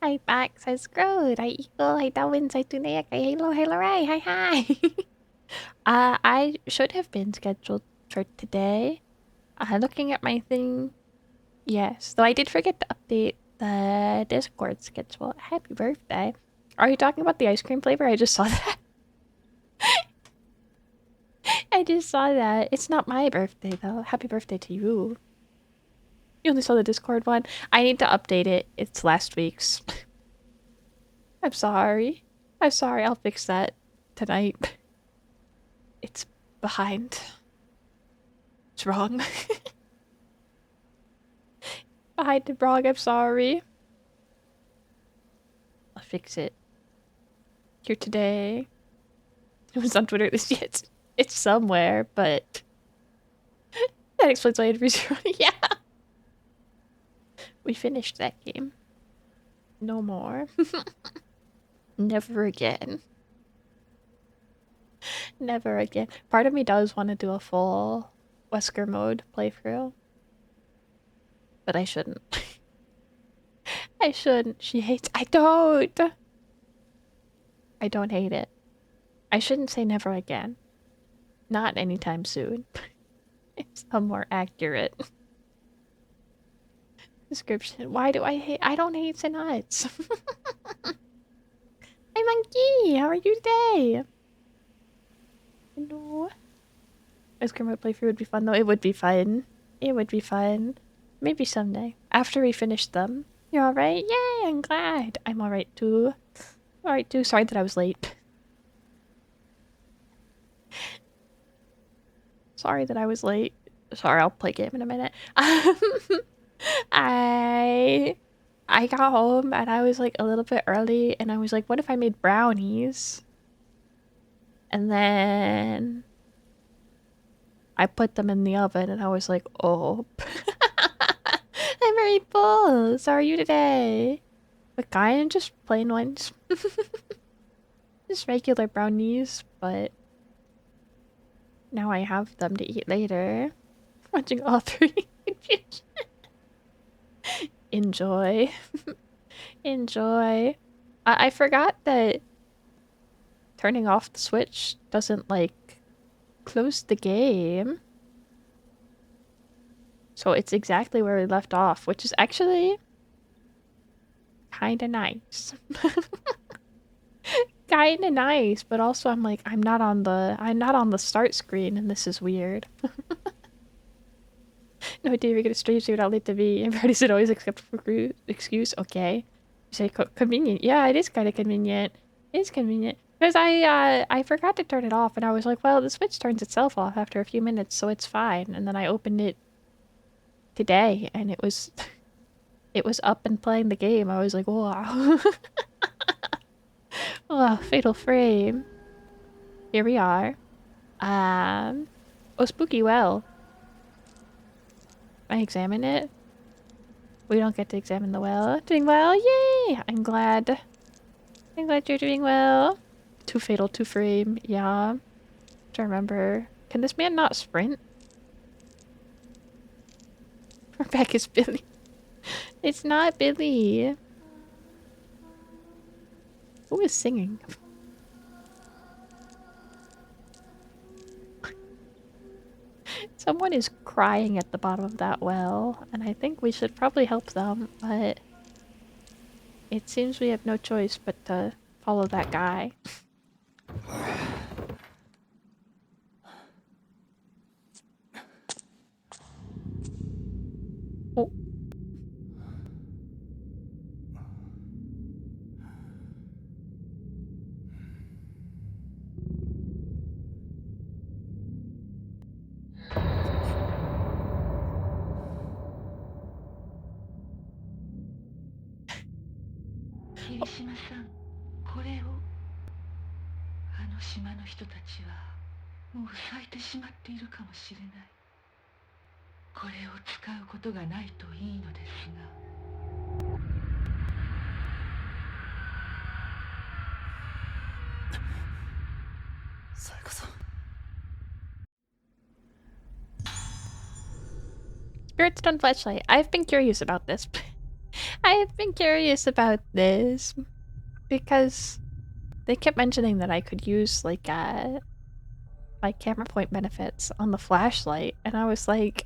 Hi, Max. Hi, Screwed. Hi, Eagle. Hi, Darwin. Hi, Tunic. Hi, Halo. Hi, Ray. Hi, hi. I should have been scheduled for today. Looking at my thing, yes. Though I did forget to update the Discord schedule. Happy birthday. Are you talking about the ice cream flavor? I just saw that. I just saw that. It's not my birthday, though. Happy birthday to you. You only saw the Discord one. I need to update it. It's last week's. I'm sorry. I'm sorry. I'll fix that tonight. It's behind. It's wrong. Behind and wrong. I'm sorry. I'll fix it. Here today. It was on Twitter this year. It's somewhere, but that explains why it's yeah. We finished that game. No more. Never again. Never again. Part of me does want to do a full Wesker mode playthrough. But I shouldn't. I shouldn't. She hates. I don't hate it. I shouldn't say never again. Not anytime soon. It's a more accurate description. Why do I hate? I don't hate the nuts. Hi, Monkey. How are you today? No. Ice cream mode playthrough would be fun, though. It would be fun. It would be fun. Maybe someday. After we finish them. You're alright? Yay, I'm glad. I'm alright too. Alright too. Sorry that I was late. Sorry that I was late. Sorry, I'll play game in a minute. I got home and I was like a little bit early and I was like, what if I made brownies? And then I put them in the oven and I was like, oh. I'm very full. So are you today? But kind of just plain ones. Just regular brownies, but now I have them to eat later. Watching all three. Enjoy. Enjoy. I forgot that turning off the Switch doesn't, like, close the game. So it's exactly where we left off, which is actually kinda nice. Kinda nice, but also I'm like, I'm not on the start screen and this is weird. No idea you're gonna stream, so you're not late to me. Everybody's an always acceptable excuse. Okay. You say convenient. Yeah, it is kind of convenient. It is convenient. Because I forgot to turn it off and I was like, well, the Switch turns itself off after a few minutes, so it's fine. And then I opened it today and it was it was up and playing the game. I was like, wow. Oh, fatal frame. Here we are. Oh, spooky well. I examine it. We don't get to examine the well. Doing well, yay! I'm glad. I'm glad you're doing well. Too fatal, too frame, yeah. To remember. Can this man not sprint? Rebecca's Billy. It's not Billy. Who is singing? Someone is crying at the bottom of that well, and I think we should probably help them, but it seems we have no choice but to follow that guy. Oh. Spirit Stone Flashlight. I've been curious about this. I've been curious about this because they kept mentioning that I could use like my camera point benefits on the flashlight, and I was like,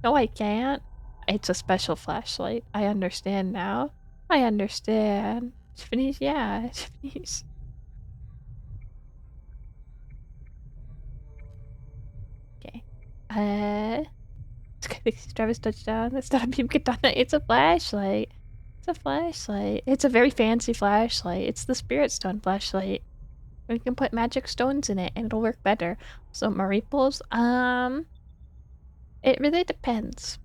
no, I can't. It's a special flashlight. I understand now. I understand. Japanese, yeah, Japanese. Okay. Travis touchdown. It's not a beam katana. It's a flashlight. It's a flashlight. It's a very fancy flashlight. It's the Spirit Stone flashlight. We can put magic stones in it and it'll work better. So Mariples, it really depends.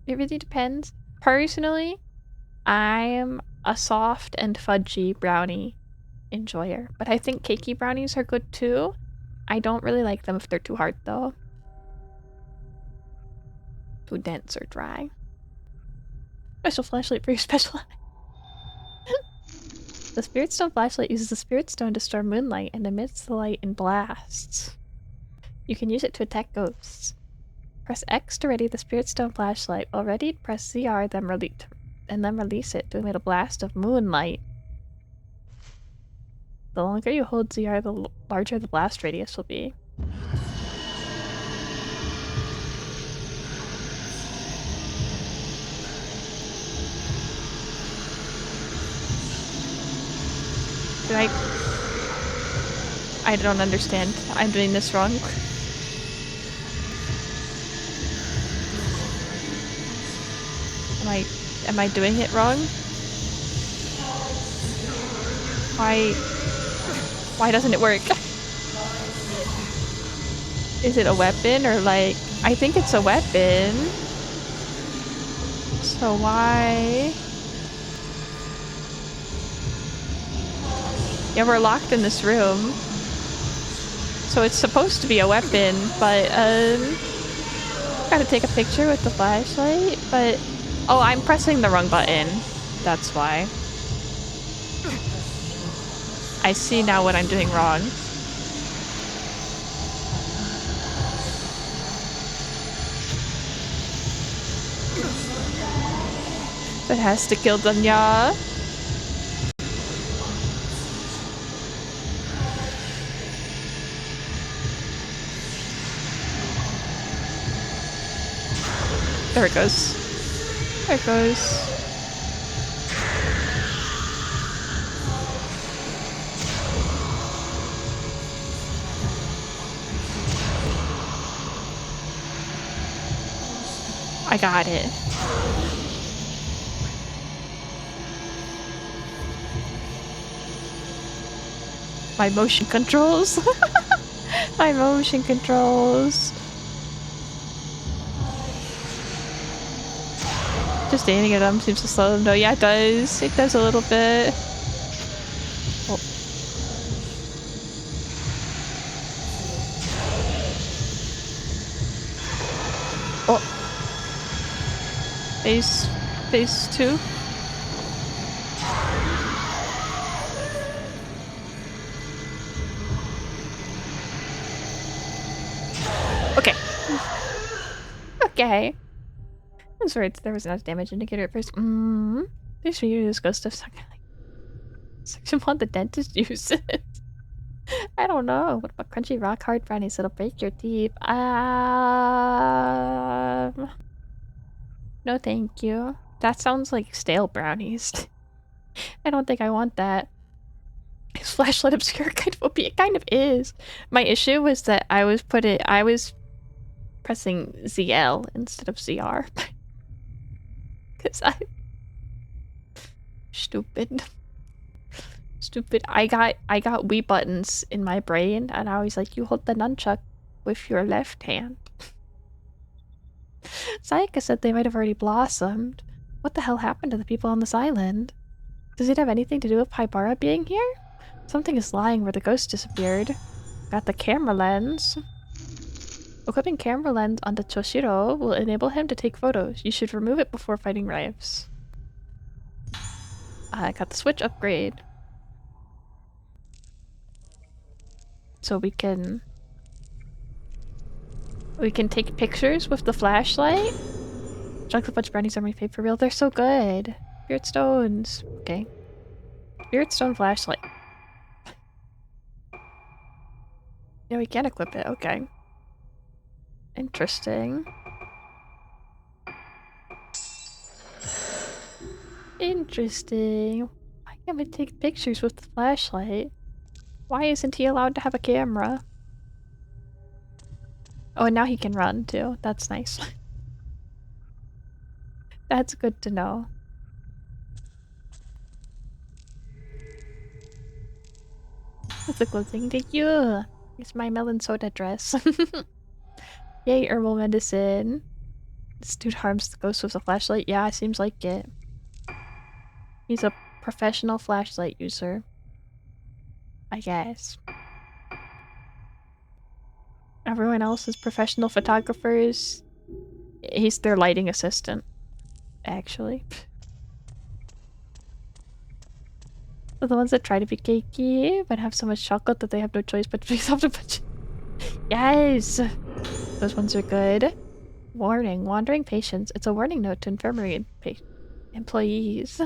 It really depends. Personally, I'm a soft and fudgy brownie enjoyer, but I think cakey brownies are good too. I don't really like them if they're too hard though. Too dense or dry. Special flashlight for your special eye. The Spirit Stone flashlight uses the Spirit Stone to store moonlight and emits the light in blasts. You can use it to attack ghosts. Press X to ready the Spirit Stone flashlight. While ready, press ZR, then release it to emit a blast of moonlight. The longer you hold ZR, the larger the blast radius will be. I don't understand. I'm doing this wrong. Am I doing it wrong? Why doesn't it work? Is it a weapon or like... I think it's a weapon. So why... Yeah, we're locked in this room. So it's supposed to be a weapon, but gotta take a picture with the flashlight, but... Oh, I'm pressing the wrong button. That's why. I see now what I'm doing wrong. That has to kill them, yeah. There it goes. There it goes. I got it. My motion controls. My motion controls. Just aiming at them seems to slow them down. Yeah, it does. It does a little bit. Oh. Oh. Phase 2. Okay. Okay. I'm sorry, there was enough damage indicator at first. Thanks for you, this ghost stuff. Section 1, the dentist uses. I don't know. What about crunchy rock hard brownies that'll break your teeth? No thank you. That sounds like stale brownies. I don't think I want that. Is flashlight obscure kind of OP? It kind of is. My issue was that I was pressing ZL instead of ZR. Cause I'm stupid. Stupid. I got Wii buttons in my brain and I was like, you hold the nunchuck with your left hand. Sayaka said they might have already blossomed. What the hell happened to the people on this island? Does it have anything to do with Haibara being here? Something is lying where the ghost disappeared. Got the camera lens. Equipping camera lens onto Choshiro will enable him to take photos. You should remove it before fighting Rives. I got the switch upgrade. So we can take pictures with the flashlight. Chocolate fudge brownies are my fave for real. They're so good. Spirit stones. Okay. Spirit stone flashlight. Yeah, we can equip it. Okay. Interesting. Interesting. Why can't we take pictures with the flashlight? Why isn't he allowed to have a camera? Oh, and now he can run too. That's nice. That's good to know. That's a good thing. Thank you. It's my melon soda dress. Yay, herbal medicine. This dude harms the ghost with a flashlight. Yeah, seems like it. He's a professional flashlight user. I guess. Everyone else is professional photographers. He's their lighting assistant, actually. They're the ones that try to be cakey, but have so much chocolate that they have no choice but to be soft a bunch. Yes! Those ones are good. Warning, wandering patients. It's a warning note to infirmary employees.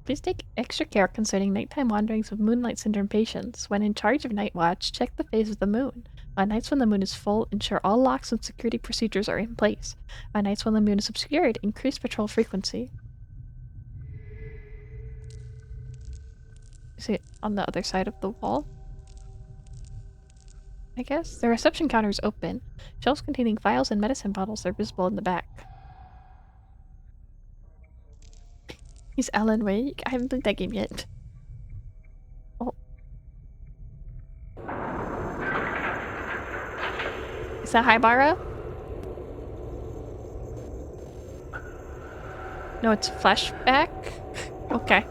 Please take extra care concerning nighttime wanderings of moonlight syndrome patients. When in charge of night watch, check the phase of the moon. On nights when the moon is full, ensure all locks and security procedures are in place. On nights when the moon is obscured, increase patrol frequency. Is it on the other side of the wall? I guess. The reception counter is open. Shelves containing files and medicine bottles are visible in the back. He's Alan Wake. I haven't played that game yet. Oh. Is that Haibara? No, it's flashback? Okay.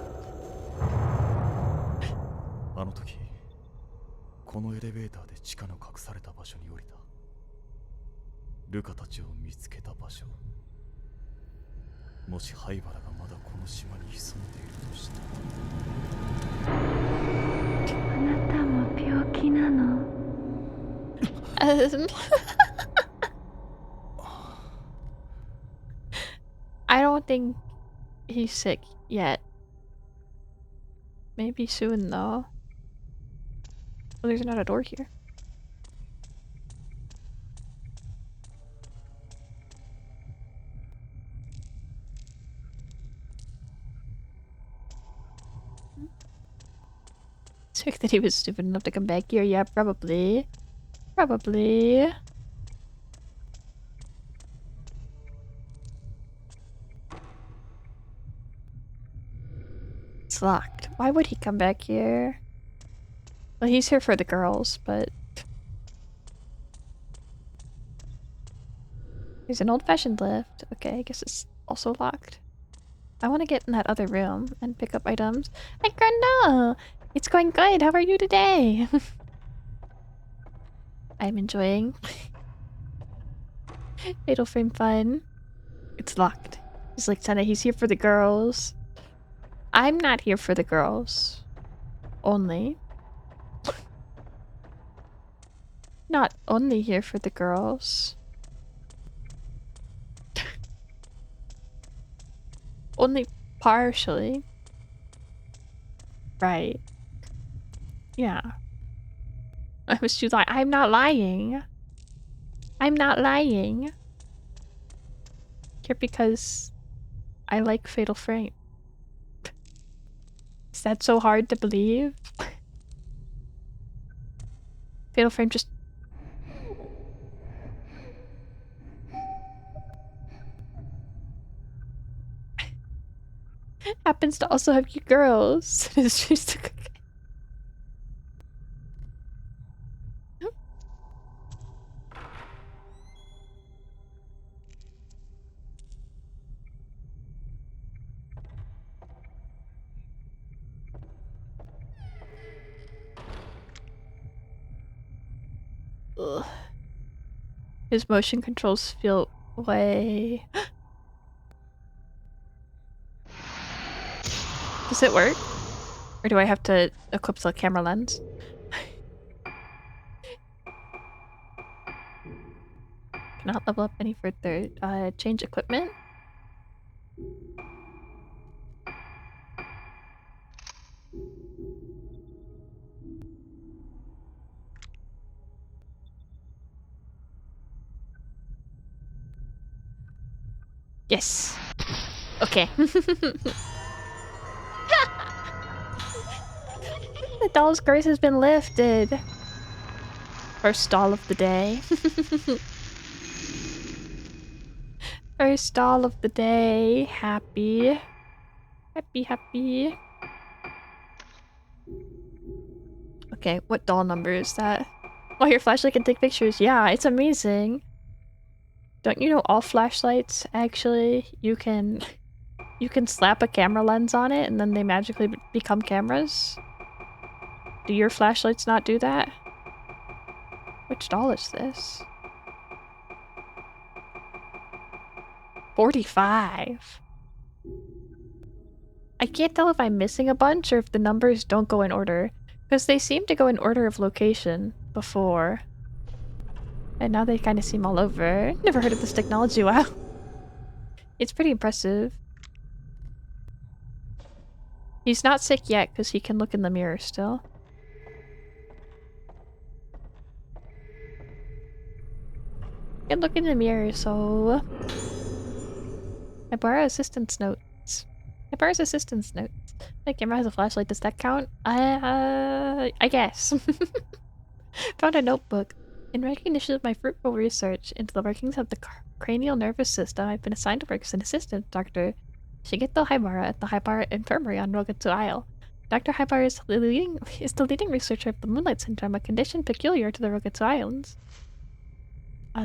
あの時このエレベーターで地下の隠された場所に降りた。ルカたちを見つけた場所。もし灰原がまだこの島に潜んでいるとしたら。あなたも病気なのI don't think he's sick yet. Maybe soon though. Well, there's not a door here. Sick that he was stupid enough to come back here. Yeah, probably. Probably. It's locked. Why would he come back here? Well, he's here for the girls, but... There's an old-fashioned lift. Okay, I guess it's also locked. I want to get in that other room and pick up items. Hi, Grendel! It's going good. How are you today? I'm enjoying Fatal Frame fun. It's locked. He's like, Senna, he's here for the girls. I'm not here for the girls. Only. Not only here for the girls. Only partially. Right. Yeah. I was too lying. I'm not lying. I'm not lying. Here because I like Fatal Frame. Is that so hard to believe? Fatal Frame just... happens to also have cute girls. It's just ugh. His motion controls feel way... Does it work? Or do I have to equip the camera lens? Can Cannot level up any further. Change equipment. Yes. Okay. The doll's curse has been lifted. First stall of the day. First stall of the day. Happy. Happy, happy. Okay, what doll number is that? Oh, your flashlight can take pictures. Yeah, it's amazing. Don't you know all flashlights, actually, you can slap a camera lens on it and then they magically become cameras? Do your flashlights not do that? Which doll is this? 45. I can't tell if I'm missing a bunch or if the numbers don't go in order, because they seem to go in order of location before. And now they kind of seem all over. Never heard of this technology, wow. It's pretty impressive. He's not sick yet because he can look in the mirror still. He can look in the mirror, so... I borrow assistance notes. I borrow assistance notes. My camera has a flashlight, does that count? I guess. Found a notebook. In recognition of my fruitful research into the workings of the cranial nervous system, I've been assigned to work as an assistant Dr. Shigeto Haibara at the Haibara Infirmary on Rogetsu Isle. Dr. Haibara is the leading researcher of the Moonlight Syndrome, a condition peculiar to the Rogetsu Islands.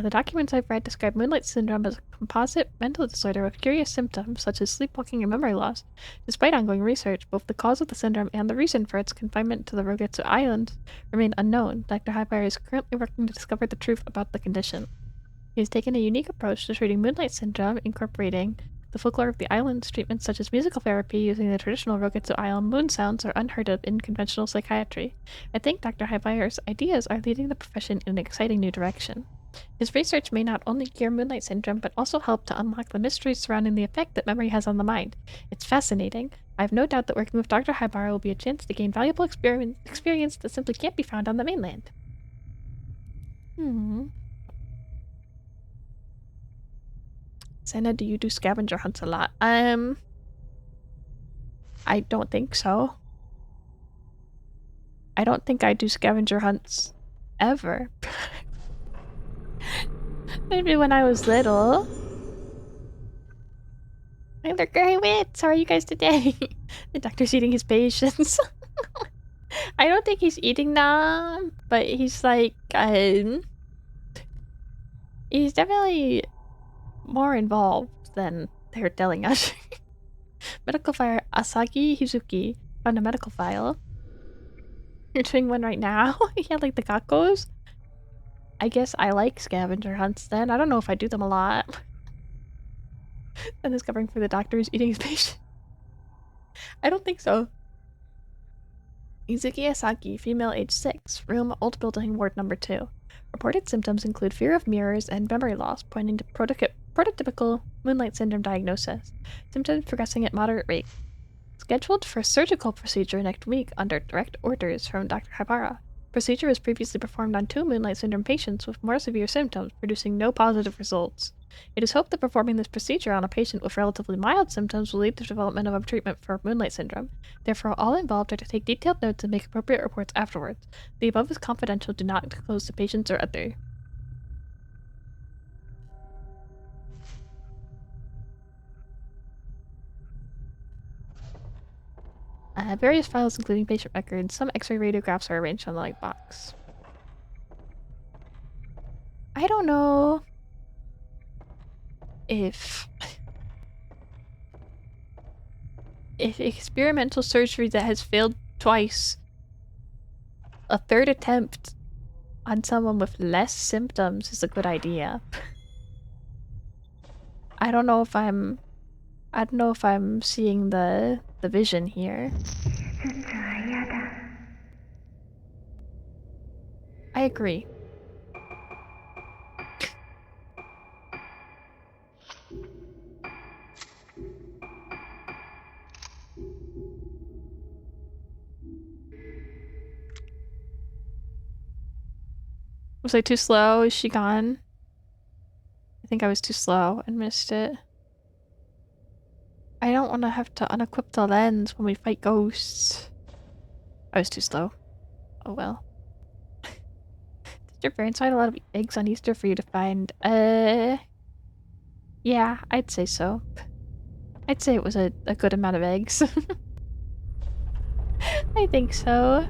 The documents I've read describe Moonlight Syndrome as a composite mental disorder with curious symptoms such as sleepwalking and memory loss. Despite ongoing research, both the cause of the syndrome and the reason for its confinement to the Rogetsu Islands remain unknown. Dr. Haibara is currently working to discover the truth about the condition. He has taken a unique approach to treating Moonlight Syndrome, incorporating the folklore of the islands. Treatments such as musical therapy using the traditional Rogetsu Island moon sounds are unheard of in conventional psychiatry. I think Dr. Haibara's ideas are leading the profession in an exciting new direction. His research may not only cure Moonlight Syndrome, but also help to unlock the mysteries surrounding the effect that memory has on the mind. It's fascinating. I have no doubt that working with Dr. Haibara will be a chance to gain valuable experience that simply can't be found on the mainland. Senna, do you do scavenger hunts a lot? I don't think so. I don't think I do scavenger hunts ever. Maybe when I was little. Hey there, Gray Wits! How are you guys today? The doctor's eating his patients. I don't think he's eating them, but he's like, he's definitely more involved than they're telling us. Medical file Asagi Hizuki found a medical file. You're doing one right now? Yeah, like the Gakos? I guess I like scavenger hunts then. I don't know if I do them a lot. And this covering for the doctor who's eating his patient. I don't think so. Izuki Asaki, female, age 6, room, old building, ward number 2. Reported symptoms include fear of mirrors and memory loss, pointing to prototypical Moonlight Syndrome diagnosis. Symptoms progressing at moderate rate. Scheduled for a surgical procedure next week under direct orders from Dr. Haibara. Procedure was previously performed on 2 Moonlight Syndrome patients with more severe symptoms, producing no positive results. It is hoped that performing this procedure on a patient with relatively mild symptoms will lead to the development of a treatment for Moonlight Syndrome. Therefore, all involved are to take detailed notes and make appropriate reports afterwards. The above is confidential. Do not disclose to patients or other. Various files including patient records. Some x-ray radiographs are arranged on the light box. I don't know if experimental surgery that has failed twice, a third attempt on someone with less symptoms is a good idea. I don't know if I'm seeing the vision here. I agree. Was I too slow? Is she gone? I think I was too slow and missed it. I don't want to have to unequip the lens when we fight ghosts. I was too slow. Oh well. Did your parents find a lot of eggs on Easter for you to find? Yeah, I'd say so. I'd say it was a good amount of eggs. I think so.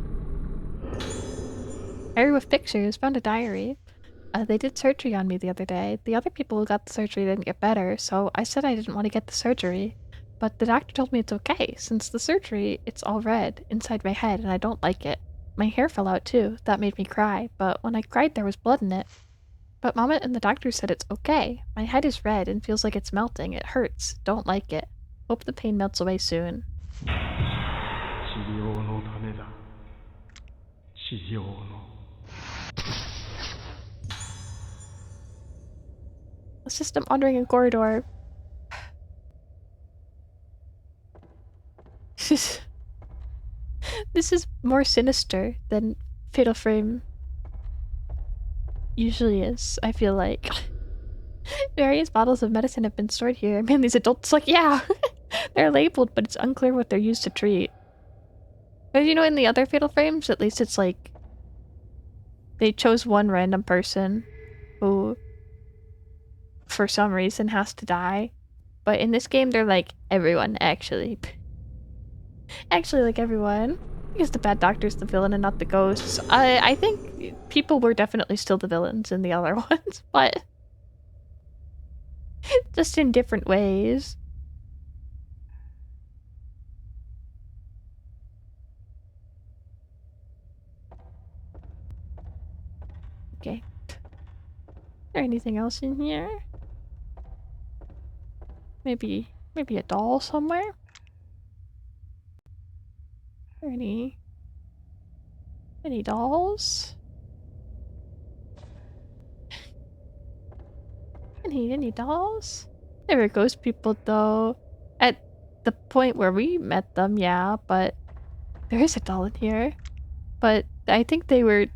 Diary with pictures. Found a diary. They did surgery on me the other day. The other people who got the surgery didn't get better, so I said I didn't want to get the surgery. But the doctor told me it's okay. Since the surgery, it's all red inside my head and I don't like it. My hair fell out too. That made me cry, but when I cried there was blood in it. But Mama and the doctor said it's okay. My head is red and feels like it's melting. It hurts. Don't like it. Hope the pain melts away soon. 治療のためだ。治療の。A system wandering in corridor. This is more sinister than Fatal Frame usually is, I feel like. Various bottles of medicine have been stored here. Man, these adults, like, yeah, they're labeled, but it's unclear what they're used to treat. But you know, in the other Fatal Frames, at least it's like they chose one random person who, for some reason, has to die. But in this game, they're like everyone, actually. Actually, like everyone. Because the bad doctor's the villain and not the ghosts. I think people were definitely still the villains in the other ones, but just in different ways. Okay. Is there anything else in here? Maybe a doll somewhere? Are there any dolls? Any dolls? There were ghost people though. At the point where we met them, yeah, but there is a doll in here. But I think they were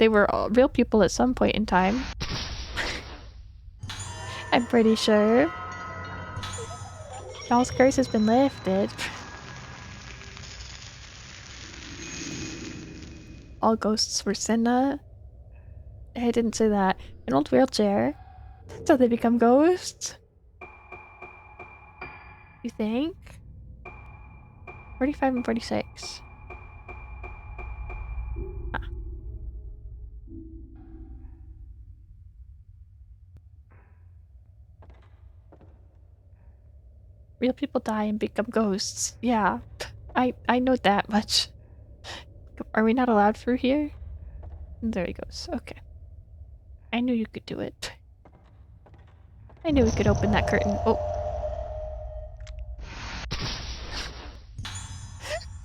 real people at some point in time. I'm pretty sure. Doll's curse has been lifted. All ghosts were Senna. I didn't say that. An old wheelchair. That's how they become ghosts. You think? 45 and 46. Huh. Real people die and become ghosts. Yeah. I know that much. Are we not allowed through here? There he goes. Okay. I knew you could do it. I knew we could open that curtain. Oh.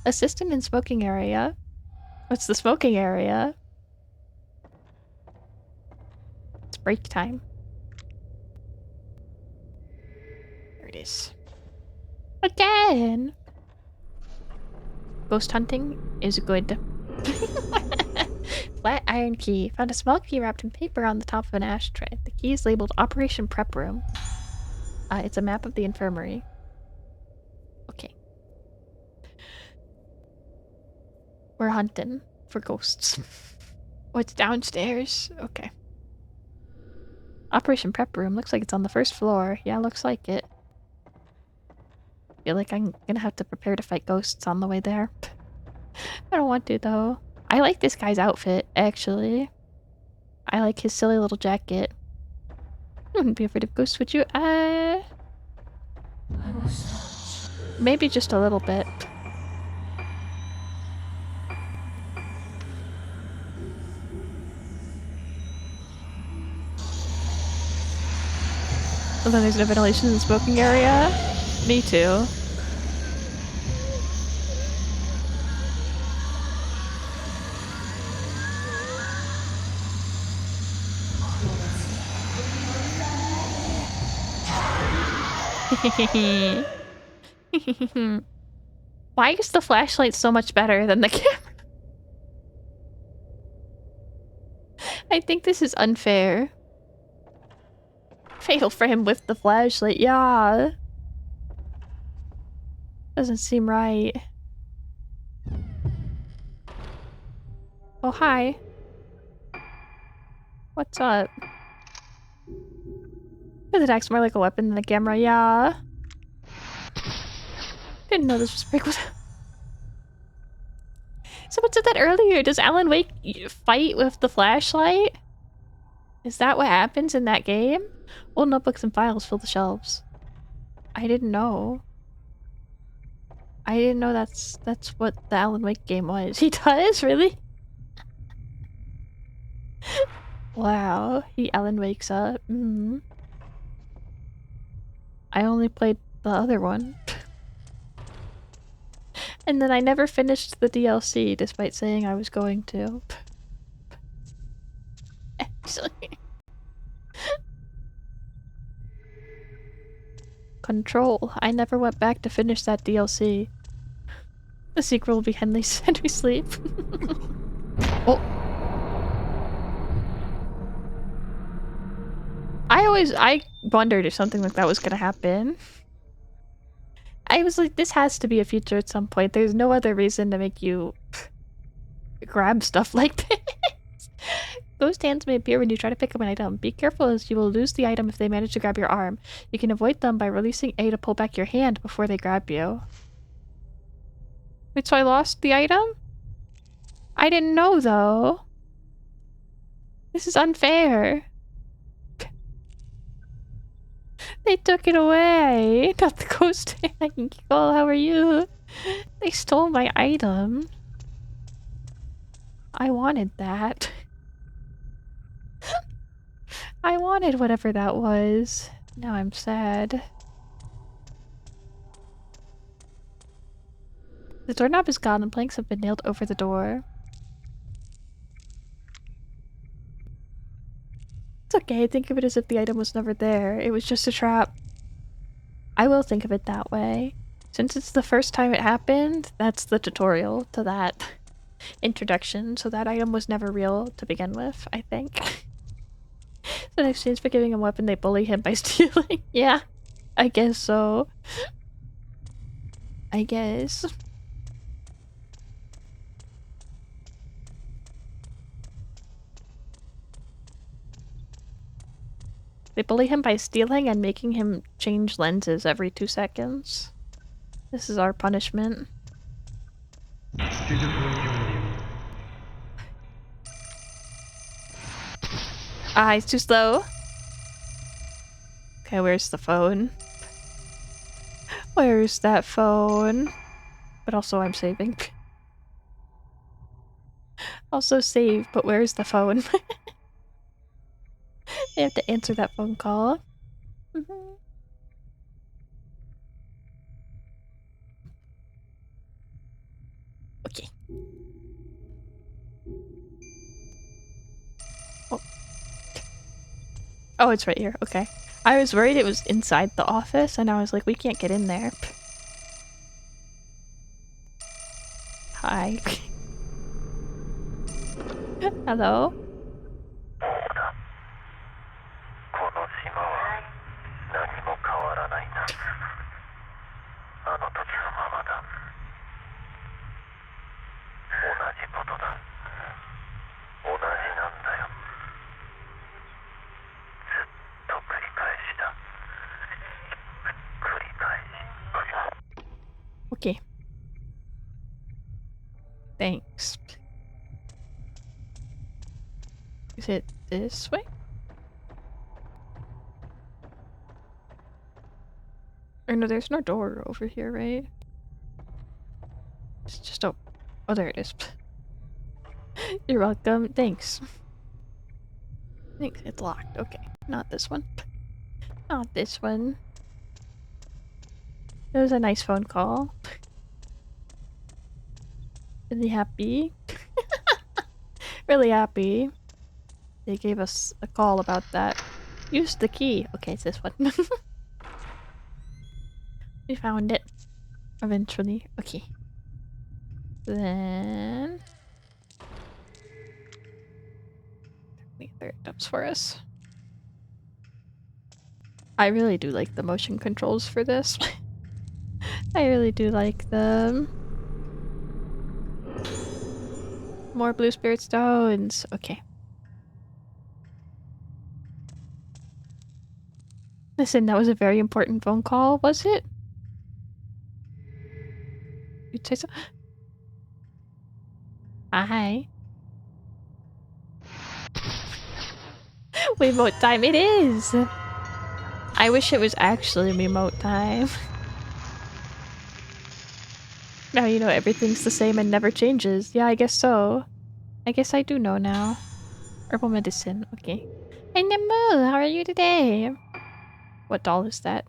Assistant in smoking area. What's the smoking area? It's break time. There it is. Again! Ghost hunting is good. Flat iron key. Found a small key wrapped in paper on the top of an ashtray. The key is labeled Operation Prep Room. It's a map of the infirmary. Okay. We're hunting for ghosts. What's downstairs? Okay. Operation Prep Room. Looks like it's on the first floor. Yeah, looks like it. Feel like I'm gonna have to prepare to fight ghosts on the way there. I don't want to, though. I like this guy's outfit, actually. I like his silly little jacket. I wouldn't be afraid of ghosts, would you? Maybe just a little bit. Oh, then there's no ventilation in the smoking area? Me too. Why is the flashlight so much better than the camera? I think this is unfair. Fatal for him with the flashlight, yeah. Doesn't seem right. Oh, hi. What's up? It acts more like a weapon than a camera, yeah. Didn't know this was big. Someone said that earlier. Does Alan Wake fight with the flashlight? Is that what happens in that game? Old notebooks and files fill the shelves. I didn't know. I didn't know that's what the Alan Wake game was. He does? Really? Wow. He Alan wakes up. I only played the other one. And then I never finished the DLC despite saying I was going to. Actually. Control. I never went back to finish that DLC. The sequel will be Henley's Henry Sleep. Oh. I wondered if something like that was gonna happen. I was like, this has to be a feature at some point. There's no other reason to make you grab stuff like this. Ghost hands may appear when you try to pick up an item. Be careful as you will lose the item if they manage to grab your arm. You can avoid them by releasing A to pull back your hand before they grab you. Wait, so I lost the item? I didn't know though. This is unfair. They took it away. Not the ghost hand. Oh, how are you? They stole my item. I wanted that. I wanted whatever that was. Now I'm sad. The doorknob is gone and planks have been nailed over the door. It's okay, think of it as if the item was never there. It was just a trap. I will think of it that way. Since it's the first time it happened, that's the tutorial to that introduction. So that item was never real to begin with, I think. So in exchange for giving him a weapon, they bully him by stealing. Yeah, I guess so. I guess. They bully him by stealing and making him change lenses every 2 seconds. This is our punishment. Ah, he's too slow. Okay, where's the phone? Where's that phone? But also I'm saving. Also save, but where's the phone? They have to answer that phone call. Okay. Oh. Oh, it's right here. Okay. I was worried it was inside the office, and I was like, we can't get in there. Hi. Hello? Okay. Thanks. Is it this way? Or no, there's no door over here, right? It's just oh, there it is. You're welcome. Thanks. Thanks. It's locked. Okay, not this one. Not this one. It was a nice phone call. Really happy. Really happy. They gave us a call about that. Use the key. Okay, it's this one. We found it. Eventually. Okay. Then... There it does for us. I really do like the motion controls for this. I really do like them. More blue spirit stones. Okay. Listen, that was a very important phone call, was it? You'd say so? Hi. Remote time it is! I wish it was actually remote time. Now you know everything's the same and never changes. Yeah, I guess so. I guess I do know now. Herbal medicine. Okay. Hey Nimble, how are you today? What doll is that?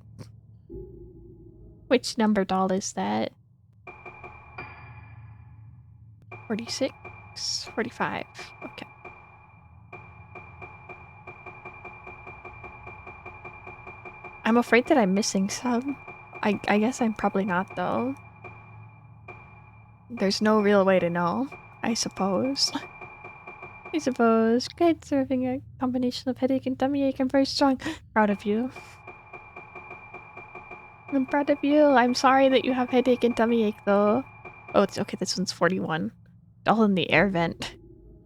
Which number doll is that? 46? 45. Okay. I'm afraid that I'm missing some. I guess I'm probably not, though. There's no real way to know, I suppose. I suppose. Good, serving a combination of headache and tummy ache. I'm very strong. Proud of you. I'm proud of you. I'm sorry that you have headache and tummy ache, though. Oh, it's okay. This one's 41. All in the air vent.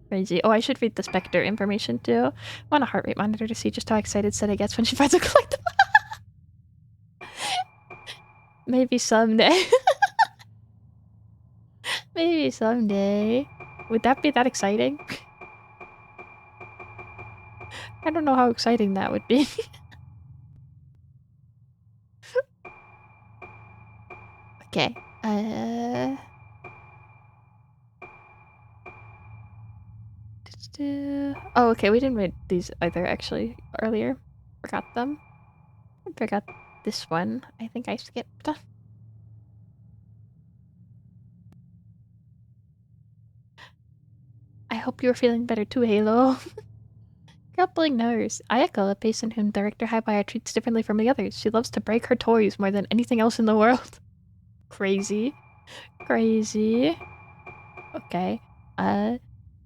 Crazy. Oh, I should read the Spectre information, too. I want a heart rate monitor to see just how excited Seta gets when she finds a collectible. Maybe someday. Maybe someday. Would that be that exciting? I don't know how exciting that would be. Okay. Oh, okay. We didn't read these either, actually, earlier. Forgot them. Forgot this one. I think I skipped. I hope you're feeling better too, Halo. Grappling nurse. Ayako, a patient whom Director Haibaya treats differently from the others. She loves to break her toys more than anything else in the world. Crazy. Crazy. Okay.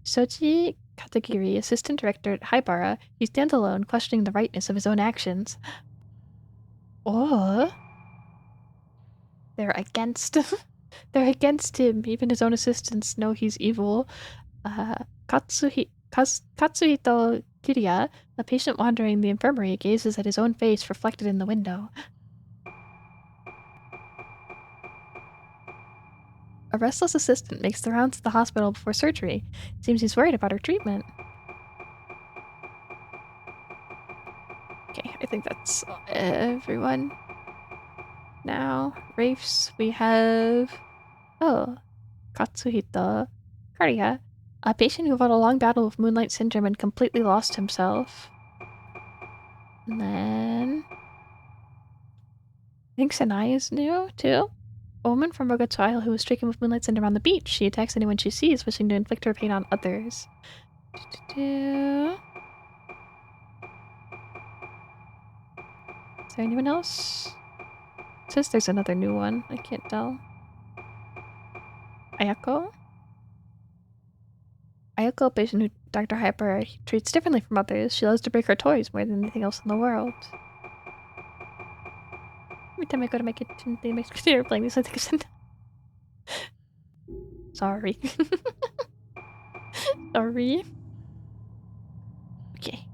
Soji Katagiri, assistant director at Haibara. He stands alone, questioning the rightness of his own actions. Or they're against they're against him. Even his own assistants know he's evil. Katsuhito Kirya, a patient wandering the infirmary, gazes at his own face reflected in the window. A restless assistant makes the rounds to the hospital before surgery. Seems he's worried about her treatment. Okay, I think that's everyone. Now, Wraiths, we have... Oh, Katsuhito Kariya, a patient who fought a long battle with Moonlight Syndrome and completely lost himself. And then... I think Sanai is new, too. A woman from Rogatsu Isle who was stricken with Moonlight Syndrome on the beach. She attacks anyone she sees, wishing to inflict her pain on others. Is there anyone else? It says there's another new one. I can't tell. Ayako? Ayako, a patient who Dr. Hyper treats differently from others. She loves to break her toys more than anything else in the world. Every time I go to my kitchen, they make me playing this. I think it's Sorry. Sorry. Okay.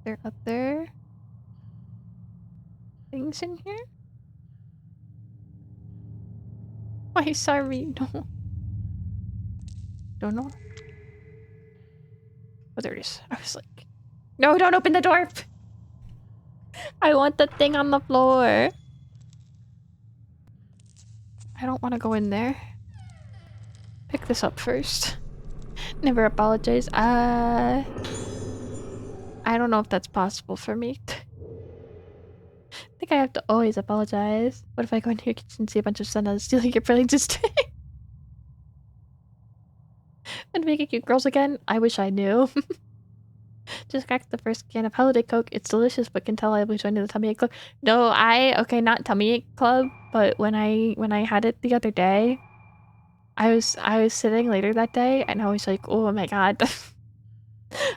There are other things in here? Why, sorry, no. Don't know. Oh, there it is. I was like, no, don't open the door! I want the thing on the floor. I don't want to go in there. Pick this up first. Never apologize. I don't know if that's possible for me. I think I have to always apologize. What if I go into your kitchen and see a bunch of sennas stealing your brilliant sister? And making cute girls again? I wish I knew. Just cracked the first can of holiday Coke. It's delicious, but can tell I was joining the tummy ache club. No, okay, not tummy ache club, but when I had it the other day, I was sitting later that day and I was like, oh my god,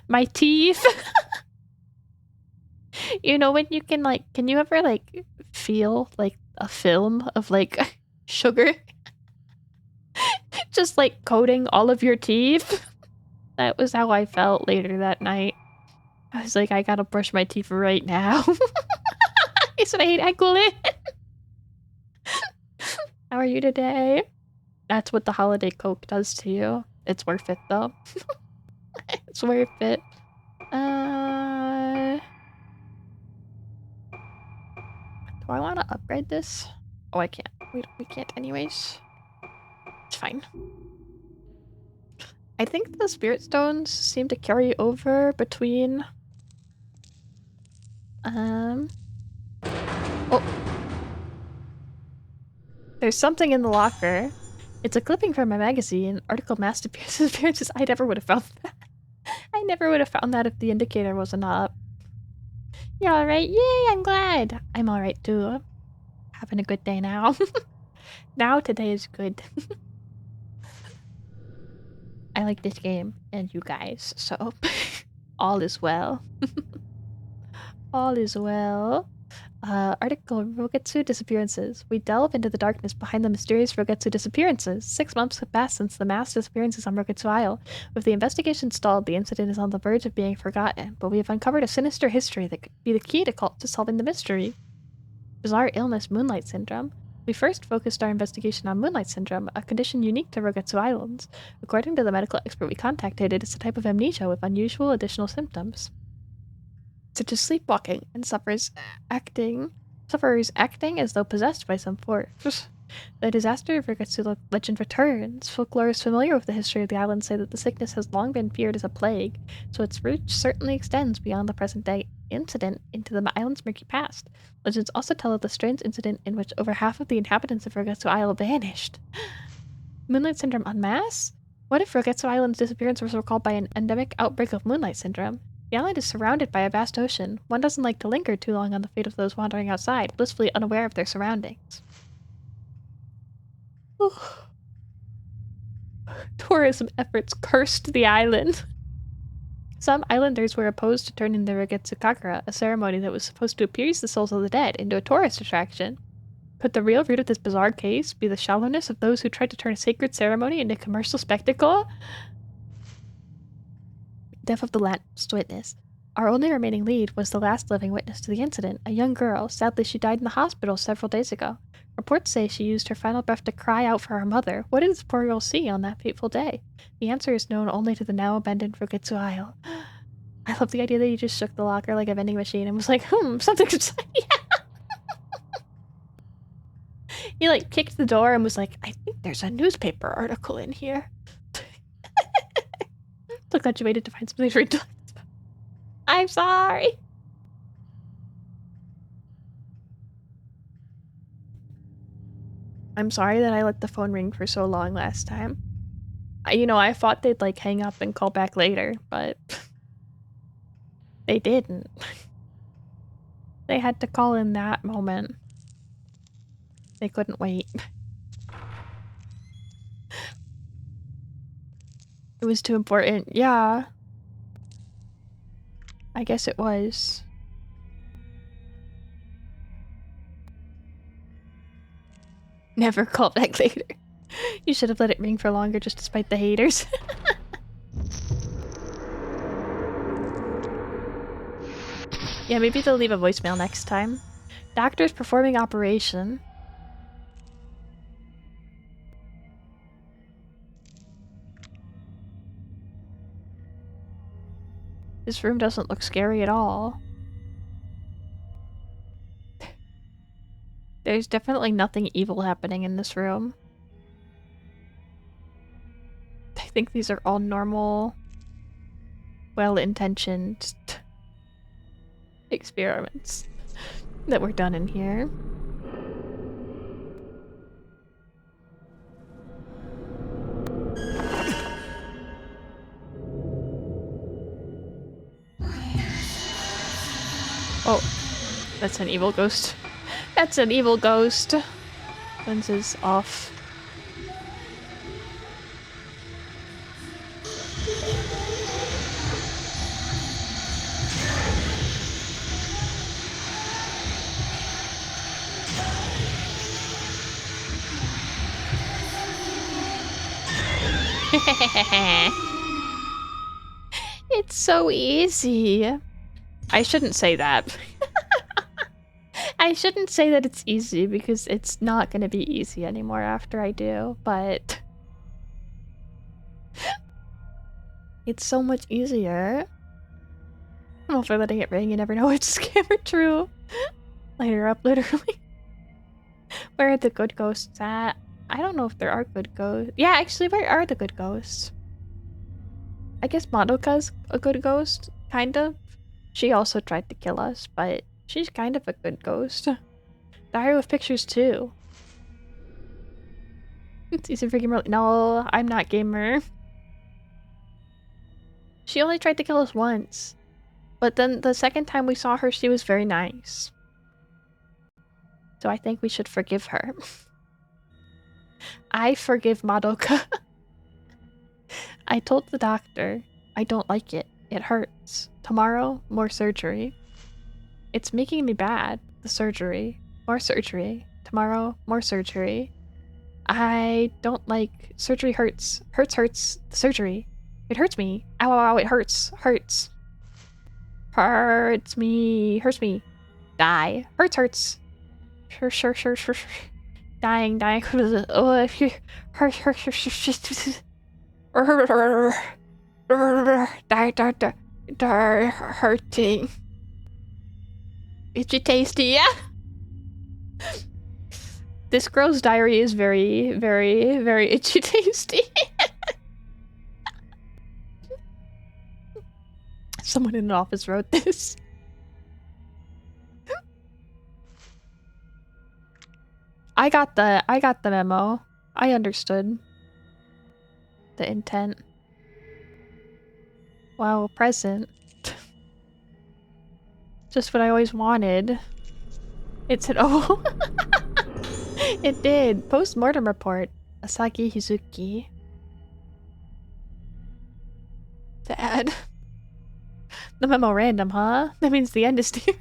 my teeth. You know when you can like, can you ever like feel like a film of like sugar just like coating all of your teeth? That was how I felt later that night. I was like, I gotta brush my teeth right now. I said I hate Egglet. How are you today? That's what the holiday Coke does to you. It's worth it though. It's worth it. Do I want to upgrade this? Oh, I can't. We can't anyways. It's fine. I think the spirit stones seem to carry over between... Oh. There's something in the locker. It's a clipping from my magazine. Article Mass Appearances. I never would have found that. I never would have found that if the indicator wasn't up. You alright? Yay, I'm glad. I'm alright too. Having a good day now. Now today is good. I like this game and you guys, so all is well. All is well. Article Rogetsu disappearances. We delve into the darkness behind the mysterious Rogetsu disappearances. 6 months have passed since the mass disappearances on Rogetsu Isle. With the investigation stalled, the incident is on the verge of being forgotten, but we have uncovered a sinister history that could be the key to solving the mystery. Bizarre illness Moonlight Syndrome. We first focused our investigation on Moonlight Syndrome, a condition unique to Rogetsu Islands. According to the medical expert we contacted, it is a type of amnesia with unusual additional symptoms, such as sleepwalking, and sufferers acting as though possessed by some force. The disaster of Rogetsu legend returns. Folklorists familiar with the history of the island say that the sickness has long been feared as a plague, so its reach certainly extends beyond the present-day incident into the island's murky past. Legends also tell of the strange incident in which over half of the inhabitants of Rogetsu Isle vanished. Moonlight Syndrome en masse? What if Rogetsu Island's disappearance was recalled by an endemic outbreak of Moonlight Syndrome? The island is surrounded by a vast ocean. One doesn't like to linger too long on the fate of those wandering outside, blissfully unaware of their surroundings. Tourism efforts cursed the island. Some islanders were opposed to turning the Rogetsu Kakara, a ceremony that was supposed to appease the souls of the dead, into a tourist attraction. Could the real root of this bizarre case be the shallowness of those who tried to turn a sacred ceremony into a commercial spectacle? Death of the last witness. Our only remaining lead was the last living witness to the incident, a young girl. Sadly, she died in the hospital several days ago. Reports say she used her final breath to cry out for her mother. What did this poor girl see on that fateful day? The answer is known only to the now abandoned Rogetsu Isle. I love the idea that you just shook the locker like a vending machine and was like, something's... Yeah. He like kicked the door and was like, I think there's a newspaper article in here. So glad you waited to find something to read. I'm sorry. I'm sorry that I let the phone ring for so long last time. I thought they'd like hang up and call back later, but they didn't. They had to call in that moment. They couldn't wait. It was too important. Yeah. I guess it was. Never call back later. You should have let it ring for longer just to spite the haters. Yeah, maybe they'll leave a voicemail next time. Doctors performing operation. This room doesn't look scary at all. There's definitely nothing evil happening in this room. I think these are all normal, well-intentioned experiments that were done in here. That's an evil ghost. That's an evil ghost. Lenses off. It's so easy. I shouldn't say that. I shouldn't say that it's easy because it's not going to be easy anymore after I do, but it's so much easier. I'm also letting it ring, you never know it's scam or true. Later up, literally. Where are the good ghosts at? I don't know if there are good ghosts. Yeah, actually, where are the good ghosts? I guess Madoka's a good ghost, kind of. She also tried to kill us, but she's kind of a good ghost. Diary with pictures too. It's easy for gamer. No, I'm not gamer. She only tried to kill us once. But then the second time we saw her, she was very nice. So I think we should forgive her. I forgive Madoka. I told the doctor, I don't like it. It hurts. Tomorrow, more surgery. It's making me bad, the surgery. More surgery. Tomorrow, more surgery. I don't like surgery hurts. Hurts. The surgery. It hurts me. Ow, ow, ow, it hurts. Hurts. Hurts me. Hurts me. Die. Hurts. Sure. Dying. Oh, if you hurt. Die. Hurting. Itchy tasty, yeah? This girl's diary is very, very, very itchy tasty. Someone in an office wrote this. I got the memo. I understood the intent. Wow, present. Just what I always wanted. It said, oh. It did. Post-mortem report. Asagi Hizuki. Sad. The memo random, huh? That means the end is near.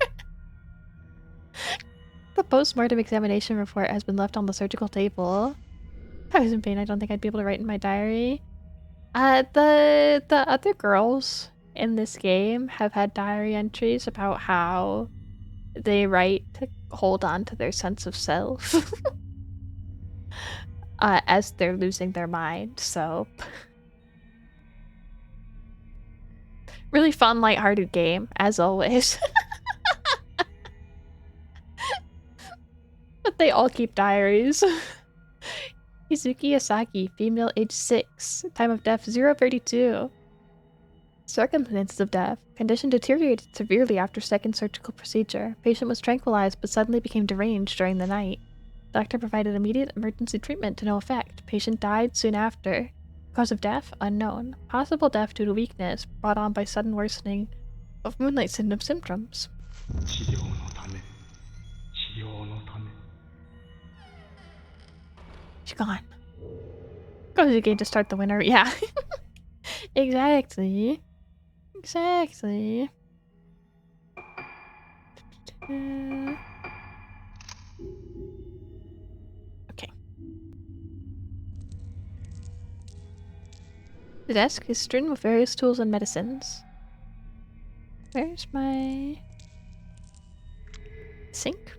The post-mortem examination report has been left on the surgical table. I was in pain. I don't think I'd be able to write in my diary. The other girls in this game have had diary entries about how they write to hold on to their sense of self as they're losing their mind, so really fun, lighthearted game, as always. But they all keep diaries. Izuki Asaki, female, age 6. Time of death 032. Circumstances of death. Condition deteriorated severely after second surgical procedure. Patient was tranquilized but suddenly became deranged during the night. Doctor provided immediate emergency treatment to no effect. Patient died soon after. Cause of death? Unknown. Possible death due to weakness brought on by sudden worsening of moonlight symptoms. She's gone. Goes again to start the winter. Yeah. Exactly. Okay. The desk is strewn with various tools and medicines. Where's my sink?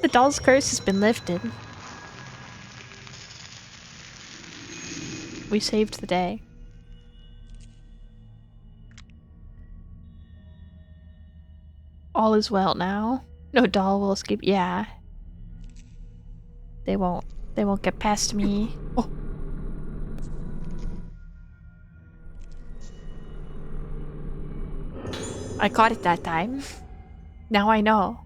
The doll's curse has been lifted. We saved the day. All is well now. No doll will escape. Yeah. They won't get past me. Oh. I caught it that time. Now I know.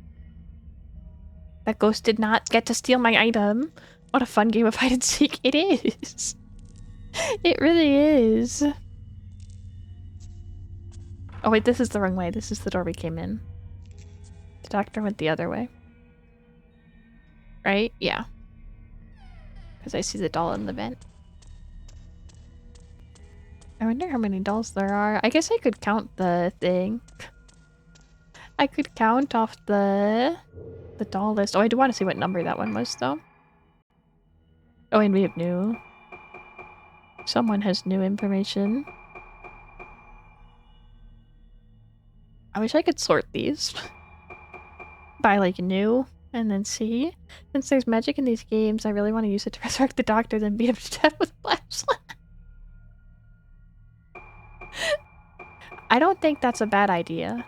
That ghost did not get to steal my item. What a fun game of hide and seek it is. It really is. Oh wait, this is the wrong way. This is the door we came in. The doctor went the other way. Right? Yeah. Because I see the doll in the vent. I wonder how many dolls there are. I guess I could count the thing. I could count off the doll list. Oh, I do want to see what number that one was, though. Oh, and we have new. Someone has new information. I wish I could sort these by, like, new and then see. Since there's magic in these games, I really want to use it to resurrect the doctor, then beat him to death with a flashlight. I don't think that's a bad idea.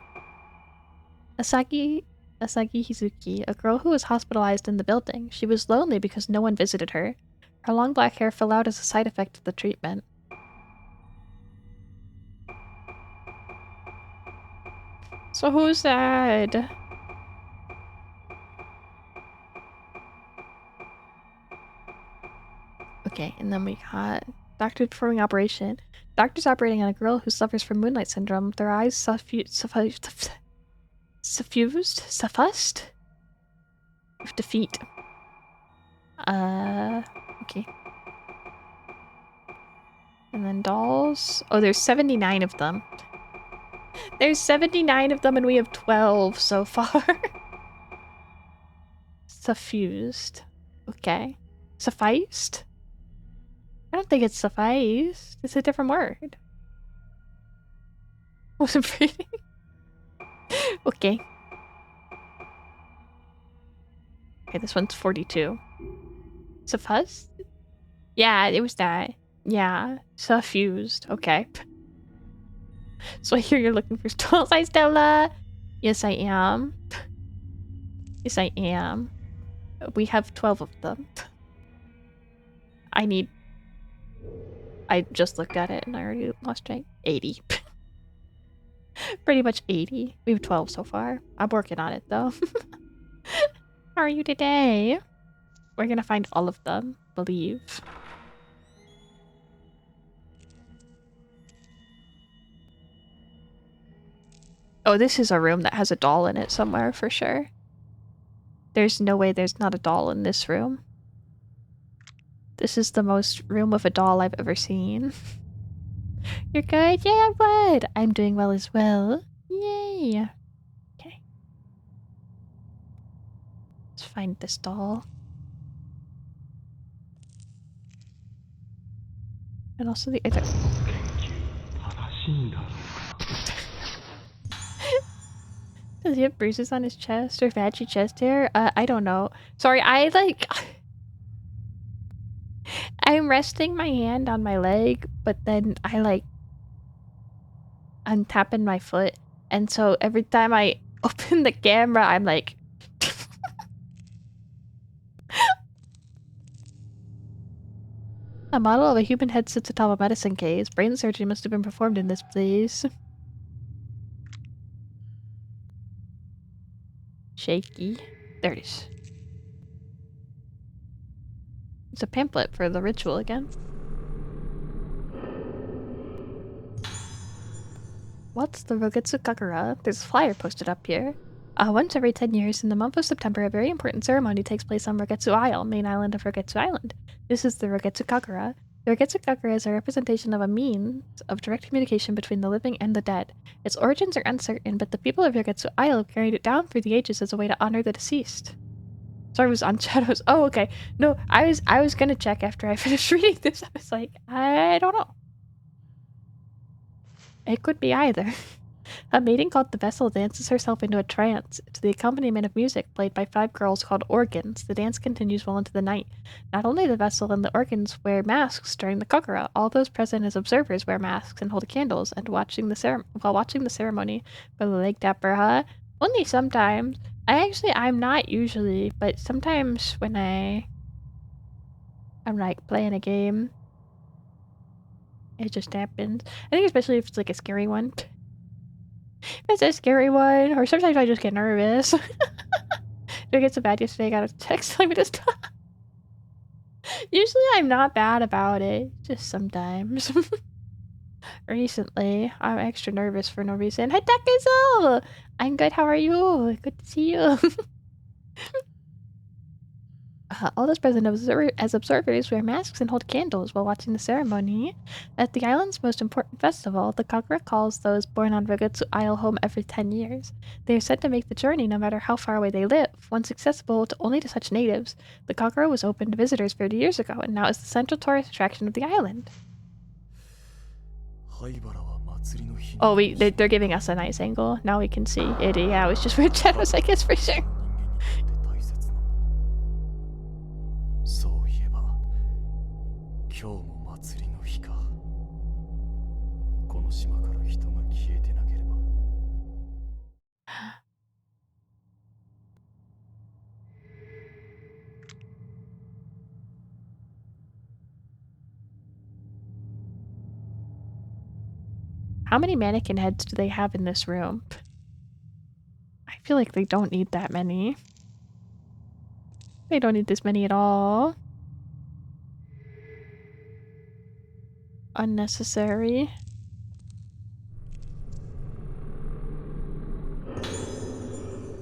Asagi Hizuki, a girl who was hospitalized in the building. She was lonely because no one visited her. Her long black hair fell out as a side effect of the treatment. So who's that? Okay, and then we got doctor performing operation. Doctor's operating on a girl who suffers from moonlight syndrome. Their eyes suffused with defeat. Okay. And then dolls. Oh, there's 79 of them. There's 79 of them and we have 12 so far. Suffused. Okay. Sufficed? I don't think it's sufficed. It's a different word. Wasn't reading. Okay. Okay, this one's 42. Suffused? Yeah, it was that. Yeah. Suffused. Okay. So I hear you're looking for stalls. Hi, Stella! Yes, I am. Yes, I am. We have 12 of them. I just looked at it and I already lost track. 80. Pretty much 80. We have 12 so far. I'm working on it though. How are you today? We're gonna find all of them, believe. Oh, this is a room that has a doll in it somewhere for sure. There's no way there's not a doll in this room. This is the most room of a doll I've ever seen. You're good? Yeah, I'm good. I'm doing well as well. Yay. Okay. Let's find this doll. And also the other. Does he have bruises on his chest or patchy chest hair? I don't know. Sorry, I'm resting my hand on my leg, but then I'm tapping my foot. And so every time I open the camera, I'm like... A model of a human head sits atop a medicine case. Brain surgery must have been performed in this place. Shaky. There it is. It's a pamphlet for the ritual again. What's the Rogetsu Kakura? There's a flyer posted up here. Once every 10 years, in the month of September, a very important ceremony takes place on Rogetsu Isle, main island of Rogetsu Island. This is the Rogetsu Kakura. The Rogetsu Kakura is a representation of a means of direct communication between the living and the dead. Its origins are uncertain, but the people of Rogetsu Isle have carried it down through the ages as a way to honor the deceased. Sorry, it was on Shadows. Oh, okay. No, I was gonna check after I finished reading this. I was like, I don't know. It could be either. A maiden called the Vessel dances herself into a trance to the accompaniment of music played by 5 girls called organs. The dance continues well into the night. Not only the Vessel and the organs wear masks during the kakura, all those present as observers wear masks and hold candles and while watching the ceremony. For the leg dapper, huh? Only sometimes. I'm not usually, but sometimes when I'm like playing a game, it just happens. I think especially if it's like a scary one. It's a scary one, or sometimes I just get nervous. Did I get so bad yesterday? I got a text telling me to stop. Usually I'm not bad about it, just sometimes. Recently, I'm extra nervous for no reason. Hi, Takezo! I'm good, how are you? Good to see you. All those present as observers wear masks and hold candles while watching the ceremony. At the island's most important festival, the Kakura calls those born on Rigatsu Isle home every 10 years. They are said to make the journey no matter how far away they live, once accessible only to such natives. The Kakura was open to visitors 30 years ago and now is the central tourist attraction of the island. Oh, they're giving us a nice angle. Now we can see it. Yeah, it was just weird shadows, I guess, for sure. そういえば今日も祭りの日か。この島から人が消えてなければ。How many mannequin heads do they have in this room? I feel like they don't need that many. They don't need this many at all. Unnecessary.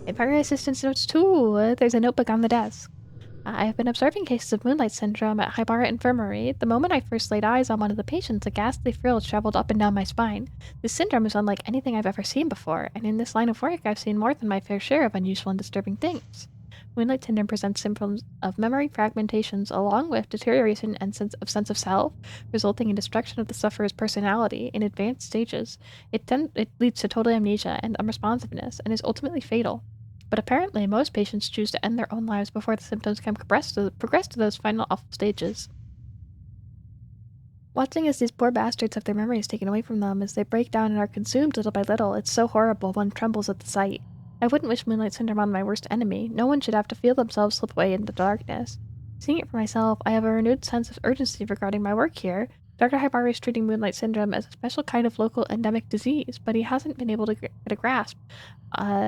Vampire assistance notes too. There's a notebook on the desk. I have been observing cases of moonlight syndrome at Hibara Infirmary. The moment I first laid eyes on one of the patients, a ghastly thrill traveled up and down my spine. This syndrome is unlike anything I've ever seen before, and in this line of work, I've seen more than my fair share of unusual and disturbing things. Moonlight syndrome presents symptoms of memory fragmentations along with deterioration and sense of self, resulting in destruction of the sufferer's personality in advanced stages. It leads to total amnesia and unresponsiveness and is ultimately fatal. But apparently, most patients choose to end their own lives before the symptoms can progress to those final awful stages. Watching as these poor bastards have their memories taken away from them as they break down and are consumed little by little, it's so horrible one trembles at the sight. I wouldn't wish moonlight syndrome on my worst enemy. No one should have to feel themselves slip away into the darkness. Seeing it for myself, I have a renewed sense of urgency regarding my work here. Dr. Hibari is treating moonlight syndrome as a special kind of local endemic disease, but he hasn't been able to get a grasp.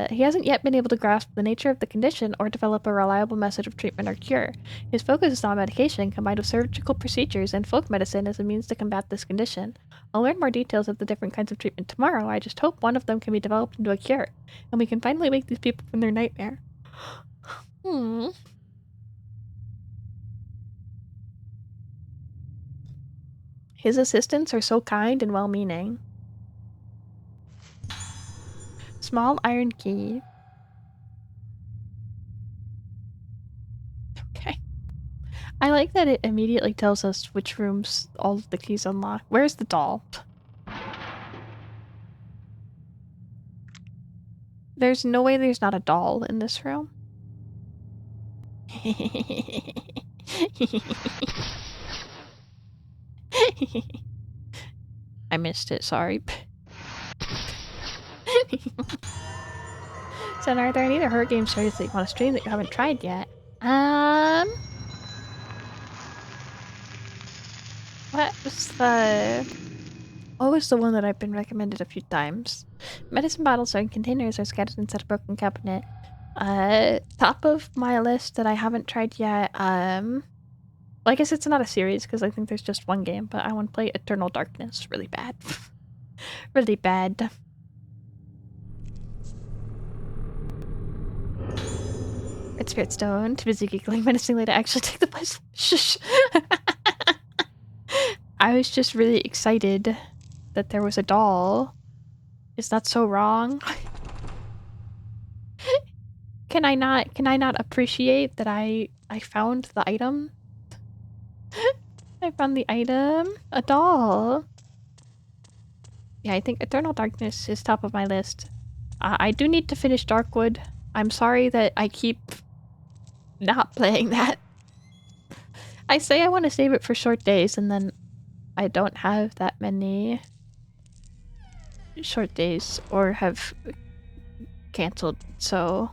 He hasn't yet been able to grasp the nature of the condition or develop a reliable method of treatment or cure. His focus is on medication combined with surgical procedures and folk medicine as a means to combat this condition. I'll learn more details of the different kinds of treatment tomorrow. I just hope one of them can be developed into a cure, and we can finally wake these people from their nightmare. His assistants are so kind and well-meaning. Small iron key. Okay. I like that it immediately tells us which rooms all of the keys unlock. Where's the doll? There's no way there's not a doll in this room. I missed it, sorry. So, are there any other horror game series that you want to stream that you haven't tried yet? What was the one that I've been recommended a few times? Medicine bottles are in containers or scattered inside a broken cabinet. Top of my list that I haven't tried yet, well, I guess it's not a series because I think there's just one game, but I want to play Eternal Darkness really bad. Really bad. Red Spirit Stone, too busy giggling menacingly to actually take the place. Shush. I was just really excited that there was a doll. Is that so wrong? Can I not appreciate that I found the item? I found the item. A doll. Yeah, I think Eternal Darkness is top of my list. I do need to finish Darkwood. I'm sorry that I keep not playing that. I say I want to save it for short days and then I don't have that many short days or have canceled, so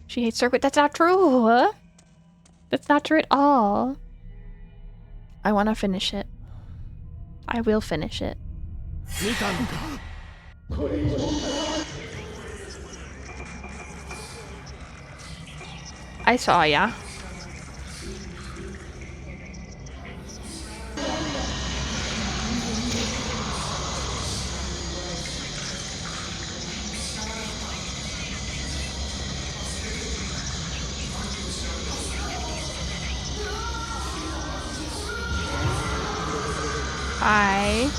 she hates Darkwood. That's not true! That's not true at all. I want to finish it. I will finish it. I saw ya. Hi.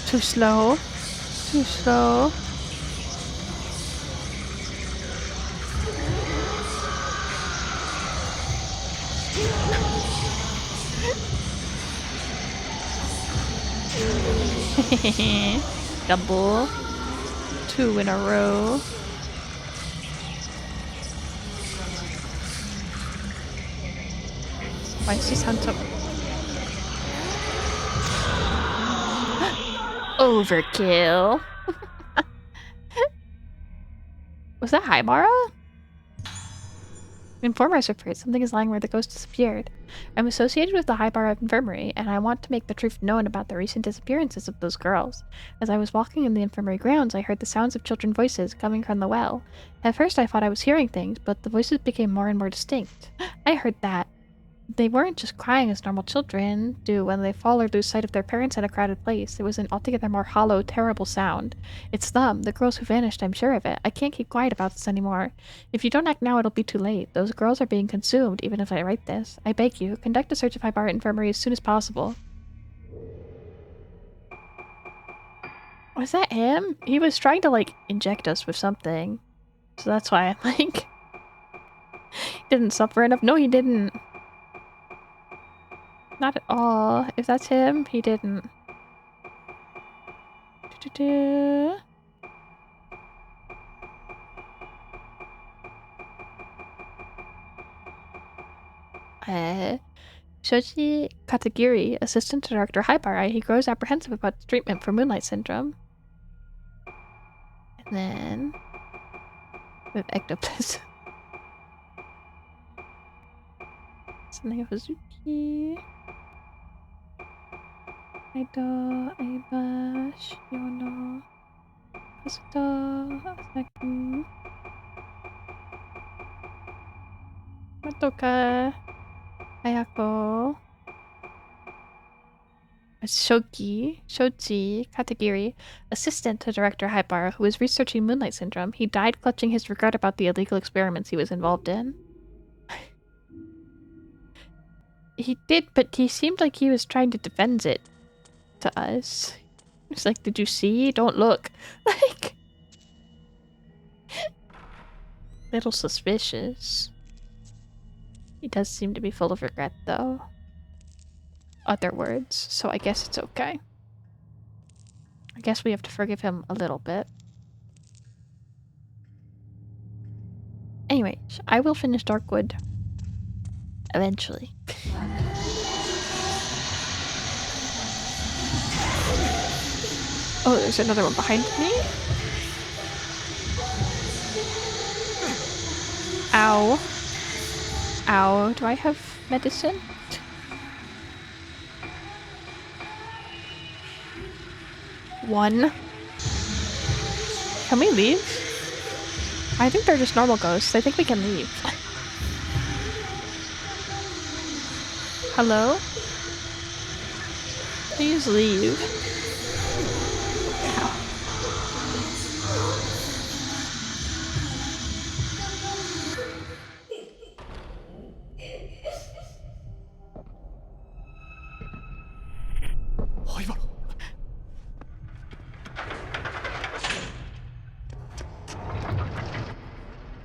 Too slow. Too slow. Double. 2 in a row. Why does he sound so... Overkill. Was that Haibara? Informers report something is lying where the ghost disappeared. I'm associated with the Haibara infirmary, and I want to make the truth known about the recent disappearances of those girls. As I was walking in the infirmary grounds, I heard the sounds of children's voices coming from the well. At first I thought I was hearing things, but the voices became more and more distinct. I heard that. They weren't just crying as normal children do when they fall or lose sight of their parents in a crowded place. It was an altogether more hollow, terrible sound. It's them, the girls who vanished, I'm sure of it. I can't keep quiet about this anymore. If you don't act now, it'll be too late. Those girls are being consumed, even if I write this. I beg you, conduct a search of Haibara Infirmary as soon as possible. Was that him? He was trying to, like, inject us with something. So that's why I'm like... didn't suffer enough. No, he didn't. Not at all. If that's him, he didn't. Shoji Katagiri, assistant to Director Haibara, he grows apprehensive about the treatment for Moonlight Syndrome. And then... with Ectoplasm. Something of Hazuki. Aido, Aiba, Shiono, Kazuto, Asaki, Matoka, Ayako, Shoji Katagiri, assistant to Director Haibara, who was researching Moonlight Syndrome. He died clutching his regret about the illegal experiments he was involved in. He did, but he seemed like he was trying to defend it to us. It's like, did you see? Don't look. Like... little suspicious. He does seem to be full of regret, though. Other words, so I guess it's okay. I guess we have to forgive him a little bit. Anyway, I will finish Darkwood. Eventually. Oh, there's another one behind me. Ow. Ow. Do I have medicine? One. Can we leave? I think they're just normal ghosts. I think we can leave. Hello? Please leave. Ow.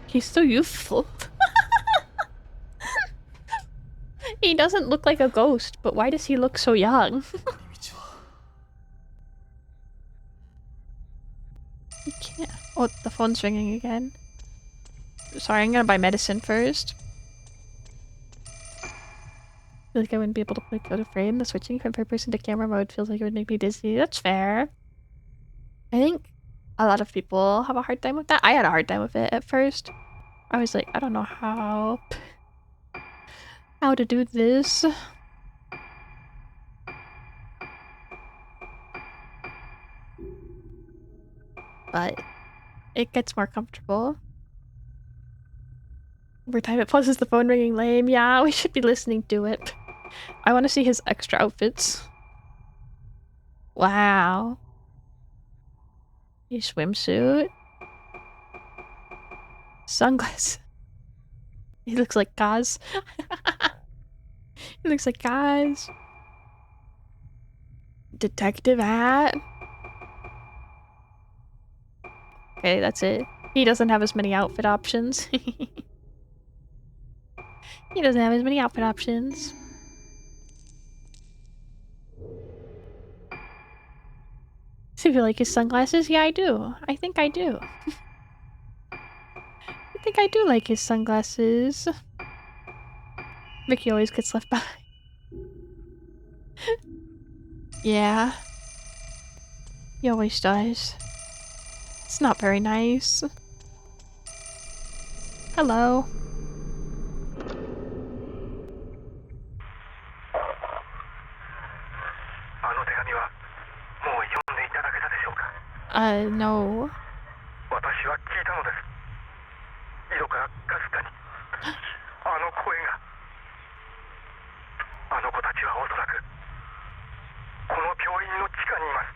He's so youthful. He doesn't look like a ghost, but why does he look so young? He can't. Oh, the phone's ringing again. Sorry, I'm gonna buy medicine first. I feel like I wouldn't be able to put go to frame. The switching from third person to camera mode feels like it would make me dizzy. That's fair. I think a lot of people have a hard time with that. I had a hard time with it at first. I was like, I don't know how to do this. But it gets more comfortable. Every time it pauses the phone ringing lame. Yeah, we should be listening to it. I want to see his extra outfits. Wow. Your swimsuit. Sunglasses. He looks like Gaz. He looks like Gaz. Detective hat. Okay, that's it. He doesn't have as many outfit options. He doesn't have as many outfit options. So you like his sunglasses? Yeah, I do. I think I do. I think I do like his sunglasses. Mickey always gets left behind. Yeah. He always does. It's not very nice. Hello. No. 私は聞いたのです。井戸からかすかにあの声が。あの子たちはおそらくこの病院の地下にいます。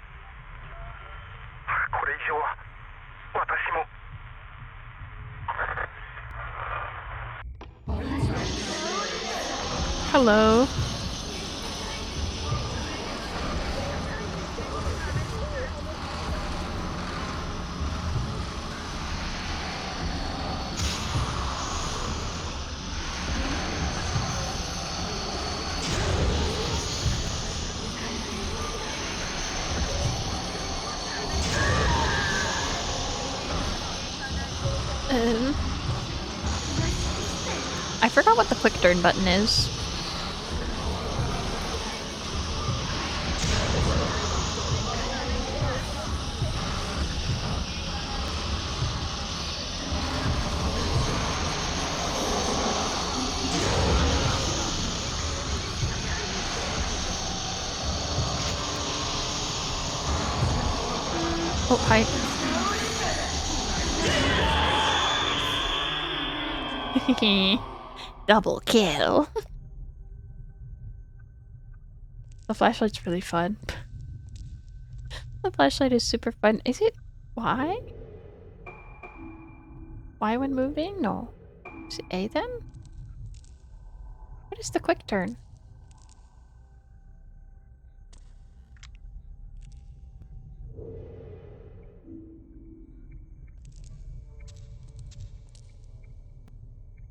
これ以上は私も。Hello. I forgot what the quick turn button is. Oh, hi. Double kill. The flashlight's really fun. The flashlight is super fun. Is it Y? Y when moving? No. Is it A then? What is the quick turn?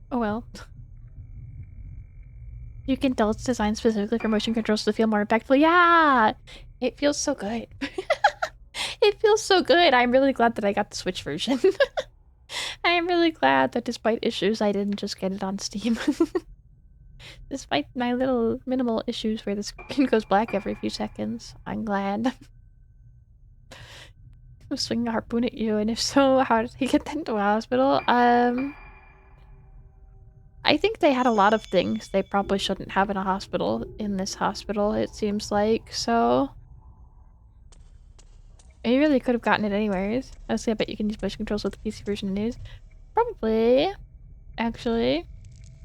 Oh well. You can tell it's designed specifically for motion controls to feel more impactful. Yeah! It feels so good. It feels so good. I'm really glad that I got the Switch version. I am really glad that despite issues, I didn't just get it on Steam. Despite my little minimal issues where the screen goes black every few seconds, I'm glad. I'm swinging a harpoon at you, and if so, how did he get into a hospital? I think they had a lot of things they probably shouldn't have in a hospital in this hospital, it seems like, so... You really could have gotten it anyways. Honestly, I bet you can use motion controls with the PC version news. Probably. Actually.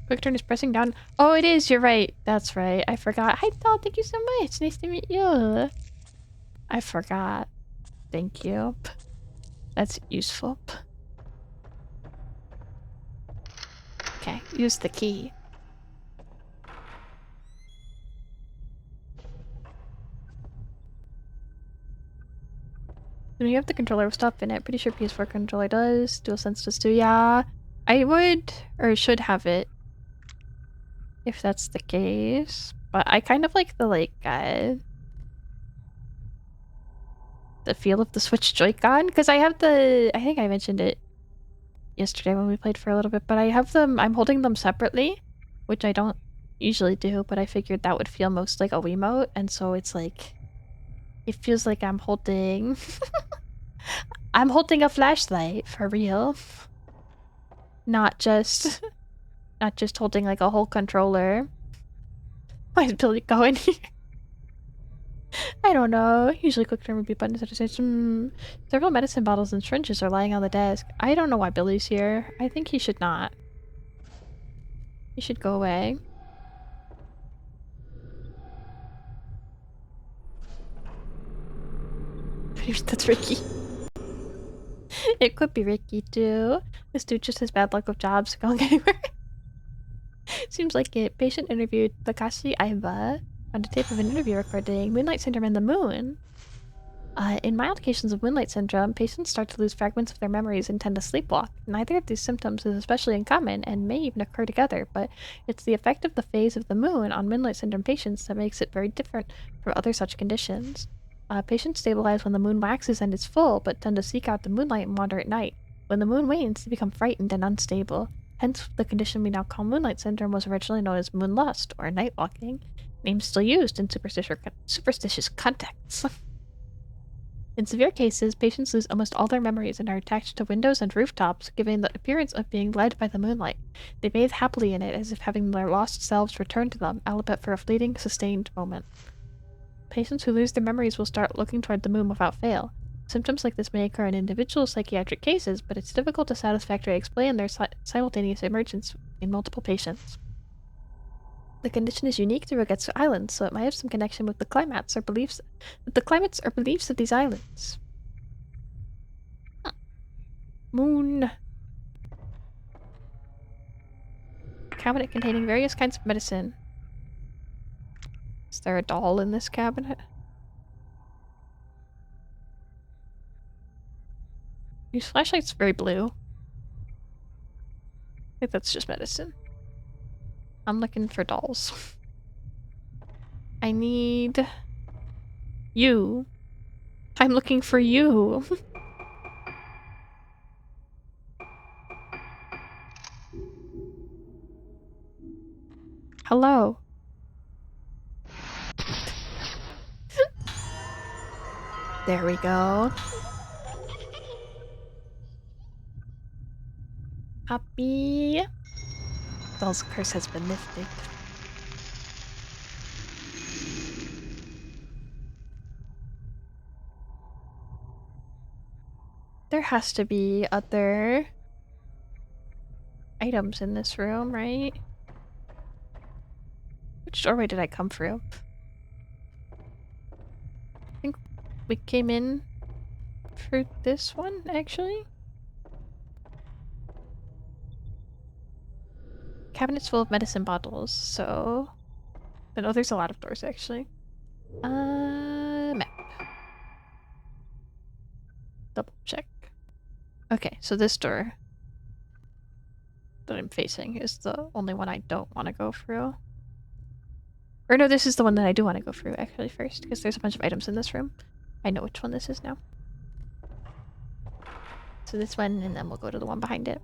Quick turn is pressing down. Oh, it is! You're right. That's right. I forgot. Hi, Doll. Thank you so much. Nice to meet you. I forgot. Thank you. That's useful. Okay, use the key. When you have the controller with stuff in it, pretty sure PS4 controller does. DualSense does too. Yeah, I would or should have it if that's the case. But I kind of like the feel of the Switch Joy-Con because I have the. I think I mentioned it yesterday when we played for a little bit, but I have them. I'm holding them separately, which I don't usually do. But I figured that would feel most like a Wiimote, and so it's like. It feels like I'm holding... I'm holding a flashlight, for real. Not just... Not just holding like a whole controller. Why is Billy going here? I don't know. Usually quick turn would be buttons at a stage. Several medicine bottles and syringes are lying on the desk. I don't know why Billy's here. I think he should not. He should go away. That's Ricky. It could be Ricky too. This dude just has bad luck with jobs going anywhere. Seems like it. Patient interviewed Takashi Aiba on a tape of an interview recording Moonlight Syndrome and the Moon. In mild cases of Moonlight Syndrome, patients start to lose fragments of their memories and tend to sleepwalk. Neither of these symptoms is especially uncommon and may even occur together, but it's the effect of the phase of the moon on Moonlight Syndrome patients that makes it very different from other such conditions. Patients stabilize when the moon waxes and is full, but tend to seek out the moonlight and wander at night. When the moon wanes, they become frightened and unstable. Hence, the condition we now call Moonlight Syndrome was originally known as moonlust, or night walking, name still used in superstitious contexts. In severe cases, patients lose almost all their memories and are attached to windows and rooftops, giving the appearance of being led by the moonlight. They bathe happily in it, as if having their lost selves return to them, albeit for a fleeting, sustained moment. Patients who lose their memories will start looking toward the moon without fail. Symptoms like this may occur in individual psychiatric cases, but it's difficult to satisfactorily explain their simultaneous emergence in multiple patients. The condition is unique to Rogetsu Islands, so it might have some connection with the climates or beliefs of these islands. Huh. Moon. Cabinet containing various kinds of medicine. Is there a doll in this cabinet? These flashlights are very blue. I think that's just medicine. I'm looking for dolls. I need you. I'm looking for you. Hello. There we go. Happy. Doll's curse has been lifted. There has to be other items in this room, right? Which doorway did I come through? I think we came in through this one, actually. Cabinets full of medicine bottles, so... Oh, there's a lot of doors, actually. Map. Double check. Okay, so this door that I'm facing is the only one I don't want to go through. Or no, this is the one that I do want to go through, actually, first, because there's a bunch of items in this room. I know which one this is now. So this one, and then we'll go to the one behind it.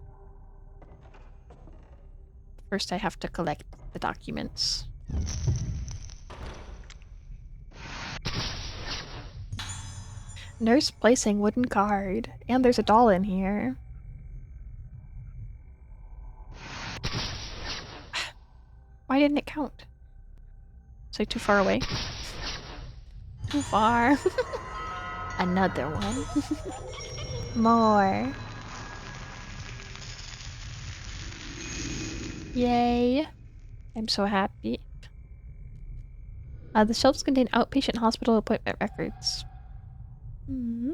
First, I have to collect the documents. Nurse placing wooden card. And there's a doll in here. Why didn't it count? Is it too far away? Too far. Another one. More. Yay. I'm so happy. The shelves contain outpatient hospital appointment records. Hmm.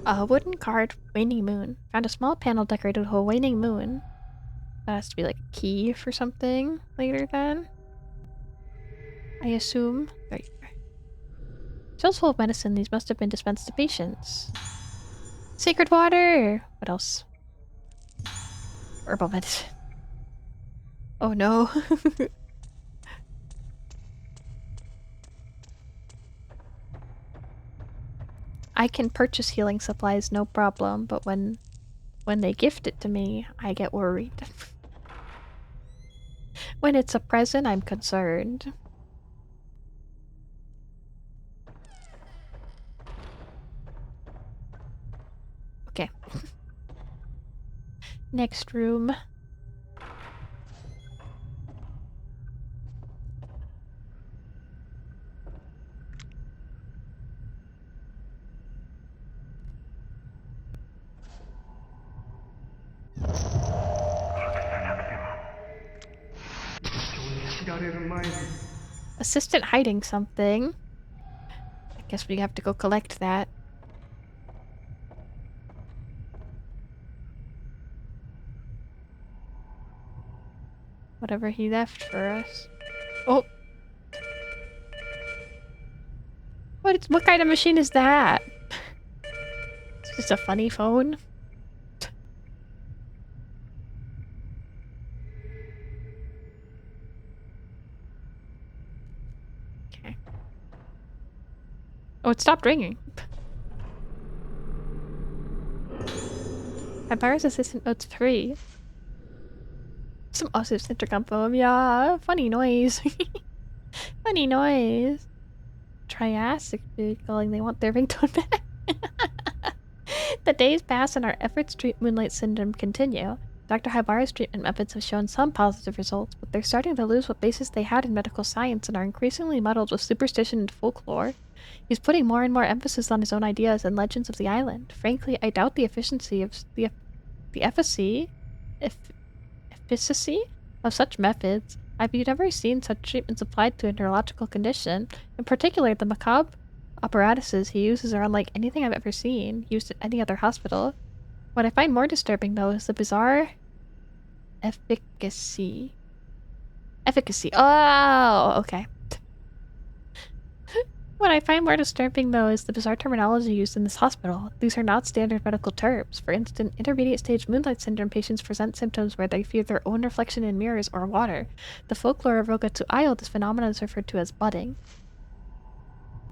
A wooden card, waning moon. Found a small panel decorated with a waning moon. That has to be like a key for something later then. I assume. There you go. Shelves full of medicine. These must have been dispensed to patients. Sacred water! What else? Herbal medicine. Oh no. I can purchase healing supplies, no problem, but when they gift it to me, I get worried. When it's a present, I'm concerned. Okay. Next room. られる前に Assistant hiding something. I guess we have to go collect that. Whatever he left for us. Oh! What kind of machine is that? It's just a funny phone. Okay. Oh, it stopped ringing. Vampires Assistant Notes 3. Some awesome intercom poem. Yeah, funny noise. Funny noise. Triassic food calling. They want their ringtone back. The days pass and our efforts to treat Moonlight Syndrome continue. Dr. Hibara's treatment methods have shown some positive results, but they're starting to lose what basis they had in medical science and are increasingly muddled with superstition and folklore. He's putting more and more emphasis on his own ideas and legends of the island. Frankly, I doubt the efficiency of the efficacy of such methods. I've never seen such treatments applied to a neurological condition. In particular, the macabre apparatuses he uses are unlike anything I've ever seen, used at any other hospital. What I find more disturbing, though, is the bizarre efficacy. Efficacy. Oh, okay. What I find more disturbing, though, is the bizarre terminology used in this hospital. These are not standard medical terms. For instance, intermediate-stage Moonlight Syndrome patients present symptoms where they fear their own reflection in mirrors or water. The folklore of Rogatsu-Isle, this phenomenon is referred to as budding.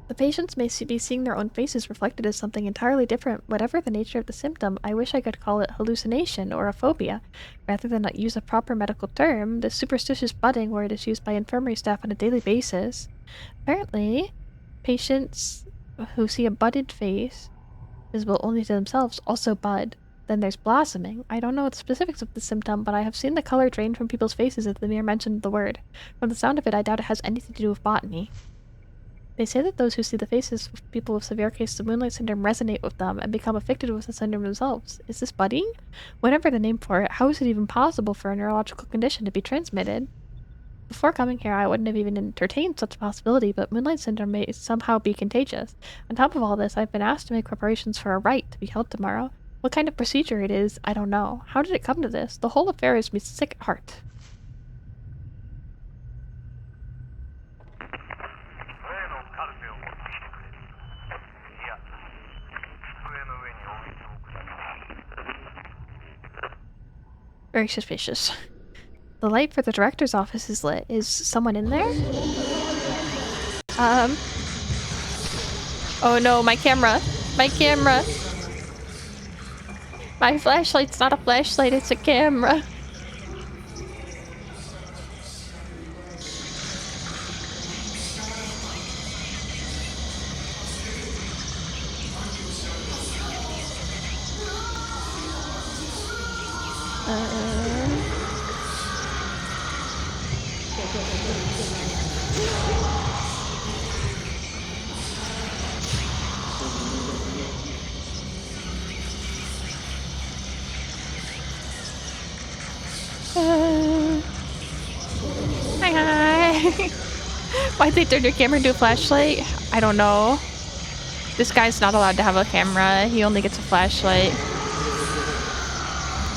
The patients may be seeing their own faces reflected as something entirely different. Whatever the nature of the symptom, I wish I could call it hallucination or a phobia. Rather than not use a proper medical term, the superstitious budding word is used by infirmary staff on a daily basis. Apparently, patients who see a budded face, visible only to themselves, also bud. Then there's blossoming. I don't know the specifics of the symptom, but I have seen the color drain from people's faces at the mere mention of the word. From the sound of it, I doubt it has anything to do with botany. They say that those who see the faces of people with severe cases of Moonlight Syndrome resonate with them and become affected with the syndrome themselves. Is this budding? Whatever the name for it, how is it even possible for a neurological condition to be transmitted? Before coming here, I wouldn't have even entertained such a possibility, but Moonlight Syndrome may somehow be contagious. On top of all this, I've been asked to make preparations for a rite to be held tomorrow. What kind of procedure it is, I don't know. How did it come to this? The whole affair is me sick at heart. Very suspicious. The light for the director's office is lit. Is someone in there? Oh no, my camera. My camera. My flashlight's not a flashlight, it's a camera. Hi. Why'd they turn your camera into a flashlight? I don't know. This guy's not allowed to have a camera. He only gets a flashlight.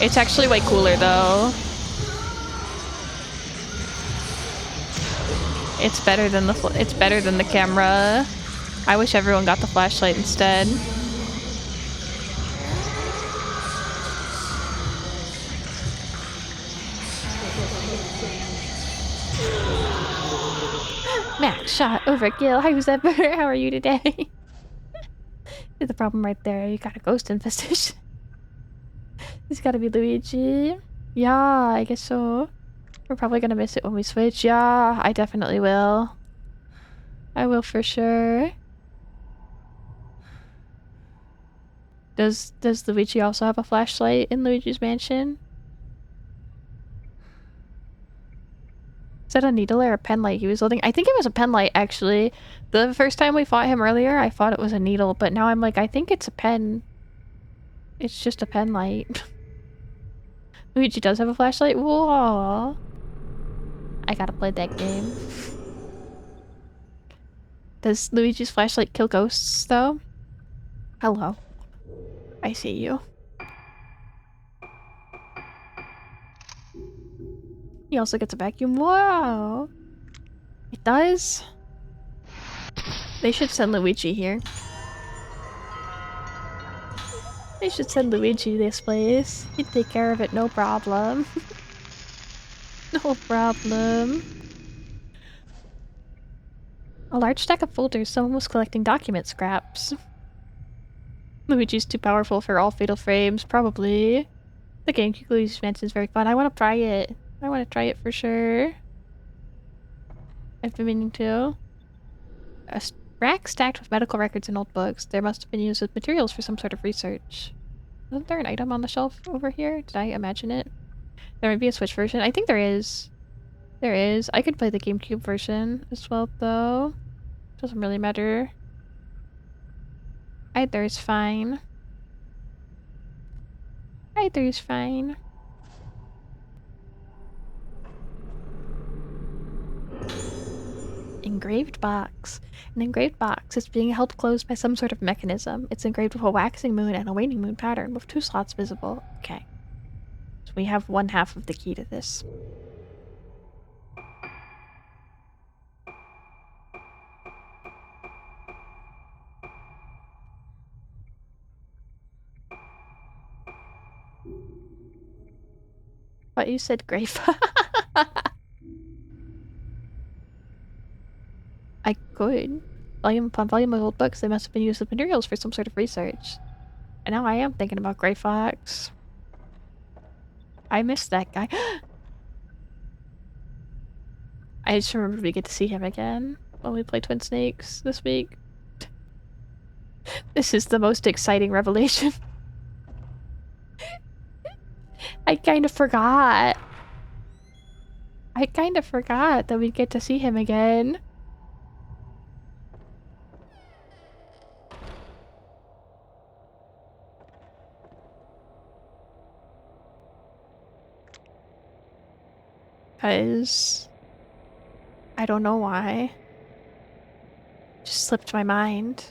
It's actually way cooler though. It's better than the camera. I wish everyone got the flashlight instead. Max shot overkill. Hi, who's ever? How are you today? The problem right there. You got a ghost infestation. It's gotta be Luigi. Yeah, I guess so. We're probably gonna miss it when we switch. Yeah, I definitely will. I will for sure. Does Luigi also have a flashlight in Luigi's mansion? Is that a needle or a pen light he was holding? I think it was a pen light, actually. The first time we fought him earlier, I thought it was a needle, but now I'm like, I think it's a pen. It's just a pen light. Luigi does have a flashlight? Whoa. I gotta play that game. Does Luigi's flashlight kill ghosts, though? Hello. I see you. He also gets a vacuum. Whoa! It does? They should send Luigi here. They should send Luigi this place. He'd take care of it, no problem. No problem. A large stack of folders. Someone was collecting document scraps. Luigi's too powerful for all fatal frames, probably. The GameCube Luigi's Mansion is very fun. I want to try it. I want to try it for sure. I've been meaning to. A rack stacked with medical records and old books. There must have been used as materials for some sort of research. Isn't there an item on the shelf over here? Did I imagine it? There might be a Switch version. I think there is. There is. I could play the GameCube version as well, though. Doesn't really matter. Either is fine. Either is fine. Engraved box. An engraved box is being held closed by some sort of mechanism. It's engraved with a waxing moon and a waning moon pattern with 2 slots visible. Okay. So we have 1/2 of the key to this. But you said grave. I could. Volume upon volume of old books, they must have been used as materials for some sort of research. And now I am thinking about Grey Fox. I missed that guy. I just remember we get to see him again when we play Twin Snakes this week. This is the most exciting revelation. I kind of forgot. I kind of forgot that we'd get to see him again. Because I don't know why. Just slipped my mind.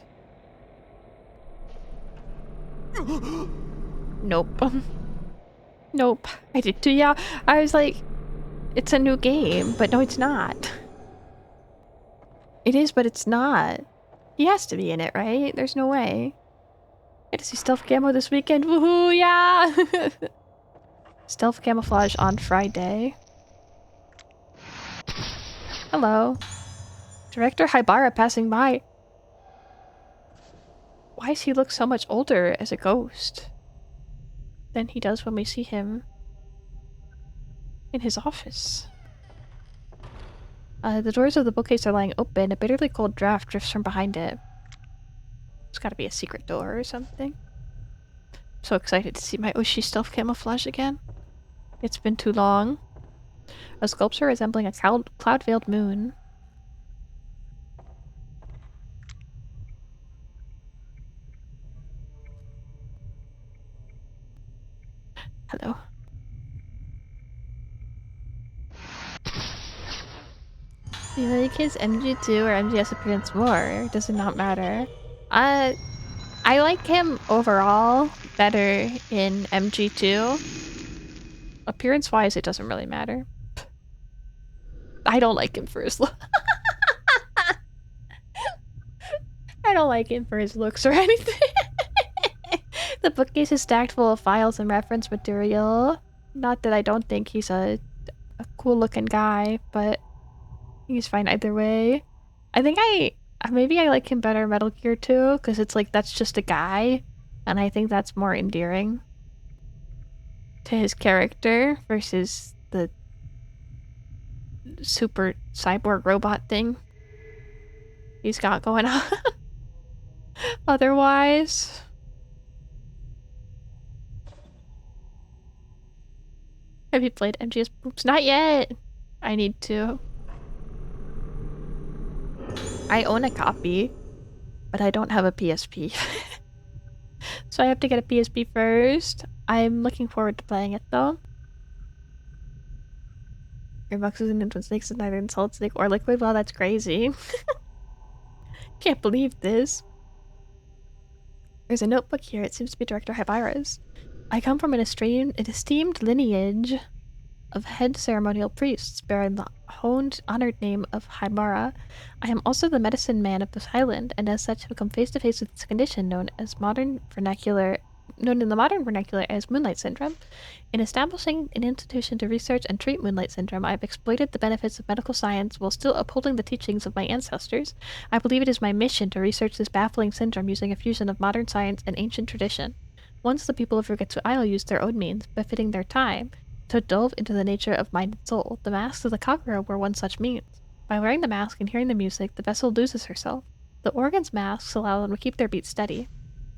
Nope. Nope. I did too. Yeah, I was like, it's a new game, but no, it's not. It is, but it's not. He has to be in it, right? There's no way. Get to see stealth camo this weekend. Woohoo! Yeah. Stealth camouflage on Friday. Hello. Director Haibara passing by. Why does he look so much older as a ghost than he does when we see him in his office? The doors of the bookcase are lying open. A bitterly cold draft drifts from behind it. There's gotta be a secret door or something. I'm so excited to see my Oshi stealth camouflage again. It's been too long. A sculpture resembling a cloud-veiled moon. Hello. Do you like his MG2 or MGS appearance more? Does it not matter? I like him overall better in MG2. Appearance-wise, it doesn't really matter. I don't like him for his look. I don't like him for his looks or anything. The bookcase is stacked full of files and reference material. Not that I don't think he's a cool-looking guy, but he's fine either way. I think maybe I like him better in Metal Gear 2, because it's like, that's just a guy, and I think that's more endearing to his character versus the super cyborg robot thing he's got going on. Otherwise... Have you played MGS Boops? Not yet! I need to. I own a copy, but I don't have a PSP. So I have to get a PSP first. I'm looking forward to playing it though. Your box is into snakes is neither in solid snake or liquid. Well, that's crazy. Can't believe this. There's a notebook here. It seems to be Director Hibara's. I come from an esteemed lineage of head ceremonial priests bearing the honored name of Hibara. I am also the medicine man of this island, and as such have come face to face with this condition known in the modern vernacular as Moonlight Syndrome. In establishing an institution to research and treat Moonlight Syndrome, I have exploited the benefits of medical science while still upholding the teachings of my ancestors. I believe it is my mission to research this baffling syndrome using a fusion of modern science and ancient tradition. Once the people of Rigetsu Isle used their own means, befitting their time, to delve into the nature of mind and soul. The masks of the Kakura were one such means. By wearing the mask and hearing the music, the vessel loses herself. The organ's masks allow them to keep their beats steady.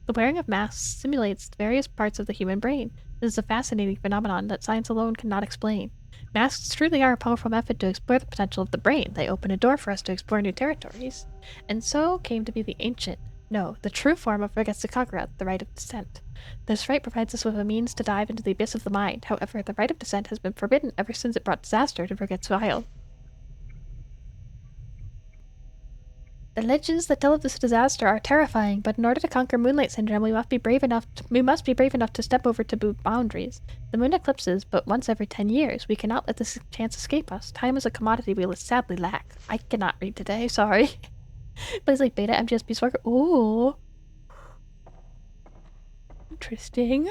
The wearing of masks stimulates various parts of the human brain. This is a fascinating phenomenon that science alone cannot explain. Masks truly are a powerful method to explore the potential of the brain. They open a door for us to explore new territories. And so came to be the true form of Rigetsu Kakura, the Rite of Descent. This rite provides us with a means to dive into the abyss of the mind. However, the Rite of Descent has been forbidden ever since it brought disaster to Rigetsu Isle. The legends that tell of this disaster are terrifying, but in order to conquer Moonlight Syndrome, we must be brave enough to step over taboo boundaries. The moon eclipses but once every 10 years. We cannot let this chance escape us. Time is a commodity we sadly lack. I cannot read today, sorry. Plays like beta MGS Peace Walker. Ooh. Interesting.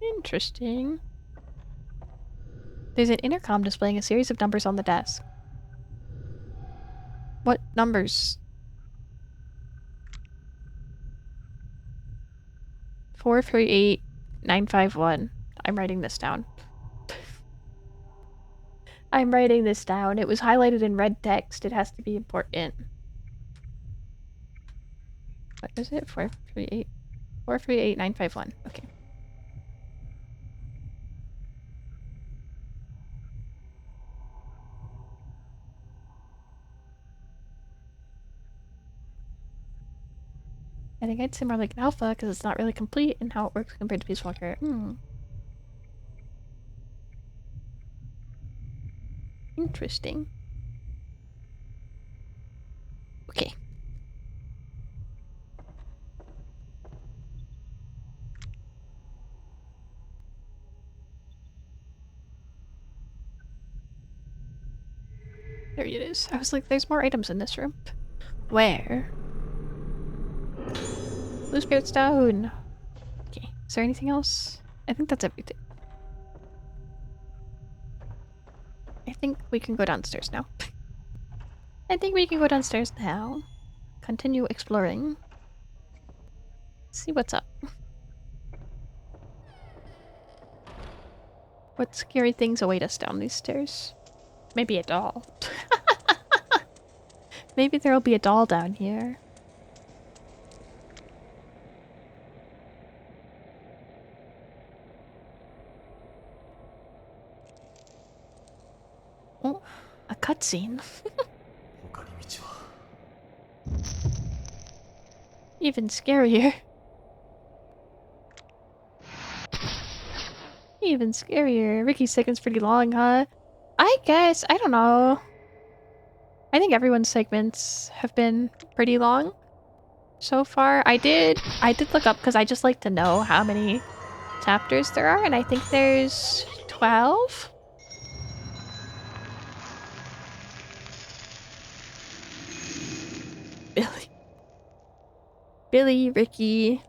Interesting. There's an intercom displaying a series of numbers on the desk. What numbers? 438951. I'm writing this down. I'm writing this down. It was highlighted in red text. It has to be important. What is it? 438951. Okay. I think I'd say more like an alpha because it's not really complete in how it works compared to Peace Walker. Interesting. Okay. There it is. I was like, there's more items in this room. Where? Blue Spirit Stone. Okay. Is there anything else? I think that's everything. I think we can go downstairs now. Continue exploring. See what's up. What scary things await us down these stairs? Maybe a doll. Maybe there'll be a doll down here. Oh, a cutscene. Even scarier. Even scarier. Ricky's segment's pretty long, huh? I guess. I don't know. I think everyone's segments have been pretty long so far. I did look up because I just like to know how many chapters there are, and I think there's 12. Billy, Ricky.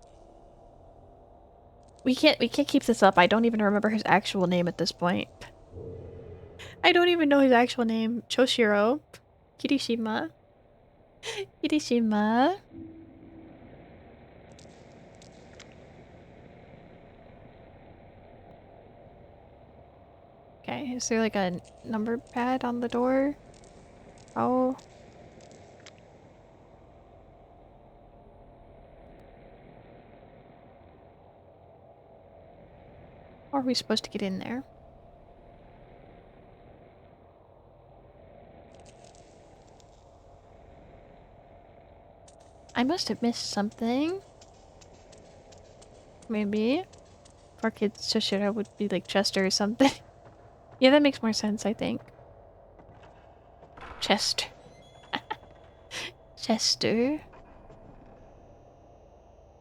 We can't keep this up. I don't even remember his actual name at this point. I don't even know his actual name. Choshiro. Kirishima. Kirishima. Okay, is there like a number pad on the door? Oh. Or are we supposed to get in there? I must have missed something. Maybe. Poor kid Shoshiro would be like Chester or something. Yeah, that makes more sense, I think. Chester. Chester.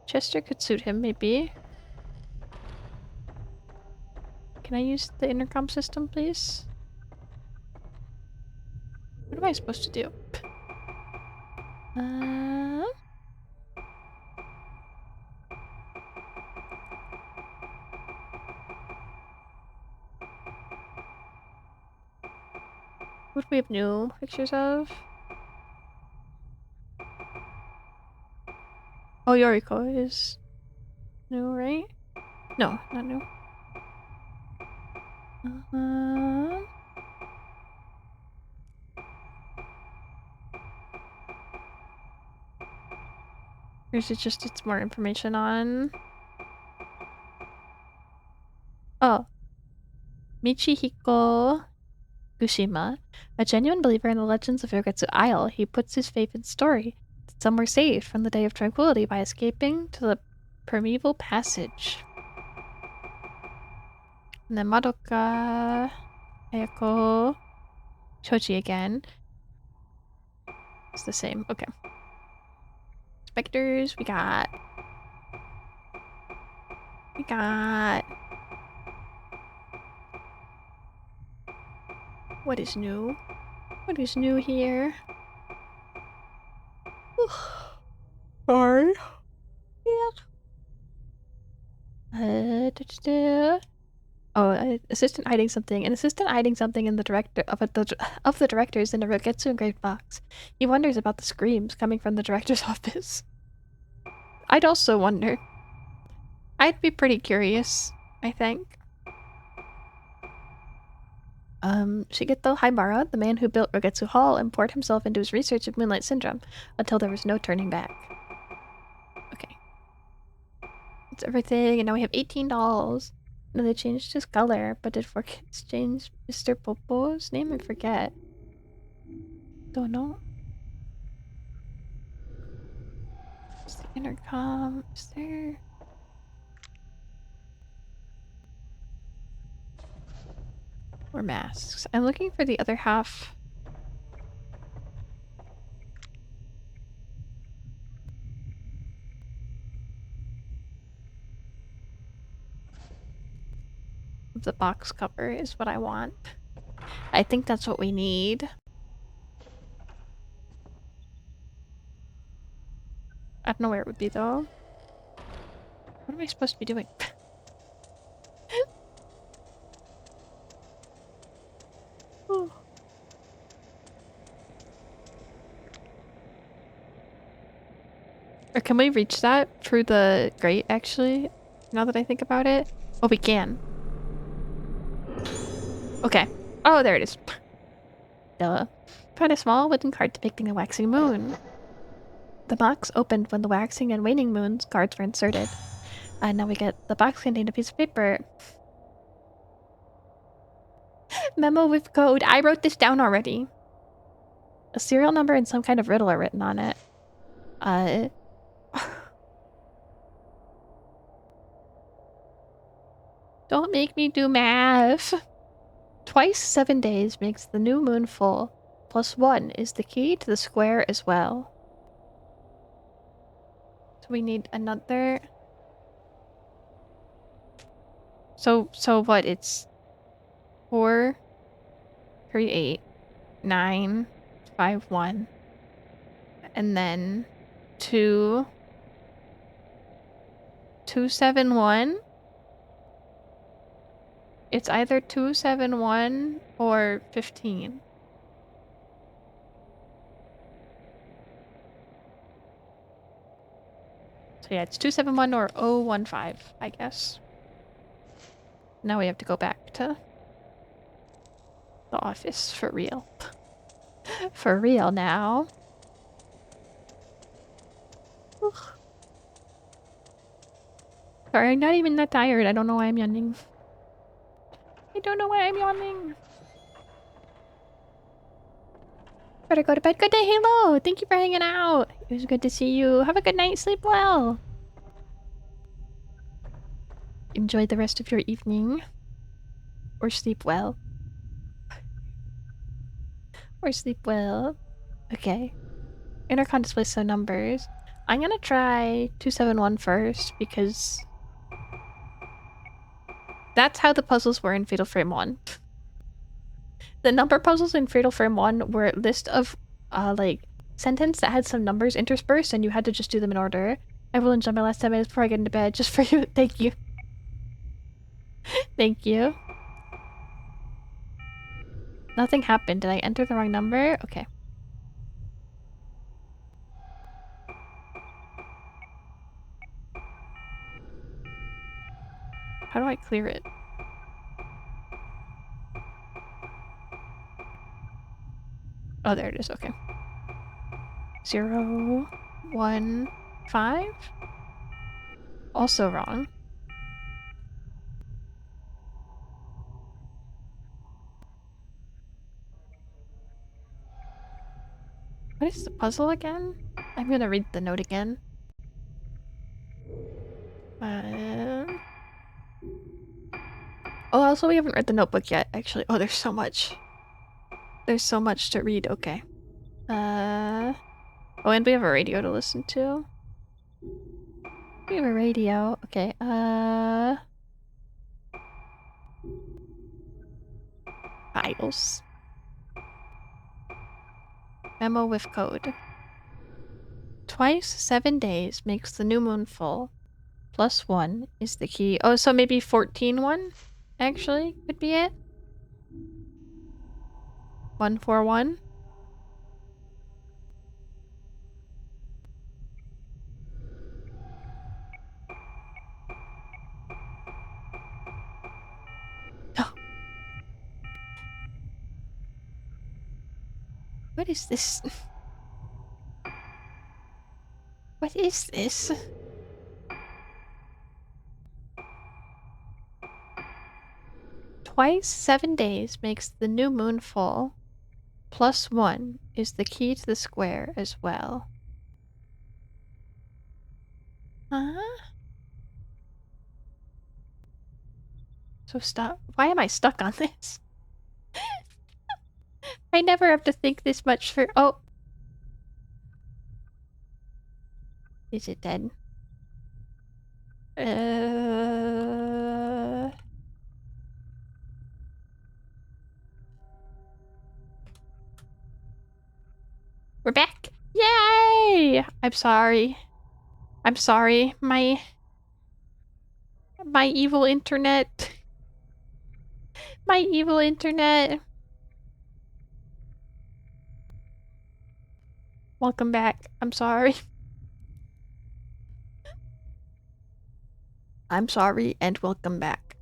Chester could suit him, maybe. Can I use the intercom system, please? What am I supposed to do? What do we have new pictures of? Oh, Yoriko is new, right? No, not new. Or is it just it's more information on? Oh, Michihiko Gushima, a genuine believer in the legends of Yogetsu Isle, he puts his faith in story that some were saved from the Day of Tranquility by escaping to the primeval passage. And then Madoka, Ayako, Choji again. It's the same. Okay. Specters, we got. What is new? What is new here? Sorry. Yeah. Oh, assistant hiding something. An assistant hiding something in the director of the directors in a Rogetsu engraved box. He wonders about the screams coming from the director's office. I'd also wonder. I'd be pretty curious, I think. Shigeto Haibara, the man who built Rogetsu Hall, and poured himself into his research of Moonlight Syndrome until there was no turning back. Okay. That's everything, and now we have 18 dolls. No, they changed his color, but did 4Kids change Mr. Popo's name? I forget. Don't know. Is the intercom? Is there... Or masks? I'm looking for the other half. The box cover is what I want. I think that's what we need. I don't know where it would be though. What am I supposed to be doing? Oh. Or can we reach that through the grate actually? Now that I think about it? Oh, we can. Okay. Oh, there it is. Duh. Found a small wooden card depicting a waxing moon. The box opened when the waxing and waning moons cards were inserted. And now we get the box contained a piece of paper. Memo with code. I wrote this down already. A serial number and some kind of riddle are written on it. Don't make me do math. Twice 7 days makes the new moon full. +1 is the key to the square as well. So we need another... So what? It's 4, 3, 8, 9, 5, 1. And then 2, 2, 7, 1. It's either 2, 7, 1 or 15. So yeah, it's 271 or 015, I guess. Now we have to go back to the office for real. For real now. Ugh. Sorry, I'm not even that tired. I don't know why I'm yawning. I don't know why I'm yawning. Better go to bed. Good day, Halo! Thank you for hanging out. It was good to see you. Have a good night. Sleep well. Enjoy the rest of your evening. Or sleep well. Or sleep well. Okay. Intercom displays some numbers. I'm gonna try 271 first because that's how the puzzles were in Fatal Frame 1. The number puzzles in Fatal Frame 1 were a list of like sentence that had some numbers interspersed and you had to just do them in order. I will enjoy my last 10 minutes before I get into bed just for you. Thank you. Thank you. Nothing happened. Did I enter the wrong number? Okay. How do I clear it? Oh, there it is. Okay. 0, 1, 5. Also wrong. What is the puzzle again? I'm gonna read the note again. Um... Oh, also we haven't read the notebook yet, actually. Oh, there's so much. There's so much to read. Okay. Oh, and we have a radio to listen to. We have a radio. Okay, files. Memo with code. Twice 7 days makes the new moon full. +1 is the key. Oh, so maybe 14-1? Actually, could be it. 141? Oh. What is this? What is this? Twice 7 days makes the new moon full. +1 is the key to the square as well. Huh? So stop. Why am I stuck on this? I never have to think this much for. Oh. Is it dead? We're back. Yay! I'm sorry. I'm sorry. My evil internet. My evil internet. Welcome back. I'm sorry. I'm sorry and welcome back.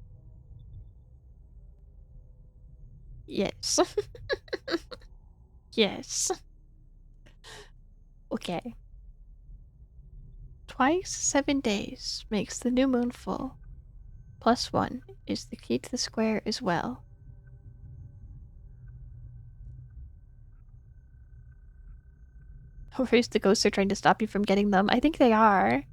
Yes. Yes. Okay. Twice 7 days makes the new moon full. +1 is the key to the square as well. Where's the ghosts are trying to stop you from getting them? I think they are.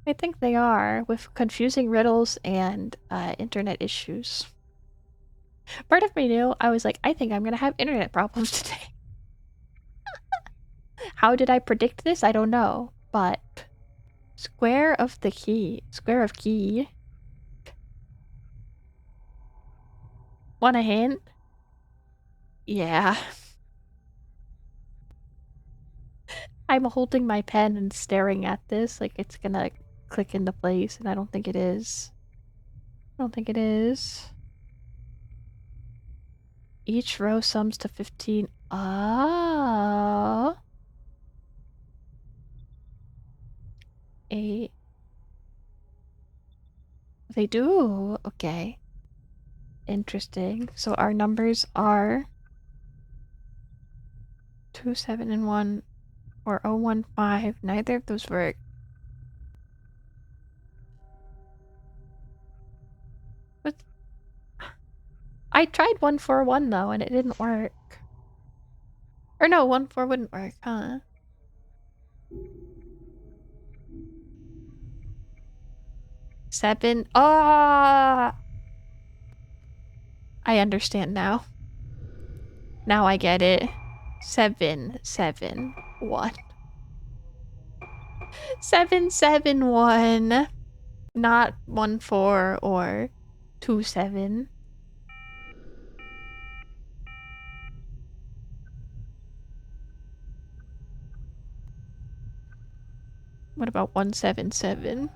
I think they are, with confusing riddles and internet issues. Part of me knew, I was like, I think I'm gonna have internet problems today. How did I predict this? I don't know. But square of the key. Square of key. Want a hint? Yeah. I'm holding my pen and staring at this like it's gonna click into place, and I don't think it is. I don't think it is. Each row sums to 15. Ah. They do. Okay. Interesting. So our numbers are 2, 7, and 1, or 0, 1, 5. Neither of those work. But I tried 1, 4, 1 though, and it didn't work. Or no, 1, 4 wouldn't work, huh? 7. Ah! I understand now. Now I get it. 7, 7, 1. 7, 7, 1. Not 1, 4 or 2, 7. What about 177?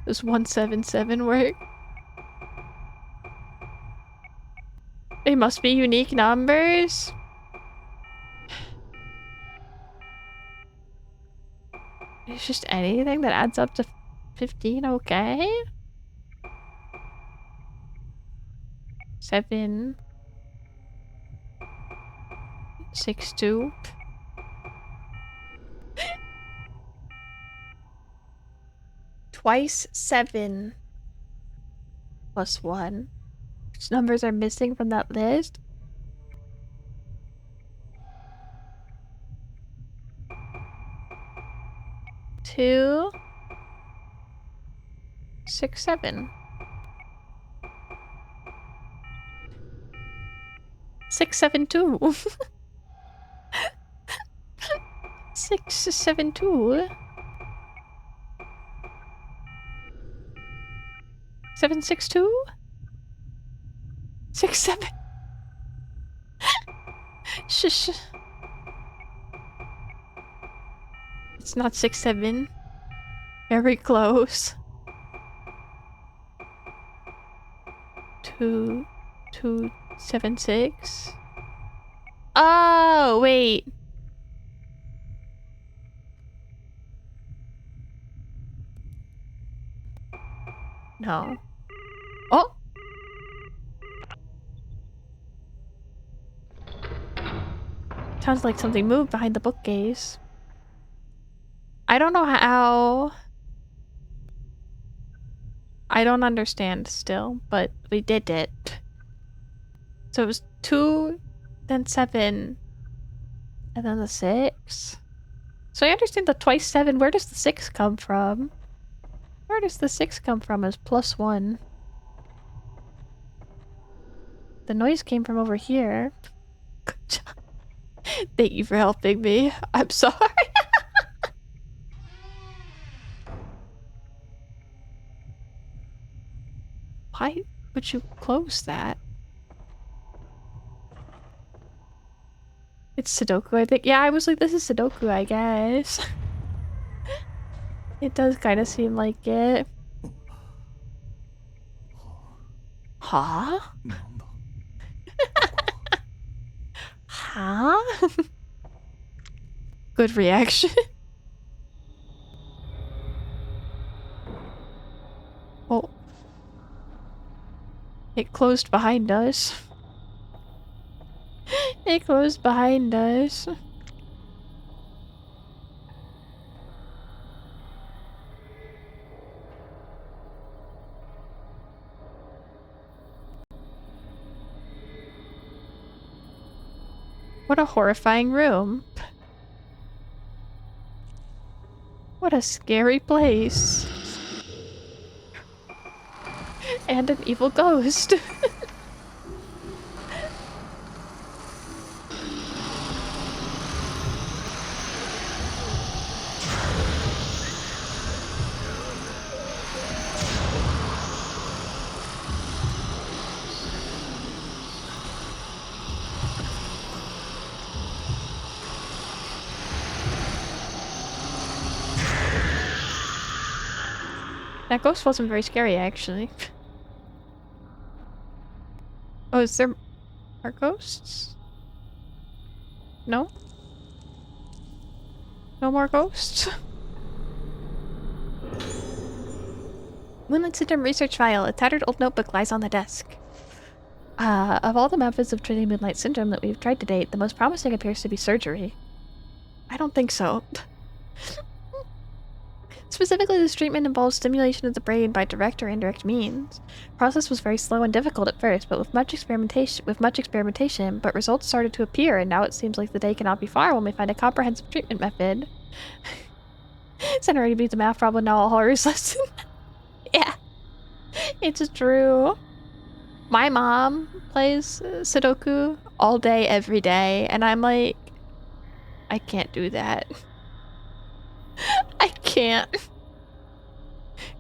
Does 177 work? They must be unique numbers. It's just anything that adds up to 15, okay? 7, 6, 2. Twice 7 plus 1. Which numbers are missing from that list? 2, 6, 7. 6, 7, 2. 6, 7, 2. 7, 6, 2. 6, 7. Shush. It's not 6, 7. Very close. 2, 2, 7, 6. Oh, wait. No. Oh! Sounds like something moved behind the bookcase. I don't know how... I don't understand still, but we did it. So it was 2, then 7, and then the 6. So I understand the twice 7. Where does the 6 come from? Where does the 6 come from as +1? The noise came from over here. Good job. Thank you for helping me. I'm sorry. Why would you close that? It's Sudoku, I think. Yeah, I was like, this is Sudoku, I guess. It does kind of seem like it. Huh? なんだ Huh? Good reaction. Oh. It closed behind us. It closed behind us. What a horrifying room. What a scary place. And an evil ghost. That ghost wasn't very scary, actually. Oh, is there more ghosts? No? No more ghosts? Moonlight Syndrome research file. A tattered old notebook lies on the desk. Of all the methods of treating Moonlight Syndrome that we've tried to date, the most promising appears to be surgery. I don't think so. Specifically, this treatment involves stimulation of the brain by direct or indirect means. The process was very slow and difficult at first, but with much experimentation, but results started to appear, and now it seems like the day cannot be far when we find a comprehensive treatment method. Sent already beats a math problem, now a horrors lesson. Yeah, it's true. My mom plays Sudoku all day, every day. And I'm like, I can't do that. I can't.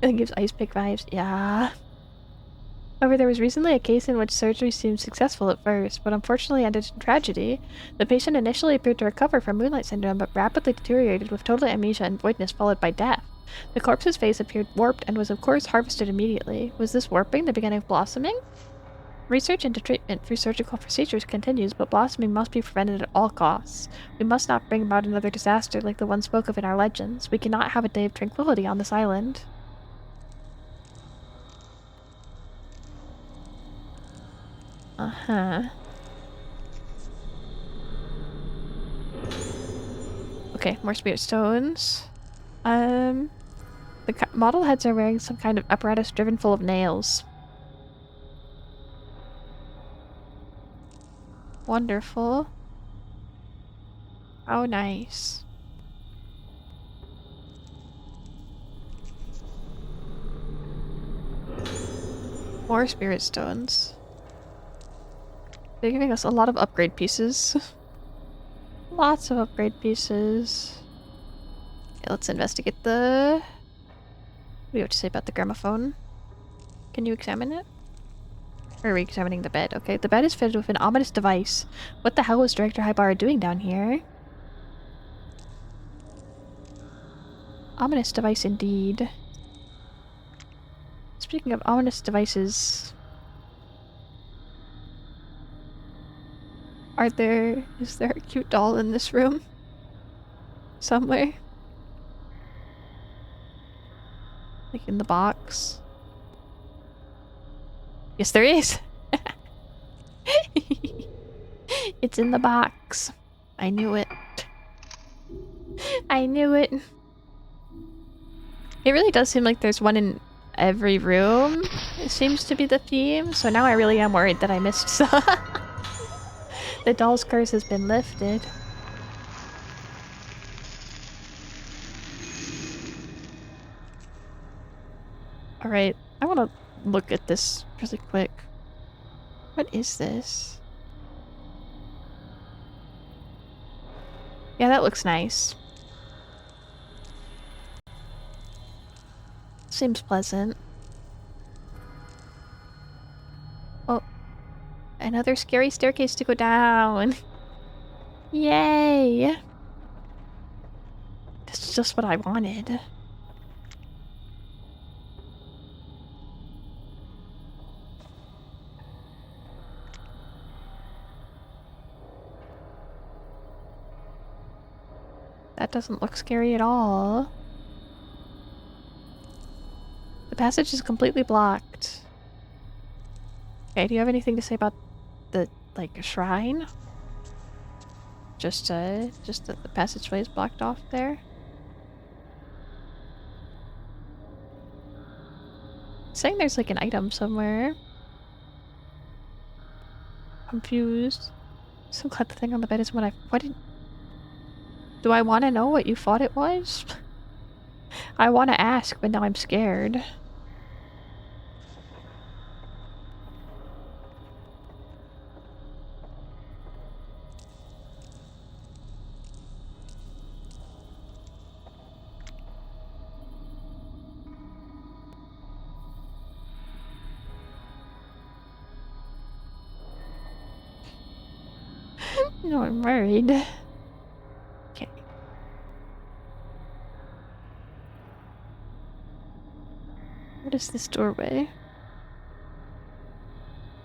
It gives ice pick vibes. Yeah. However, there was recently a case in which surgery seemed successful at first, but unfortunately ended in tragedy. The patient initially appeared to recover from Moonlight Syndrome, but rapidly deteriorated with total amnesia and voidness followed by death. The corpse's face appeared warped and was of course harvested immediately. Was this warping the beginning of blossoming? Research into treatment through surgical procedures continues, but blossoming must be prevented at all costs. We must not bring about another disaster like the one spoke of in our legends. We cannot have a day of tranquility on this island. Uh-huh. Okay, more spirit stones. The model heads are wearing some kind of apparatus driven full of nails. Wonderful. Oh, nice. More spirit stones. They're giving us a lot of upgrade pieces. Lots of upgrade pieces. Okay, let's investigate the... What do you have to say about the gramophone? Can you examine it? Or are we examining the bed? Okay, the bed is fitted with an ominous device. What the hell is Director Haibara doing down here? Ominous device indeed. Speaking of ominous devices... Is there a cute doll in this room? Somewhere? Like in the box? Yes, there is! It's in the box. I knew it. I knew it. It really does seem like there's one in every room. It seems to be the theme, so now I really am worried that I missed some. The doll's curse has been lifted. Alright, I want to look at this really quick. What is this? Yeah, that looks nice. Seems pleasant. Oh, another scary staircase to go down. Yay! This is just what I wanted. That doesn't look scary at all. The passage is completely blocked. Okay, do you have anything to say about the, like, shrine? Just that the passageway is blocked off there? It's saying there's, like, an item somewhere. Confused. So glad the thing on the bed is what I... Do I want to know what you thought it was? I want to ask, but now I'm scared. No, I'm worried. Okay. What is this doorway?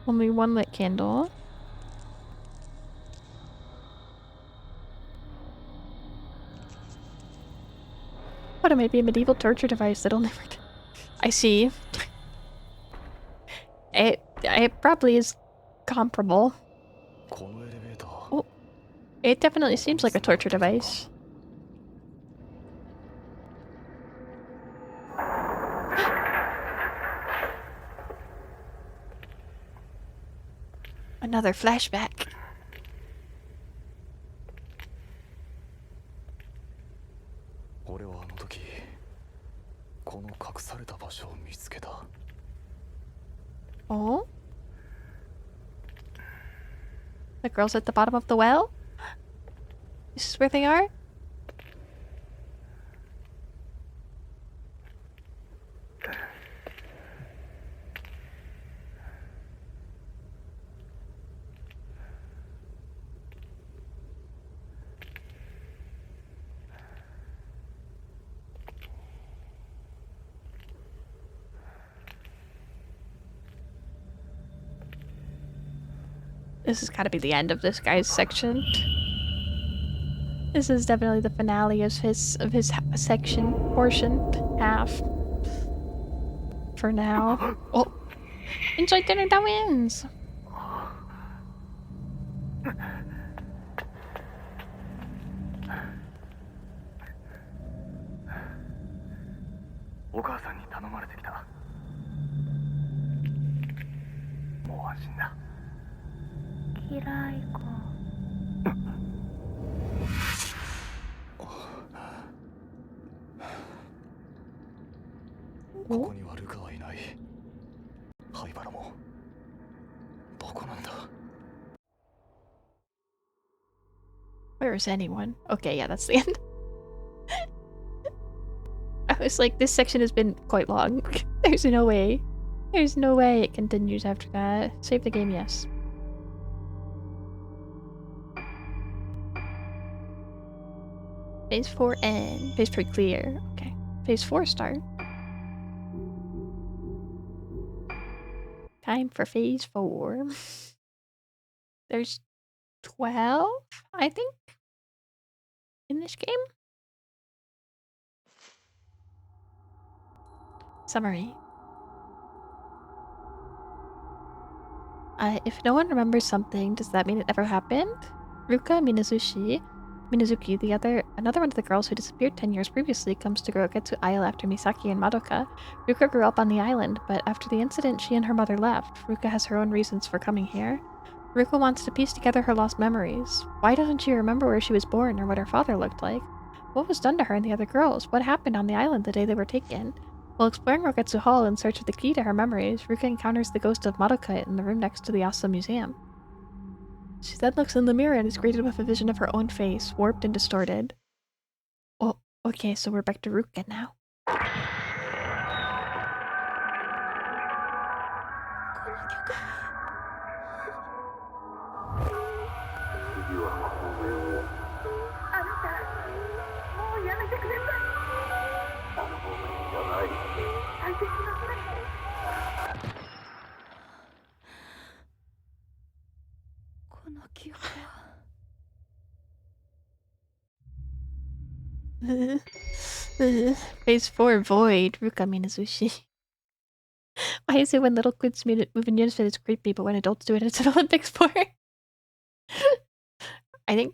Only one lit candle. What, it might be a medieval torture device that'll never... I see. It probably is comparable. Oh, it definitely seems like a torture device. Another flashback. Oh? The girls at the bottom of the well? This is where they are? This has got to be the end of this guy's section. This is definitely the finale of his section portion half. For now. Oh, enjoy dinner that wins. Where is anyone? Okay, yeah, that's the end. I was like, this section has been quite long. There's no way. There's no way it continues after that. Save the game, yes. Phase 4 end. Phase 3 clear. Okay. Phase 4 start. Time for phase 4. There's 12, I think, in this game. Summary. If no one remembers something, does that mean it never happened? Ruka Minazuki, another one of the girls who disappeared 10 years previously, comes to Gorogetsu Isle after Misaki and Madoka. Ruka grew up on the island, but after the incident, she and her mother left. Ruka has her own reasons for coming here. Ruka wants to piece together her lost memories. Why doesn't she remember where she was born or what her father looked like? What was done to her and the other girls? What happened on the island the day they were taken? While exploring Rogetsu Hall in search of the key to her memories, Ruka encounters the ghost of Madoka in the room next to the Asa Museum. She then looks in the mirror and is greeted with a vision of her own face, warped and distorted. Oh, okay, so we're back to Ruka now. Phase 4 Void, Ruka Minazushi. Why is it when little kids move in unison it's creepy, but when adults do it it's an Olympic sport? I think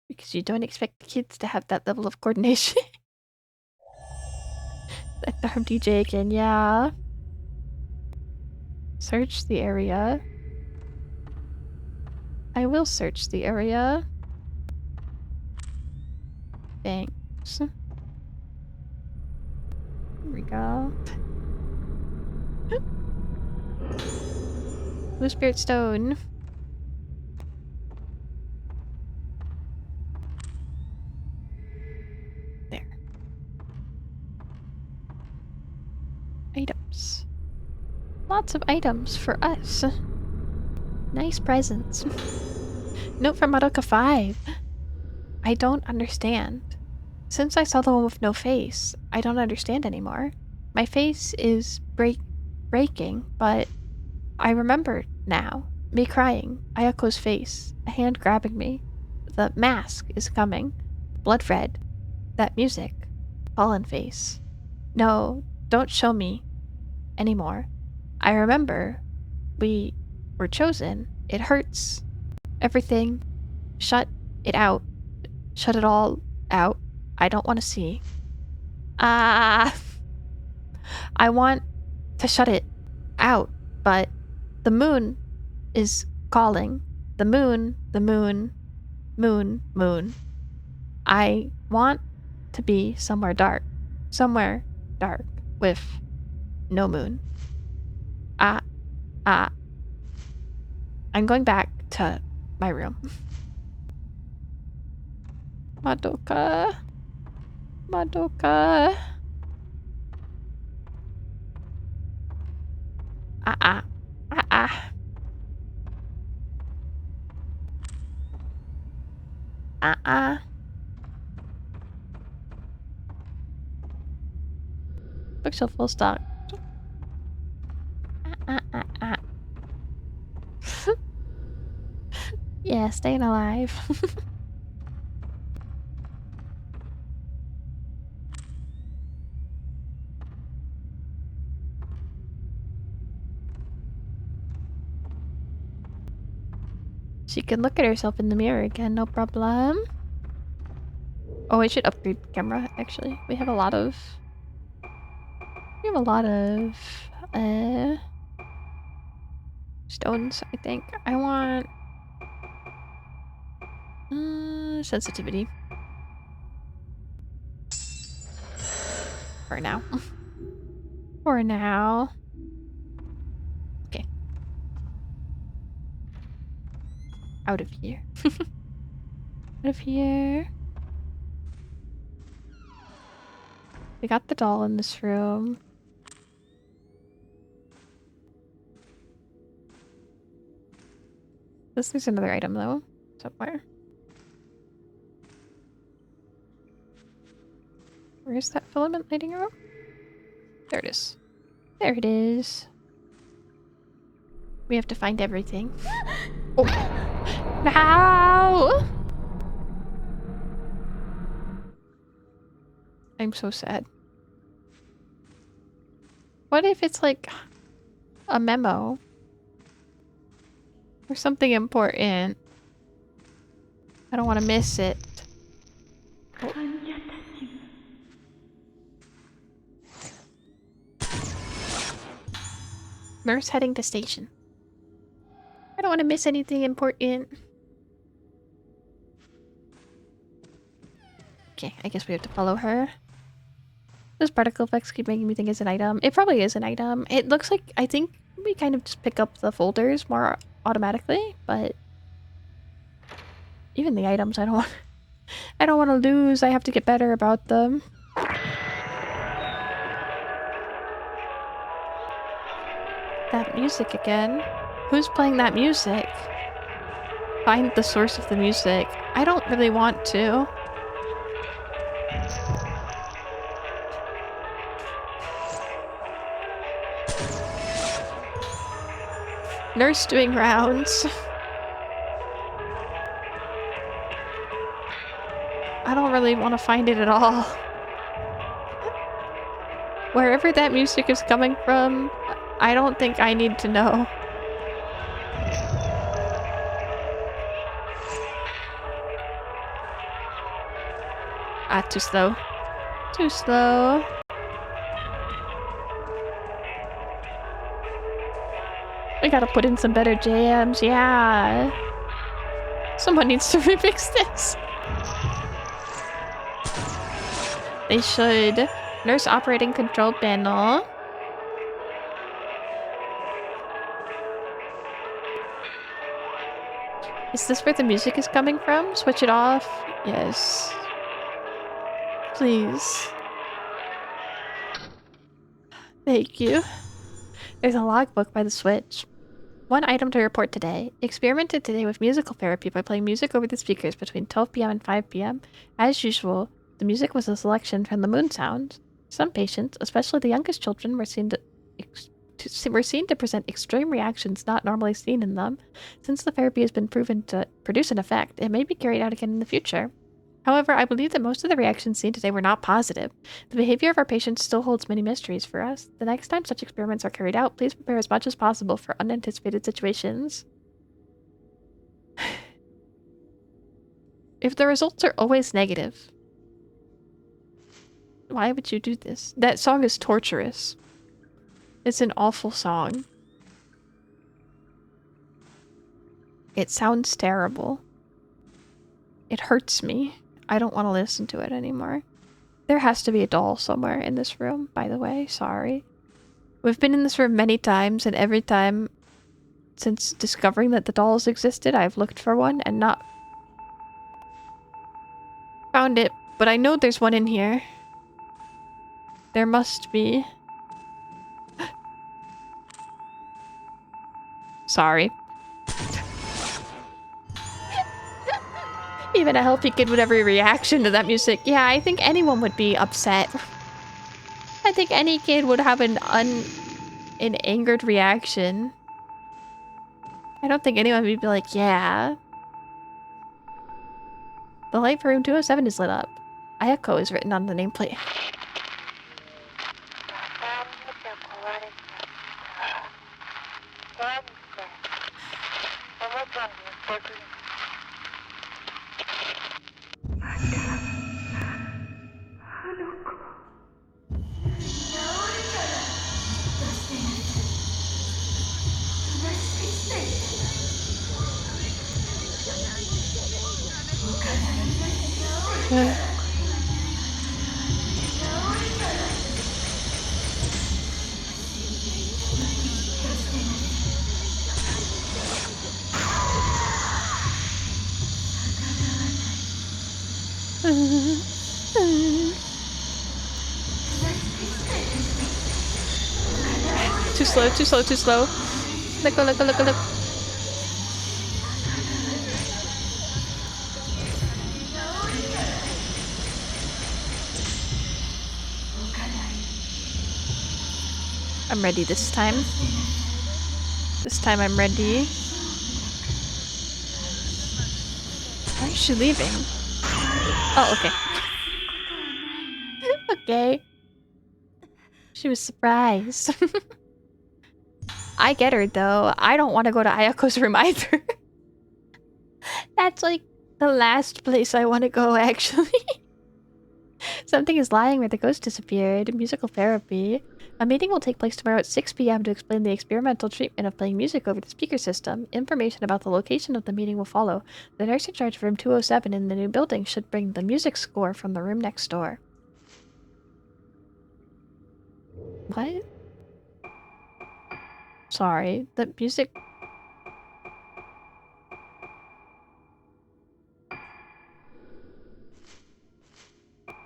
because you don't expect kids to have that level of coordination. That darn DJ again, yeah. Search the area. I will search the area. Thanks. Here we go. Blue Spirit Stone. There. Items. Lots of items for us. Nice presents. Note from Madoka 5. I don't understand. Since I saw the one with no face, I don't understand anymore. My face is breaking, but I remember now. Me crying, Ayako's face, a hand grabbing me. The mask is coming. Blood red. That music. Fallen face. No, don't show me anymore. I remember we were chosen. It hurts. Everything. Shut it out. Shut it all out. I don't want to see. I want to shut it out, but the moon is calling. The moon, moon. I want to be somewhere dark with no moon. I'm going back to my room. Madoka. Madoka. Ah. Bookshelf full stock. Yeah, staying alive. She can look at herself in the mirror again, no problem. Oh, I should upgrade the camera, actually. We have a lot of... stones, I think. I want... sensitivity. For now. For now. Okay. Out of here. Out of here. We got the doll in this room. This is another item, though. Somewhere. Where's that filament lighting up? There it is. There it is. We have to find everything. Oh. No! I'm so sad. What if it's like a memo? Or something important? I don't want to miss it. Oh. Nurse heading to station. I don't want to miss anything important. Okay, I guess we have to follow her. Those particle effects keep making me think it's an item. It probably is an item. It looks like, I think we kind of just pick up the folders more automatically, but even the items I don't want to lose. I have to get better about them. That music again. Who's playing that music? Find the source of the music. I don't really want to. Nurse doing rounds. I don't really want to find it at all. Wherever that music is coming from, I don't think I need to know. Ah, too slow. Too slow. We gotta put in some better jams, yeah. Someone needs to remix this. They should. Nurse operating control panel. Is this where the music is coming from? Switch it off? Yes. Please. Thank you. There's a logbook by the switch. One item to report today. Experimented today with musical therapy by playing music over the speakers between 12 p.m. and 5 p.m. As usual, the music was a selection from the moon sounds. Some patients, especially the youngest children, were seen to present extreme reactions not normally seen in them. Since the therapy has been proven to produce an effect, it may be carried out again in the future. However, I believe that most of the reactions seen today were not positive. The behavior of our patients still holds many mysteries for us. The next time such experiments are carried out, please prepare as much as possible for unanticipated situations. If the results are always negative, why would you do this? That song is torturous. It's an awful song. It sounds terrible. It hurts me. I don't want to listen to it anymore. There has to be a doll somewhere in this room, by the way. Sorry. We've been in this room many times, and every time Since discovering that the dolls existed, I've looked for one and not found it, but I know there's one in here. There must be. Sorry. Even a healthy kid would have a reaction to that music. Yeah, I think anyone would be upset. I think any kid would have an angered reaction. I don't think anyone would be like, yeah. The light for room 207 is lit up. Ayako is written on the nameplate. Too slow, too slow, too slow. Look, look, look, look. I'm ready this time. This time I'm ready. Why is she leaving? Oh, okay. Okay. She was surprised. I get her, though. I don't want to go to Ayako's room either. That's like the last place I want to go, actually. Something is lying where the ghost disappeared. Musical therapy. A meeting will take place tomorrow at 6 p.m. to explain the experimental treatment of playing music over the speaker system. Information about the location of the meeting will follow. The nurse in charge of room 207 in the new building should bring the music score from the room next door. What? Sorry, the music...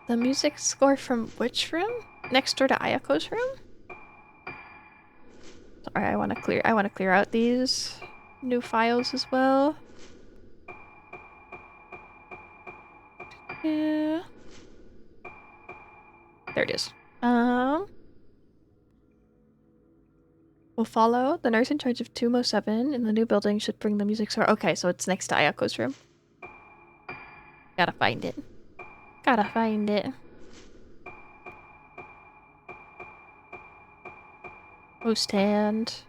The music score from which room? Next door to Ayako's room? Sorry, I want to clear out these new files as well. Yeah. There it is. Will follow. The nurse in charge of 207 in the new building should bring the music store. Okay, so it's next to Ayako's room. Gotta find it. Gotta find it. Host hand.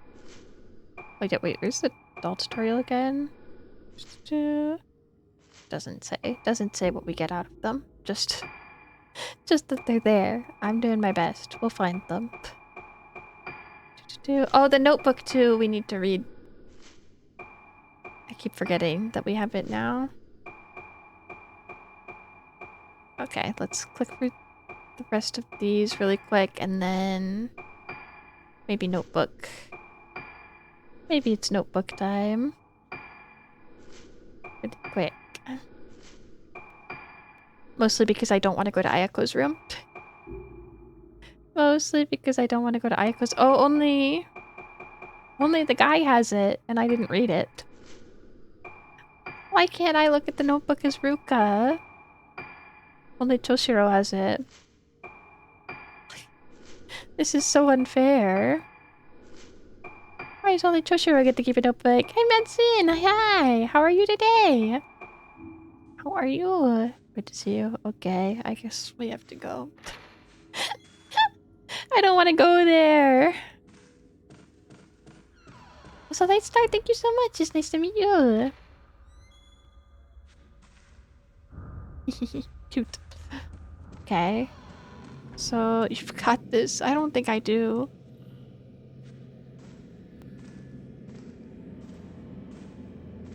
Wait, where's the doll tutorial again? Doesn't say. Doesn't say what we get out of them. Just that they're there. I'm doing my best. We'll find them. Oh, the notebook too. We need to read. I keep forgetting that we have it now. Okay, let's click through the rest of these really quick and then maybe notebook. Maybe it's notebook time. Pretty quick. Mostly because I don't want to go to Ayako's room. Mostly because I don't want to go to Ayako's. Oh, only the guy has it, and I didn't read it. Why can't I look at the notebook as Ruka? Only Toshiro has it. This is so unfair. Why does only Toshiro get to keep a notebook? Hey, Medicine! Hi! How are you today? How are you? Good to see you. Okay, I guess we have to go. I don't want to go there. So Light Star, thank you so much. It's nice to meet you. Cute. Okay. So you've got this. I don't think I do.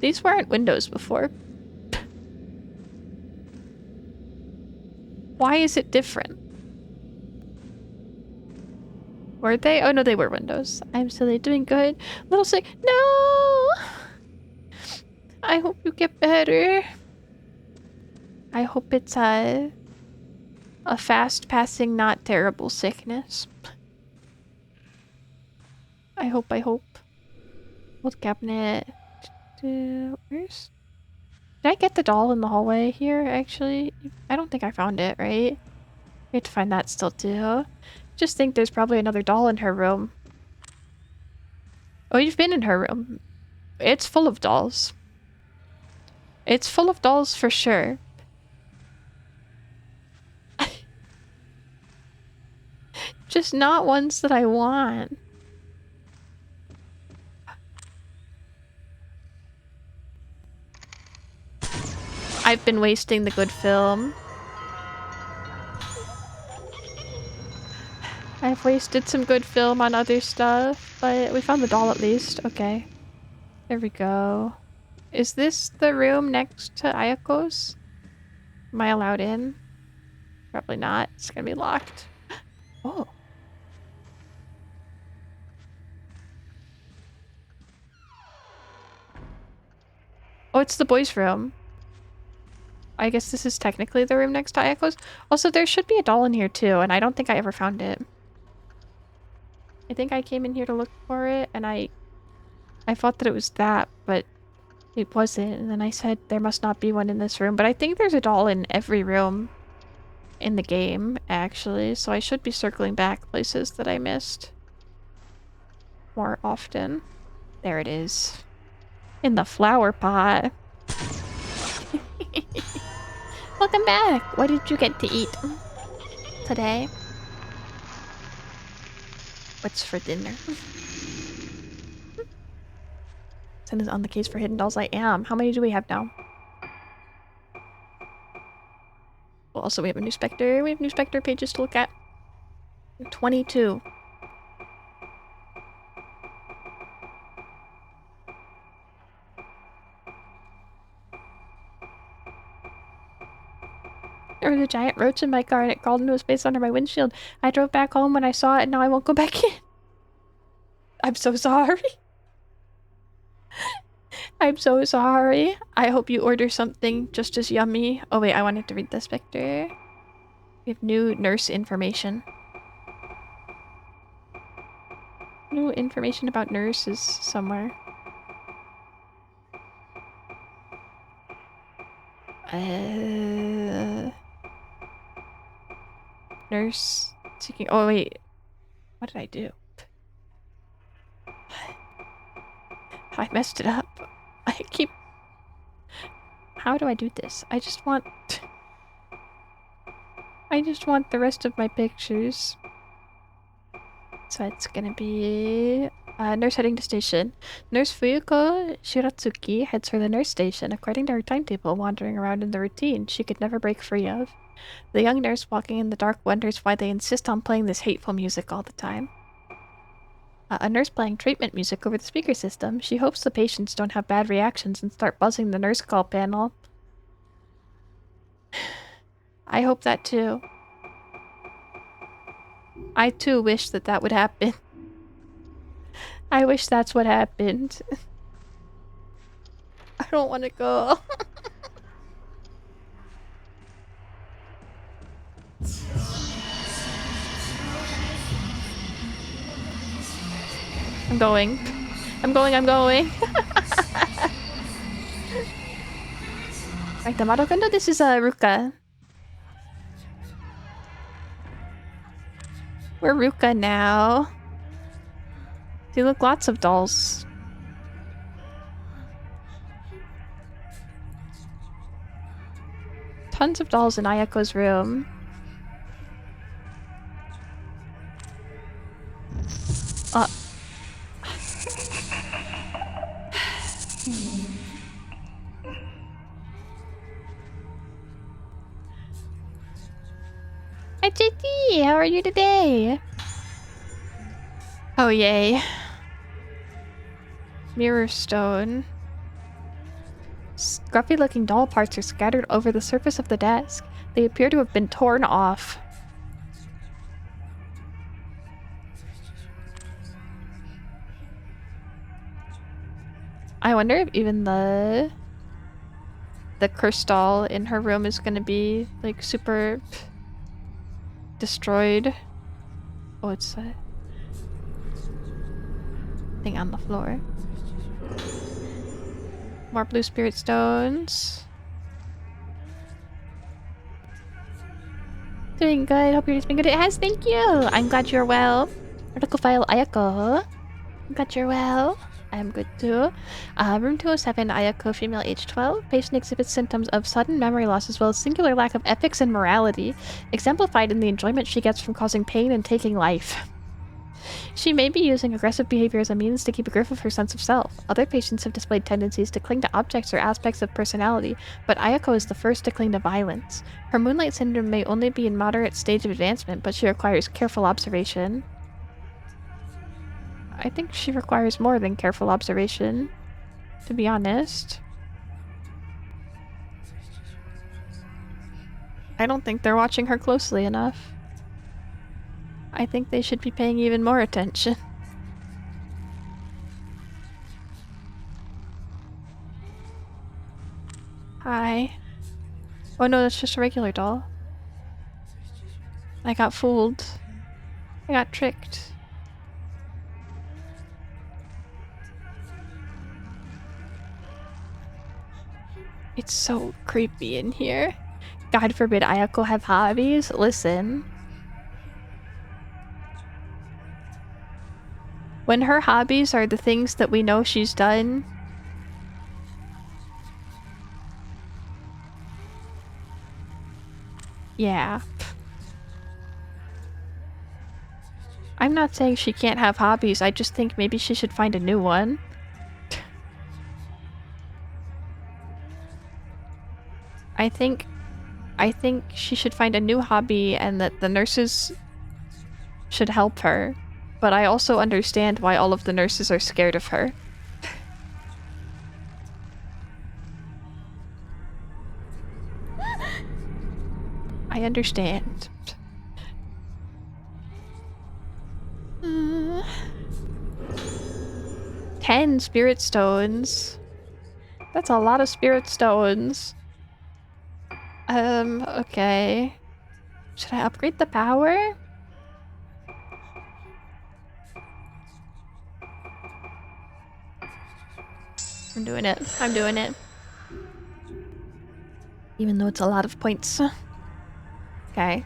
These weren't windows before. Why is it different? Were they? Oh no, they were windows. I'm silly. Doing good. Little sick. No! I hope you get better. I hope it's a fast-passing, not terrible sickness. I hope. Old cabinet. Where's... Did I get the doll in the hallway here, actually? I don't think I found it, right? We have to find that still, too. Just think there's probably another doll in her room. Oh, you've been in her room. It's full of dolls. It's full of dolls for sure. Just not ones that I want. I've been wasting the good film. I've wasted some good film on other stuff, but we found the doll at least. Okay. There we go. Is this the room next to Ayako's? Am I allowed in? Probably not. It's gonna be locked. Oh. Oh, it's the boys' room. I guess this is technically the room next to Ayako's. Also, there should be a doll in here too, and I don't think I ever found it. I think I came in here to look for it, and I thought that it was that, but it wasn't. And then I said there must not be one in this room, but I think there's a doll in every room in the game, actually, so I should be circling back places that I missed more often. There it is. In the flower pot. Welcome back! What did you get to eat today? What's for dinner? Send is on the case for hidden dolls. I am. How many do we have now? Well, also we have a new Spectre. We have new Spectre pages to look at. 22. There was a giant roach in my car and it crawled into a space under my windshield. I drove back home when I saw it and now I won't go back in. I'm so sorry. I'm so sorry. I hope you order something just as yummy. Oh wait, I wanted to read the Spectre. We have new nurse information. New information about nurses somewhere. Nurse seeking. Oh wait, what did I do? I messed it up. I keep. How do I do this? I just want the rest of my pictures. So it's gonna be nurse heading to station. Nurse Fuyuko Shiratsuki heads for the nurse station according to her timetable, wandering around in the routine she could never break free of. The young nurse walking in the dark wonders why they insist on playing this hateful music all the time. A nurse playing treatment music over the speaker system. She hopes the patients don't have bad reactions and start buzzing the nurse call panel. I hope that too. I too wish that that would happen. I wish that's what happened. I don't want to go. I'm going. I'm going. Right, Tamaro-kun, this is Ruka. We're Ruka now. See, look, lots of dolls. Tons of dolls in Ayako's room. Hi, JT! How are you today? Oh, yay. Mirror stone. Scruffy-looking doll parts are scattered over the surface of the desk. They appear to have been torn off. I wonder if even the the crystal in her room is gonna be like super destroyed. Oh, it's a thing on the floor. More blue spirit stones. Doing good. Hope your day's been good. It has. Thank you. I'm glad you're well. Article file Ayako. I'm glad you're well. I'm good too. Room 207, Ayako, female, age 12. Patient exhibits symptoms of sudden memory loss as well as singular lack of ethics and morality, exemplified in the enjoyment she gets from causing pain and taking life. She may be using aggressive behavior as a means to keep a grip of her sense of self. Other patients have displayed tendencies to cling to objects or aspects of personality, but Ayako is the first to cling to violence. Her Moonlight Syndrome may only be in moderate stage of advancement, but she requires careful observation. I think she requires more than careful observation, to be honest. I don't think they're watching her closely enough. I think they should be paying even more attention. Hi. Oh no, that's just a regular doll. I got fooled. I got tricked. It's so creepy in here. God forbid Ayako have hobbies. Listen. When her hobbies are the things that we know she's done, yeah. I'm not saying she can't have hobbies, I just think maybe she should find a new one. I think she should find a new hobby and that the nurses should help her. But I also understand why all of the nurses are scared of her. I understand. 10 spirit stones. That's a lot of spirit stones. Okay. Should I upgrade the power? I'm doing it. I'm doing it. Even though it's a lot of points. Okay.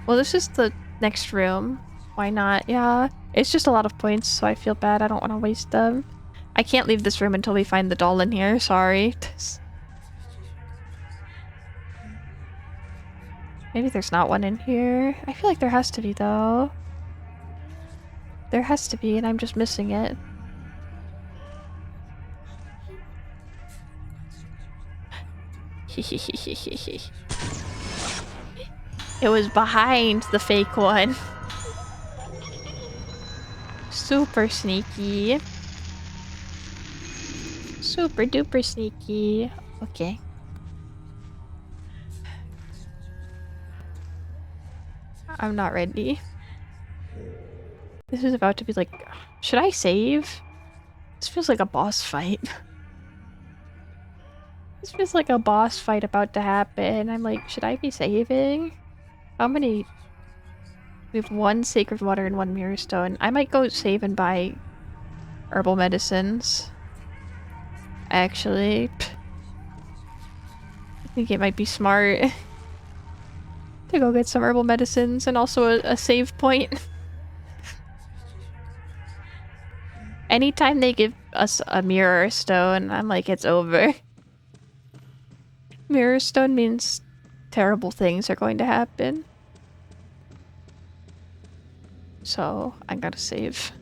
Well, this is the next room. Why not? Yeah. It's just a lot of points, so I feel bad. I don't want to waste them. I can't leave this room until we find the doll in here. Sorry. Maybe there's not one in here. I feel like there has to be, though. There has to be, and I'm just missing it. It was behind the fake one. Super sneaky. Super duper sneaky. Okay. I'm not ready. This is about to be like... Should I save? This feels like a boss fight. This feels like a boss fight about to happen. I'm like, should I be saving? How many... We have 1 sacred water and 1 mirror stone. I might go save and buy herbal medicines. Actually. I think it might be smart to go get some herbal medicines and also a save point. Anytime they give us a mirror stone, I'm like, it's over. Mirror stone means terrible things are going to happen. So, I gotta save.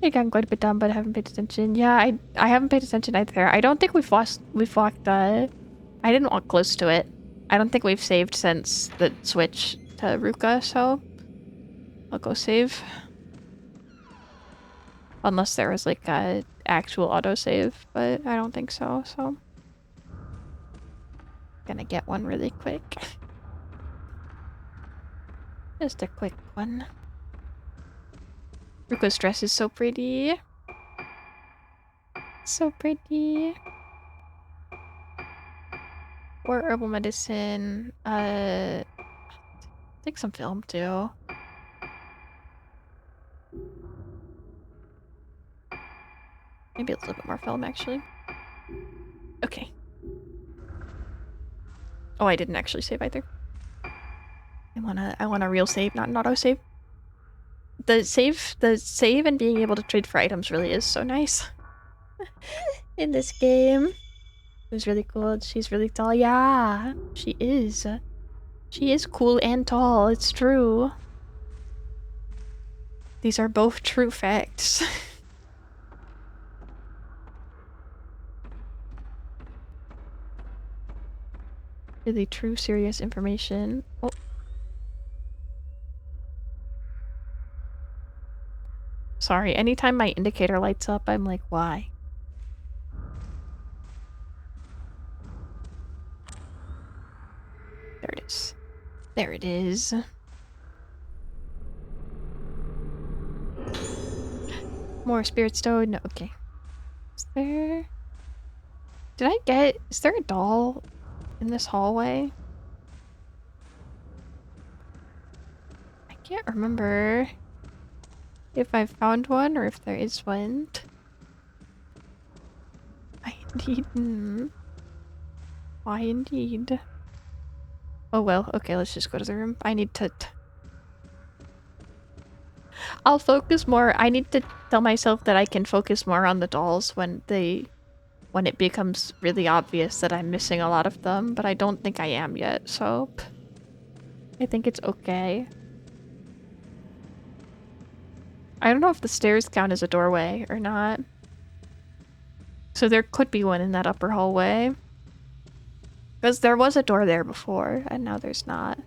I got quite a bit done, but I haven't paid attention. Yeah, I haven't paid attention either. I don't think we've walked, I didn't walk close to it. I don't think we've saved since the switch to Ruka, so I'll go save. Unless there was like a actual autosave, but I don't think so, so. Gonna get one really quick. Just a quick one. Ruko's dress is so pretty. So pretty. Or herbal medicine. Take some film too. Maybe a little bit more film actually. Okay. Oh, I didn't actually save either. I want a real save, not an auto save. The save and being able to trade for items really is so nice in this game. It was really cool. She's really tall. Yeah, she is. She is cool and tall. It's true. These are both true facts. Really true, serious information. Oh. Sorry, anytime my indicator lights up, I'm like, why? There it is. There it is. More spirit stone. No, okay. Is there... Did I get... Is there a doll in this hallway? I can't remember if I found one or if there is one. I indeed... Why indeed? Oh well, okay, let's just go to the room. I need to... I'll focus more. I need to tell myself that I can focus more on the dolls when it becomes really obvious that I'm missing a lot of them, but I don't think I am yet, so I think it's okay. I don't know if the stairs count as a doorway or not. So there could be one in that upper hallway. Because there was a door there before, and now there's not.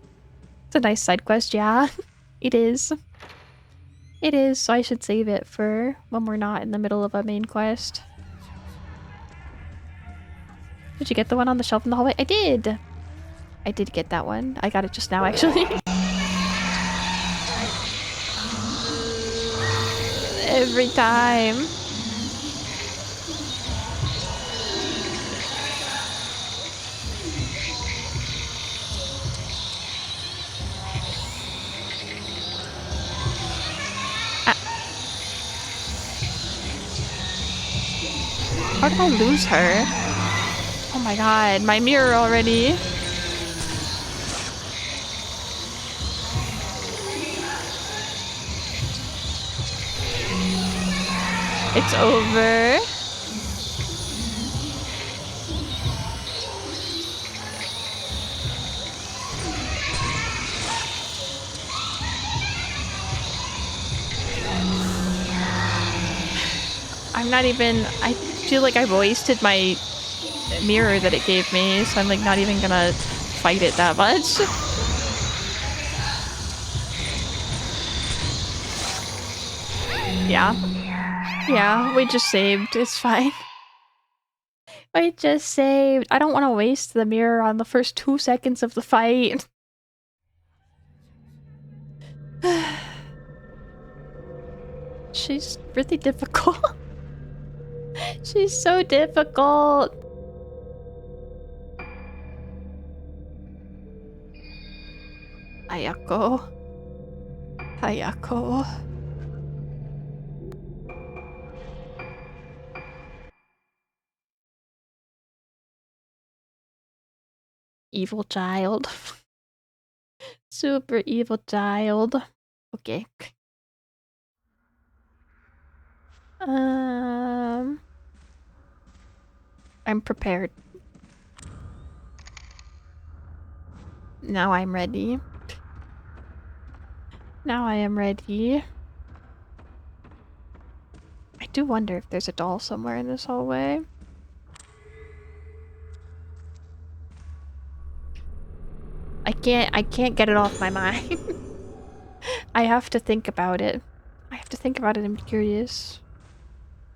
It's a nice side quest, yeah. It is. It is, so I should save it for when we're not in the middle of a main quest. Did you get the one on the shelf in the hallway? I did! I did get that one. I got it just now, actually. Every time. How did I lose her? Oh my god, my mirror already. It's over. I'm not even... I feel like I've wasted my mirror that it gave me, so I'm like not even gonna fight it that much. Yeah. Yeah, we just saved. It's fine. We just saved. I don't want to waste the mirror on the first 2 seconds of the fight. She's really difficult. She's so difficult. Ayako. Ayako. Evil child. Super evil child. Okay. I'm prepared. Now I'm ready. Now I am ready. I do wonder if there's a doll somewhere in this hallway. I can't get it off my mind. I have to think about it. I have to think about it and be curious.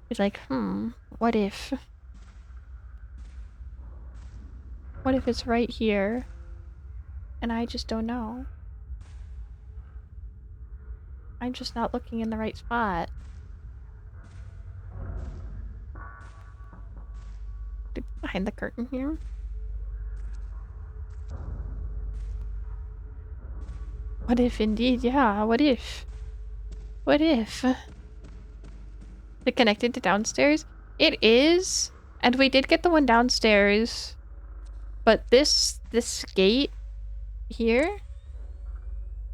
Be like, what if? What if it's right here? And I just don't know. I'm just not looking in the right spot. Behind the curtain here. What if indeed? Yeah, what if? What if? It connected to downstairs? It is. And we did get the one downstairs. But this gate here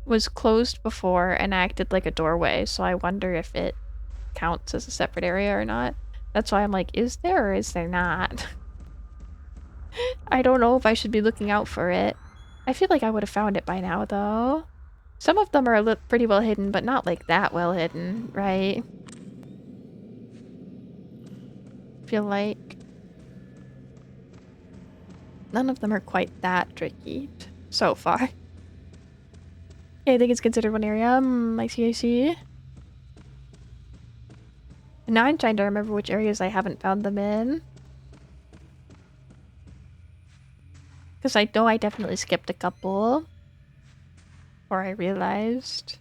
was closed before and acted like a doorway, so I wonder if it counts as a separate area or not. That's why I'm like, is there or is there not? I don't know if I should be looking out for it. I feel like I would have found it by now, though. Some of them are pretty well hidden, but not like that well hidden, right? Feel like none of them are quite that tricky so far. Okay, I think it's considered one area. I see, I see. And now I'm trying to remember which areas I haven't found them in. Because I know I definitely skipped a couple. Or I realized.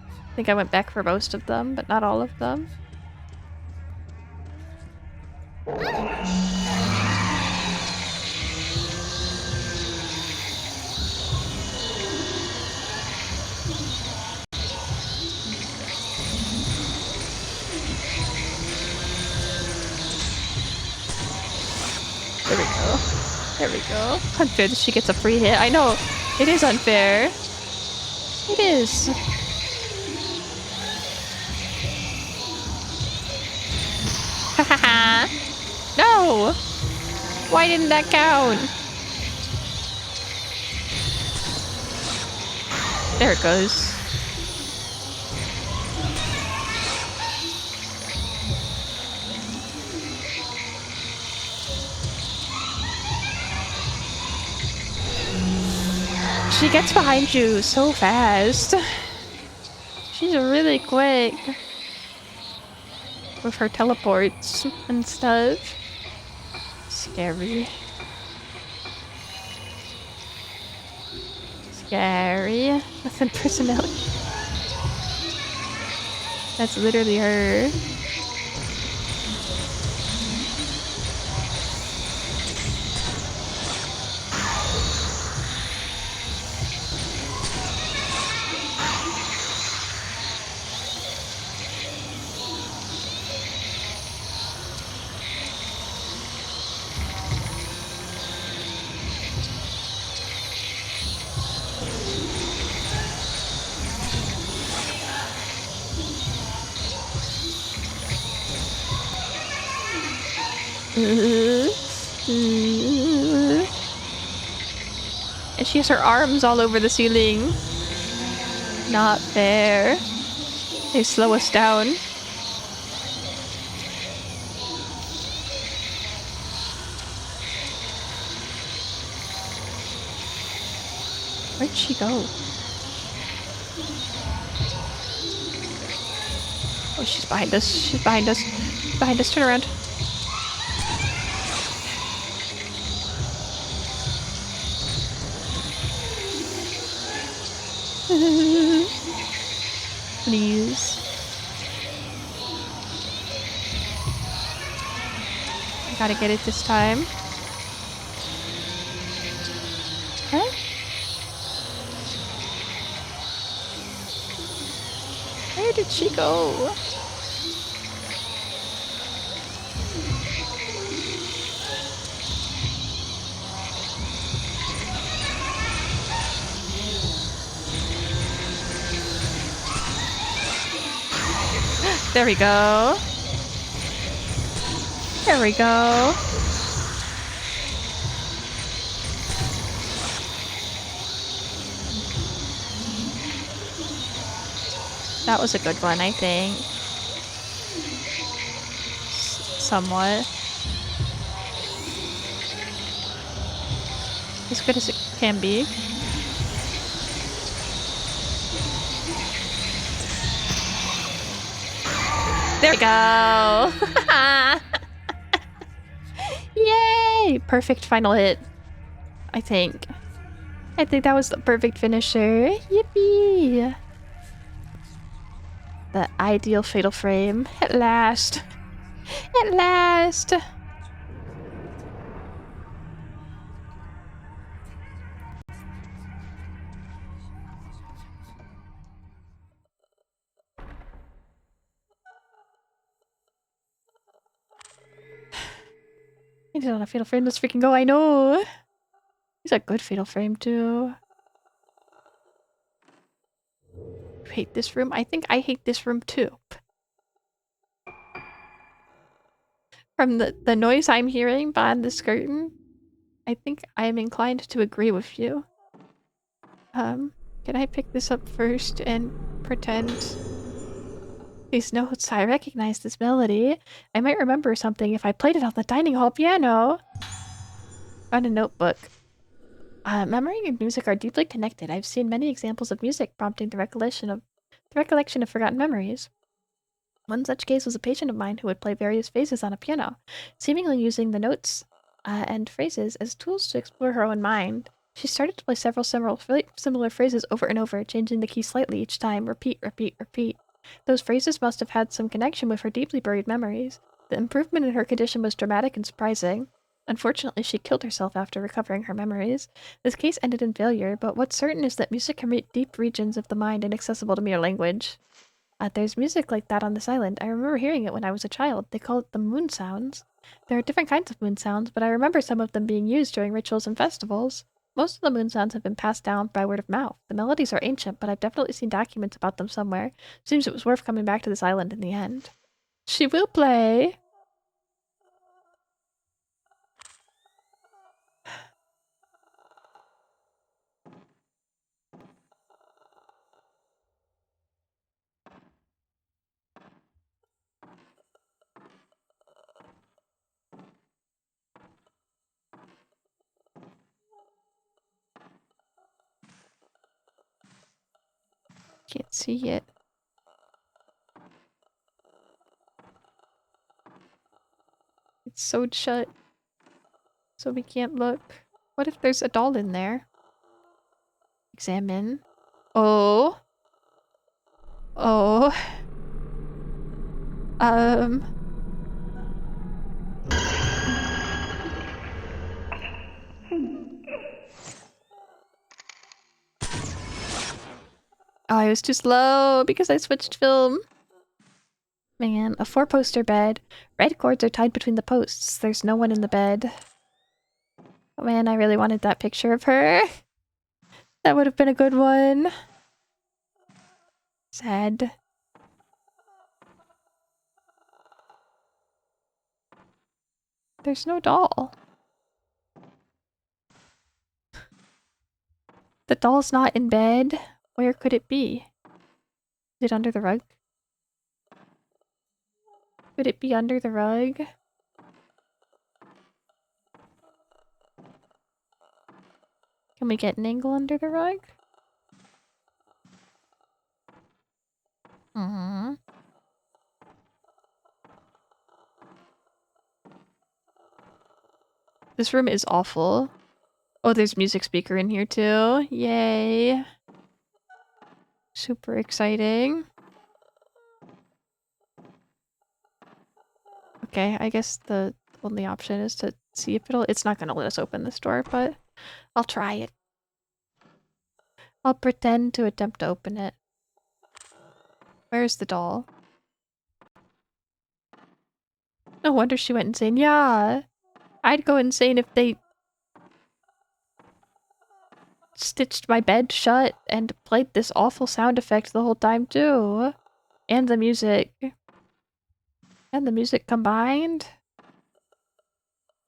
I think I went back for most of them, but not all of them. There we go. There we go. Unfair that she gets a free hit. I know. It is unfair. It is. Hahaha. No! Why didn't that count? There it goes. She gets behind you so fast. She's really quick. With her teleports and stuff. Scary. Scary. That's in personality. That's literally her. And she has her arms all over the ceiling. Not fair. They slow us down. Where'd she go? Oh, she's behind us. She's behind us. Behind us. Turn around. Please. I gotta get it this time. Huh? Where did she go? There we go. There we go. That was a good one, I think. Somewhat. As good as it can be. There we go! Yay! Perfect final hit. I think. I think that was the perfect finisher. Yippee! The ideal fatal frame. At last. At last! He's on a fatal frame. Let's freaking go. I know. He's a good fatal frame, too. You hate this room? I think I hate this room, too. From the noise I'm hearing behind this curtain, I think I am inclined to agree with you. Can I pick this up first and pretend... These notes, I recognize this melody. I might remember something if I played it on the dining hall piano. Found a notebook. Memory and music are deeply connected. I've seen many examples of music prompting the recollection of forgotten memories. One such case was a patient of mine who would play various phases on a piano, seemingly using the notes and phrases as tools to explore her own mind. She started to play several similar phrases over and over, changing the key slightly each time. Repeat, repeat, repeat. Those phrases must have had some connection with her deeply buried memories. The improvement in her condition was dramatic and surprising. Unfortunately, she killed herself after recovering her memories. This case ended in failure, but what's certain is that music can reach deep regions of the mind inaccessible to mere language. There's music like that on this island. I remember hearing it when I was a child. They call it the moon sounds. There are different kinds of moon sounds, but I remember some of them being used during rituals and festivals. Most of the moon sounds have been passed down by word of mouth. The melodies are ancient, but I've definitely seen documents about them somewhere. Seems it was worth coming back to this island in the end. She will play. Can't see it. It's sewed shut, so we can't look. What if there's a doll in there? Examine. Oh. Oh. Oh, I was too slow because I switched film. Man, a 4-poster bed. Red cords are tied between the posts. There's no one in the bed. Oh man, I really wanted that picture of her. That would have been a good one. Sad. There's no doll. The doll's not in bed. Where could it be? Is it under the rug? Could it be under the rug? Can we get an angle under the rug? Mm-hmm. This room is awful. Oh, there's music speaker in here too. Yay. Super exciting. Okay, I guess the only option is to see if it's not gonna let us open this door, but I'll try it. I'll pretend to attempt to open it. Where's the doll? No wonder she went insane. Yeah, I'd go insane if they stitched my bed shut and played this awful sound effect the whole time too. And the music. And the music combined.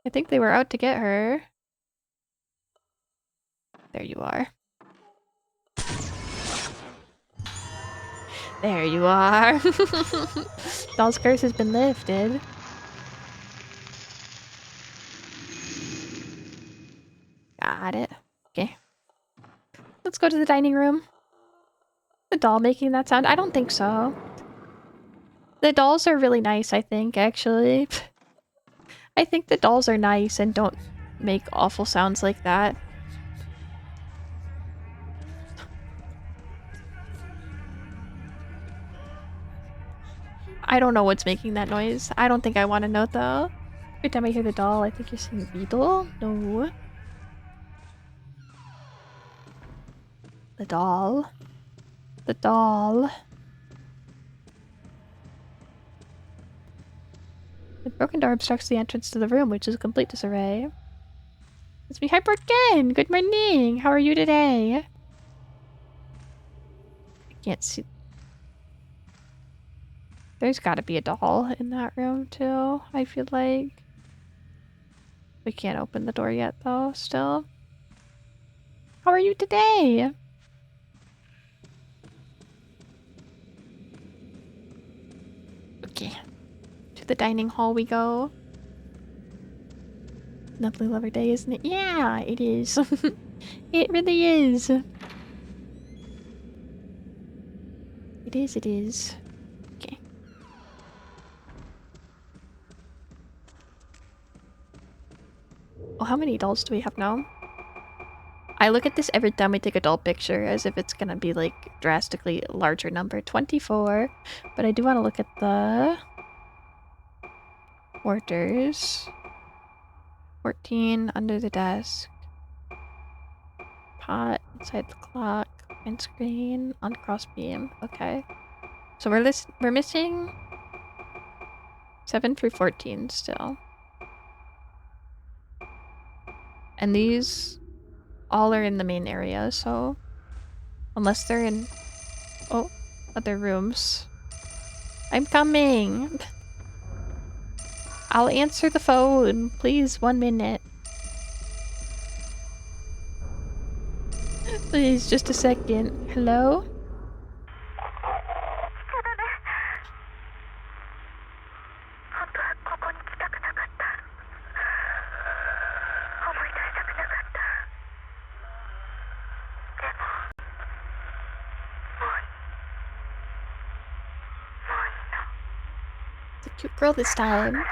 I think they were out to get her. There you are. There you are. Doll's curse has been lifted. Got it. Okay. Let's go to the dining room. The doll making that sound? I don't think so. The dolls are really nice, I think, actually. I think the dolls are nice and don't make awful sounds like that. I don't know what's making that noise. I don't think I want to know, though. Every time I hear the doll, I think you're saying beetle? No. The doll. The doll. The The broken door obstructs the entrance to the room, which is a complete disarray. It's me, Hyper again! Good morning! How are you today? I can't see. There's gotta be a doll in that room, too, I feel like. We can't open the door yet, though, still. How are you today? Okay. To the dining hall we go. Lovely lover day, isn't it? Yeah, it is. It really is. It is, it is. Okay. Oh, how many dolls do we have now? I look at this every time we take a doll picture as if it's gonna be like drastically larger number. 24. But I do want to look at the orders. 14 under the desk. Pot inside the clock. Print screen on crossbeam. Okay. So we're missing 7 through 14 still. And these all are in the main area, so unless they're in other rooms. I'm coming. I'll answer the phone. Please, 1 minute. Please, just a second. Hello? 本当はここに来たくなかった。思い出したくなかった。でも、もういいの。 It's a cute girl this time. 何も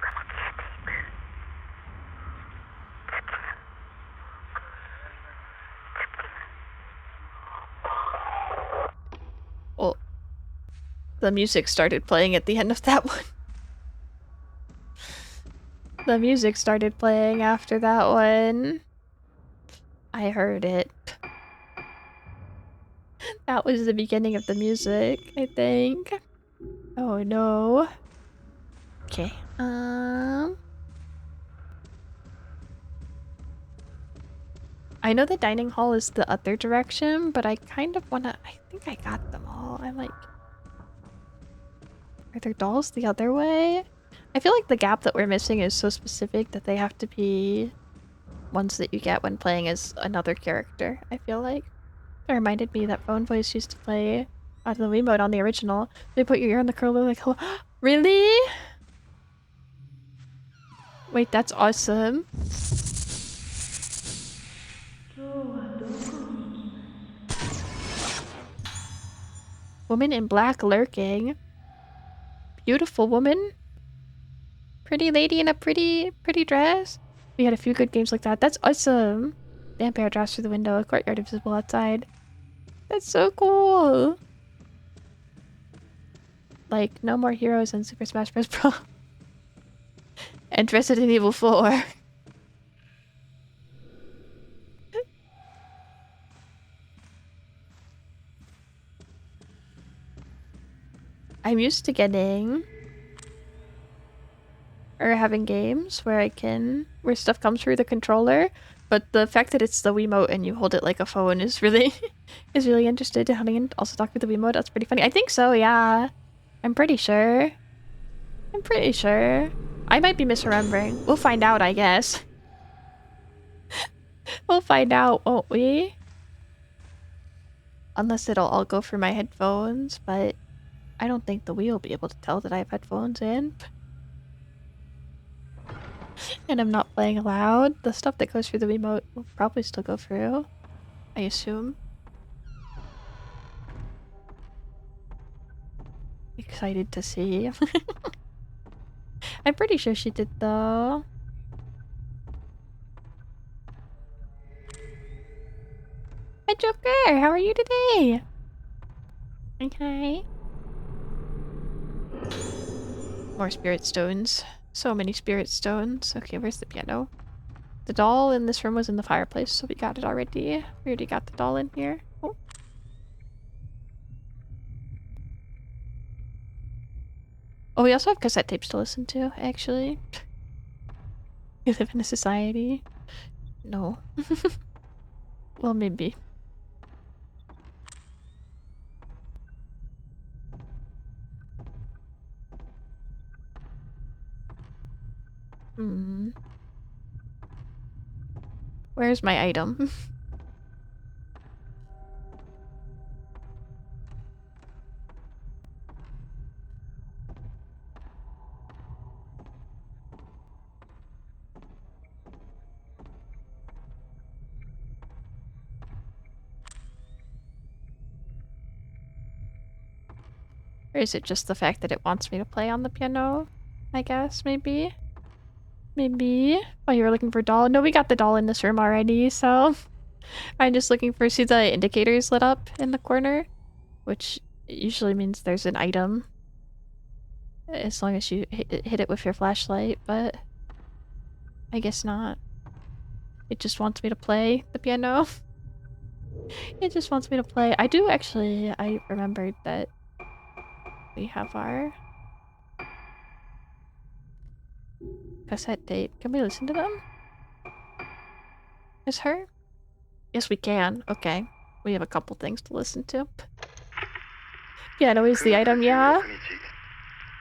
かも消えていく。Oh, the music started playing at the end of that one. The music started playing after that one. I heard it. That was the beginning of the music, I think. Oh no. Okay. I know the dining hall is the other direction, but I kind of wanna... I think I got them all. I'm like... Are there dolls the other way? I feel like the gap that we're missing is so specific that they have to be ones that you get when playing as another character, I feel like. It reminded me that Phone Voice used to play the Wii mode on the original. They put your ear on the curler like, hello. Really? Wait, that's awesome. Woman in black lurking. Beautiful woman. Pretty lady in a pretty dress. We had a few good games like that. That's awesome. Vampire draws through the window. Courtyard invisible outside. That's so cool. Like, no more heroes in Super Smash Bros. Pro. And Resident Evil 4. I'm used to getting... or having games where where stuff comes through the controller, but the fact that it's the Wiimote and you hold it like a phone is really is really interested. Having and also talk with the Wiimote, that's pretty funny. I think so, yeah. I'm pretty sure. I might be misremembering. We'll find out, I guess. We'll find out, won't we? Unless it'll all go through my headphones, but I don't think the Wii will be able to tell that I have headphones in. And I'm not playing loud. The stuff that goes through the Wiimote will probably still go through, I assume. Excited to see. I'm pretty sure she did though. Hi Joker, how are you today? Okay. More spirit stones. So many spirit stones. Okay, where's the piano? The doll in this room was in the fireplace, so we got it already. We already got the doll in here. Oh. Oh, we also have cassette tapes to listen to, actually. We live in a society. No. Well, maybe. Hmm. Where's my item? Or is it just the fact that it wants me to play on the piano? I guess, maybe? Maybe? Oh, you were looking for doll? No, we got the doll in this room already, so... I'm just looking for... See the indicators lit up in the corner? Which usually means there's an item. As long as you hit it with your flashlight, but... I guess not. It just wants me to play the piano. It just wants me to play. I do actually... I remembered that we have our... cassette tape. Can we listen to them? Is her? Yes, we can. Okay. We have a couple things to listen to. Piano is the item, yeah?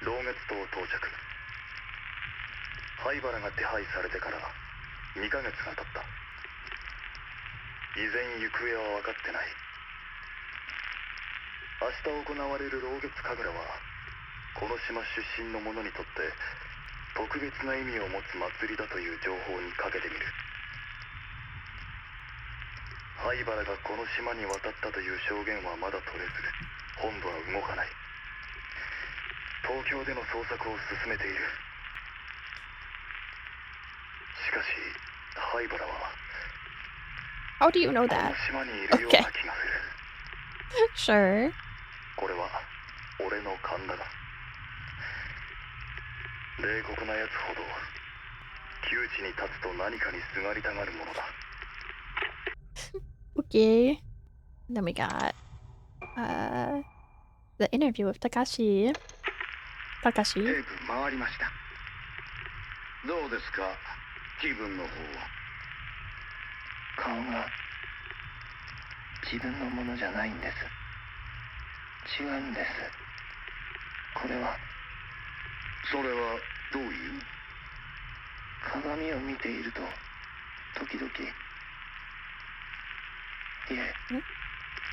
老月島到着。灰原が手配されてから2ヶ月が経った。依然行方は分かってない。明日行われる老月神楽はこの島出身の者にとって特別な意味を持つ祭りだという情報にかけてみる。灰原がこの島に渡ったという証言はまだ取れず、本部は動かない。東京での捜索を進めている。しかし、灰原は How do you know この that? 島にいるような気がする。Sure. これは俺の勘だが、冷酷なやつほど窮地に立つと何かにすがりたがるものだ。Okay. And then we got the interview with Takashi. テ Takashi. ープ回りました。どうですか、気分の方は。顔が自分のものじゃないんです。違うんです。これは。それはどういう？鏡を見ていると時々。いえ、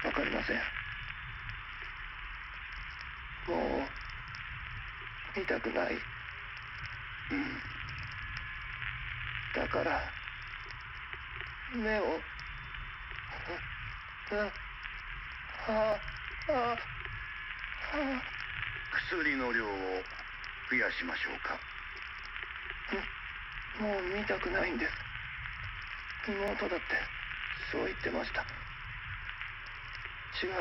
わかりません。もう見たくない。だから目を薬の量を増やしましょうか。もう見たくないんです。妹だってそう言ってました。違う。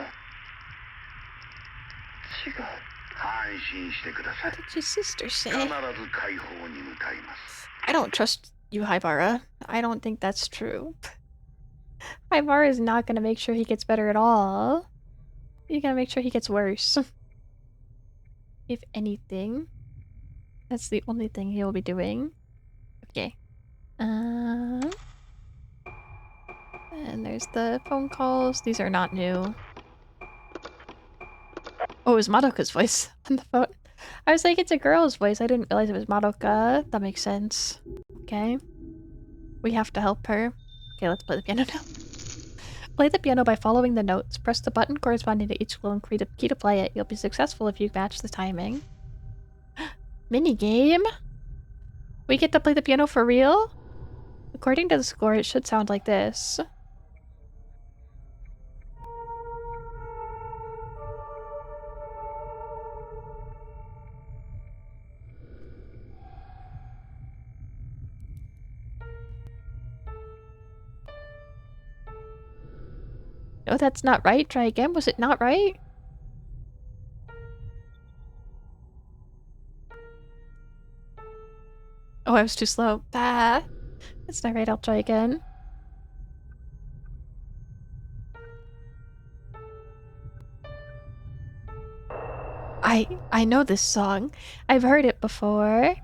安心してくださ What い。 did your sister 必 say? ず解放に向かいます。 I don't trust you, Haibara. I don't think that's true. Haibara is not gonna make sure he gets better at all. He's gonna make sure he gets worse. If anything. That's the only thing he will be doing. Okay. And there's the phone calls. These are not new. Oh, it was Madoka's voice on the phone. I was like, it's a girl's voice. I didn't realize it was Madoka. That makes sense. Okay. We have to help her. Okay, let's play the piano now. Play the piano by following the notes. Press the button corresponding to each skill and create a key to play it. You'll be successful if you match the timing. Mini game? We get to play the piano for real? According to the score, it should sound like this. No, that's not right. Try again. Was it not right? Oh, I was too slow. Ah, that's not right. I'll try again. I know this song. I've heard it before.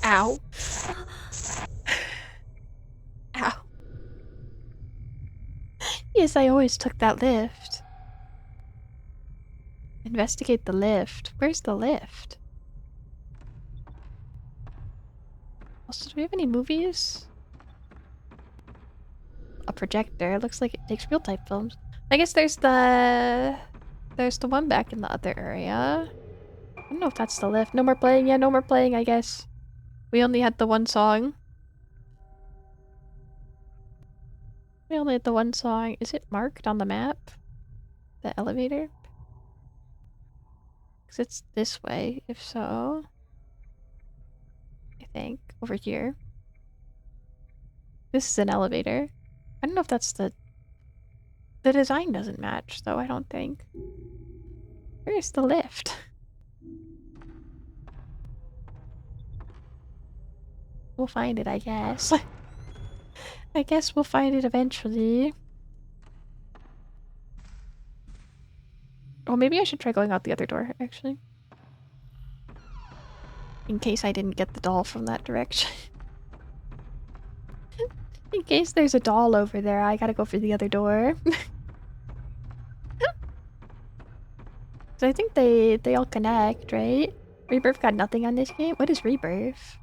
Ow. Ow. Yes, I always took that lift. Investigate the lift. Where's the lift? Also, do we have any movies? A projector. Looks like it takes real-time films. I guess there's the one back in the other area. I don't know if that's the lift. No more playing. Yeah, no more playing, I guess. We only had the one song. We only had the one song. Is it marked on the map? The elevator? Because it's this way, if so. I think. Over here. This is an elevator. I don't know if that's the design doesn't match, though, I don't think. Where's the lift? We'll find it, I guess. I guess we'll find it eventually. Oh, maybe I should try going out the other door, actually. In case I didn't get the doll from that direction. In case there's a doll over there, I gotta go for the other door. So I think they all connect, right? Rebirth got nothing on this game. What is Rebirth?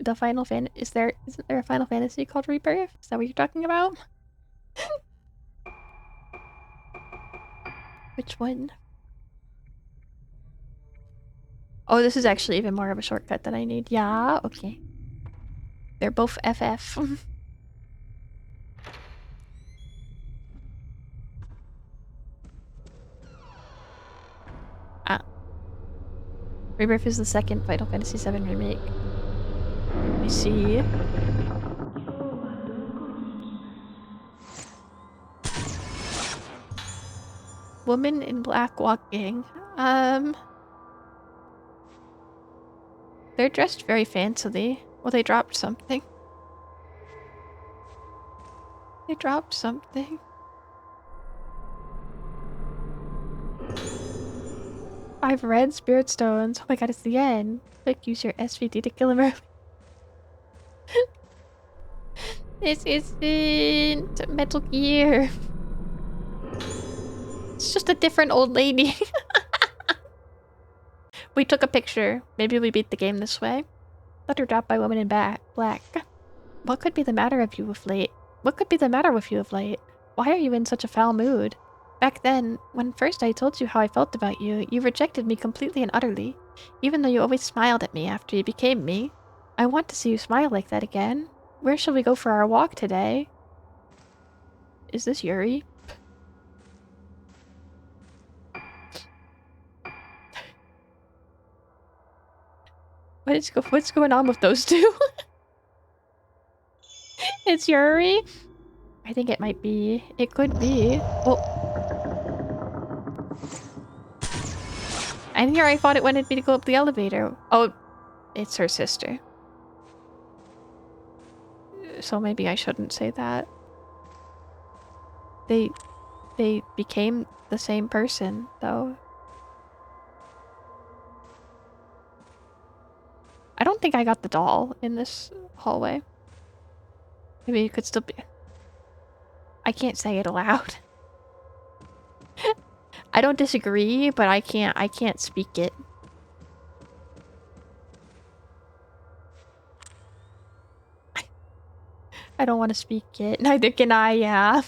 The Final Fan isn't there a Final Fantasy called Rebirth? Is that what you're talking about? Which one? Oh, this is actually even more of a shortcut than I need. Yeah, okay. They're both FF. Ah. Rebirth is the second Final Fantasy VII remake. Let me see. Woman in black walking. They're dressed very fancily. Well, they dropped something. They dropped something. 5 red spirit stones. Oh my god, it's the end. Quick, use your SVD to kill him early. This isn't Metal Gear. It's just a different old lady. We took a picture. Maybe we beat the game this way. Letter dropped by woman in black. What could be the matter with you of late? What could be the matter with you of late? Why are you in such a foul mood? Back then, when first I told you how I felt about you, you rejected me completely and utterly, even though you always smiled at me after you became me. I want to see you smile like that again. Where shall we go for our walk today? Is this Yuri? What's going on with those two? It's Yuri? I think it might be. It could be. Oh. And here I thought it wanted me to go up the elevator. Oh, it's her sister. So maybe I shouldn't say that. They became the same person, though. I don't think I got the doll in this hallway. Maybe it could still be. I can't say it aloud. I don't disagree, but I can't speak it. I don't want to speak it. Neither can I, yeah.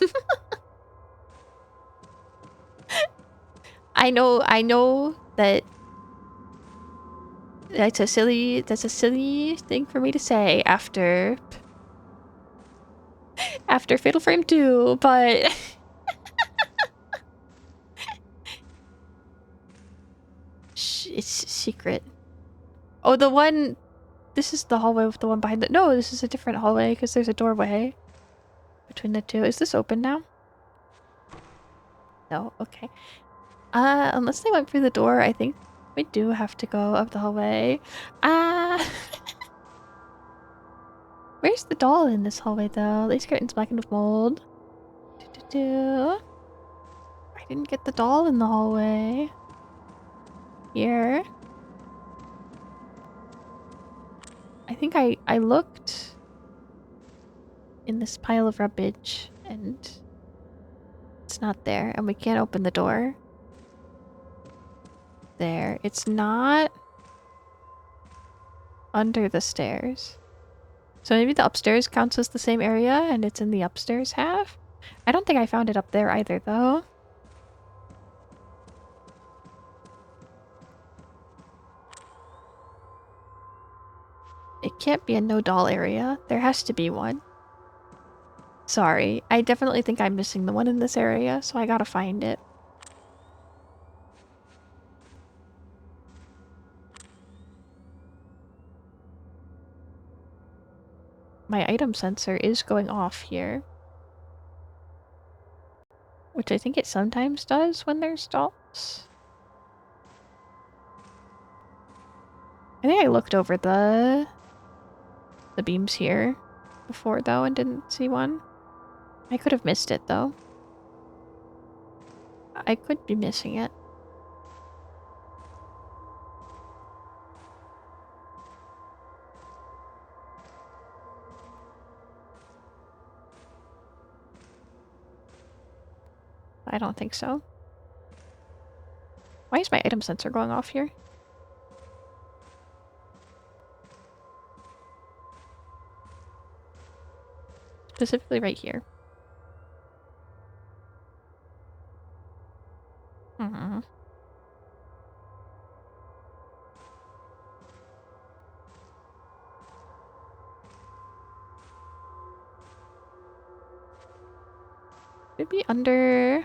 I know that that's a silly thing for me to say after Fatal Frame 2, but It's secret. Oh, the one... This is the hallway with the one behind the... No, this is a different hallway because there's a doorway between the two. Is this open now? No? Okay. Unless they went through the door, I think we do have to go up the hallway. Where's the doll in this hallway, though? These curtains blackened with mold. I didn't get the doll in the hallway. Here. I think I looked in this pile of rubbish, and it's not there, and we can't open the door. There. It's not under the stairs. So maybe the upstairs counts as the same area, and it's in the upstairs half? I don't think I found it up there either, though. It can't be a no doll area. There has to be one. Sorry. I definitely think I'm missing the one in this area, so I gotta find it. My item sensor is going off here. Which I think it sometimes does when there's dolls. I think I looked over the beams here before, though, and didn't see one. I could have missed it, though. I could be missing it. I don't think so. Why is my item sensor going off here? Specifically right here. Hmm. Maybe under...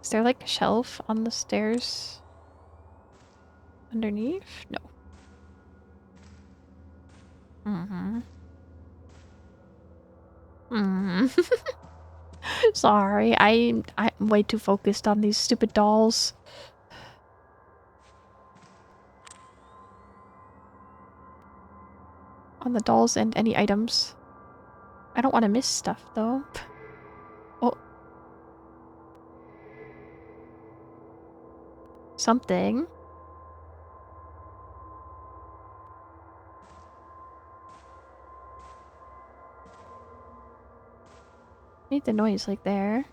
Is there like a shelf on the stairs? Underneath? No. Mm-hmm. Sorry, I'm way too focused on these stupid dolls. On the dolls and any items. I don't want to miss stuff, though. Oh. Something. Made the noise like there.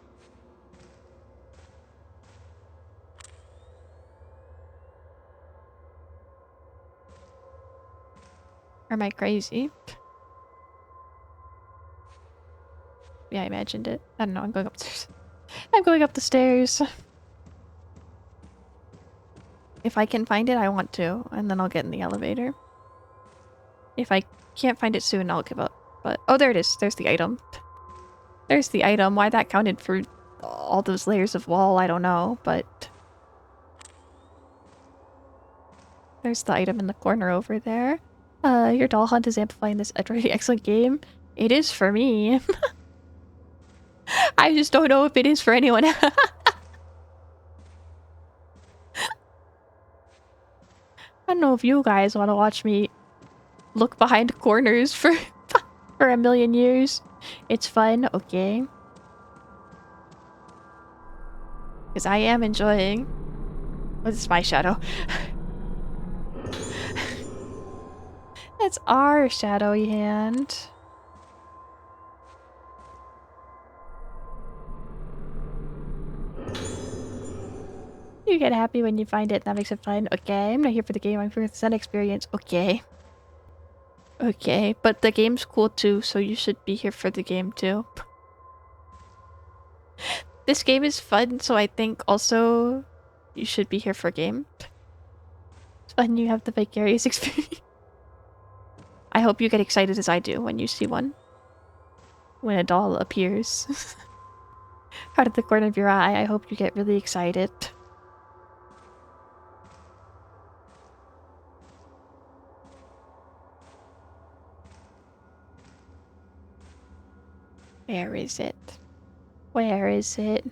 Or am I crazy? Yeah, I imagined it. I don't know, I'm going upstairs. I'm going up the stairs. If I can find it, I want to, and then I'll get in the elevator. If I can't find it soon, I'll give up. But oh, there it is. There's the item. There's the item. Why that counted for all those layers of wall, I don't know, but... There's the item in the corner over there. Your doll hunt is amplifying this utterly excellent game. It is for me. I just don't know if it is for anyone else. I don't know if you guys want to watch me look behind corners for for a million years. It's fun, okay? Because I am enjoying... Oh, this is my shadow. It's our shadowy hand. You get happy when you find it, that makes it fun. Okay, I'm not here for the game, I'm here for the Zen experience. Okay. Okay, but the game's cool too, so you should be here for the game too. This game is fun, so I think also you should be here for a game. It's fun, you have the vicarious experience. I hope you get excited as I do when you see one. When a doll appears. Out of the corner of your eye, I hope you get really excited. Where is it? Where is it?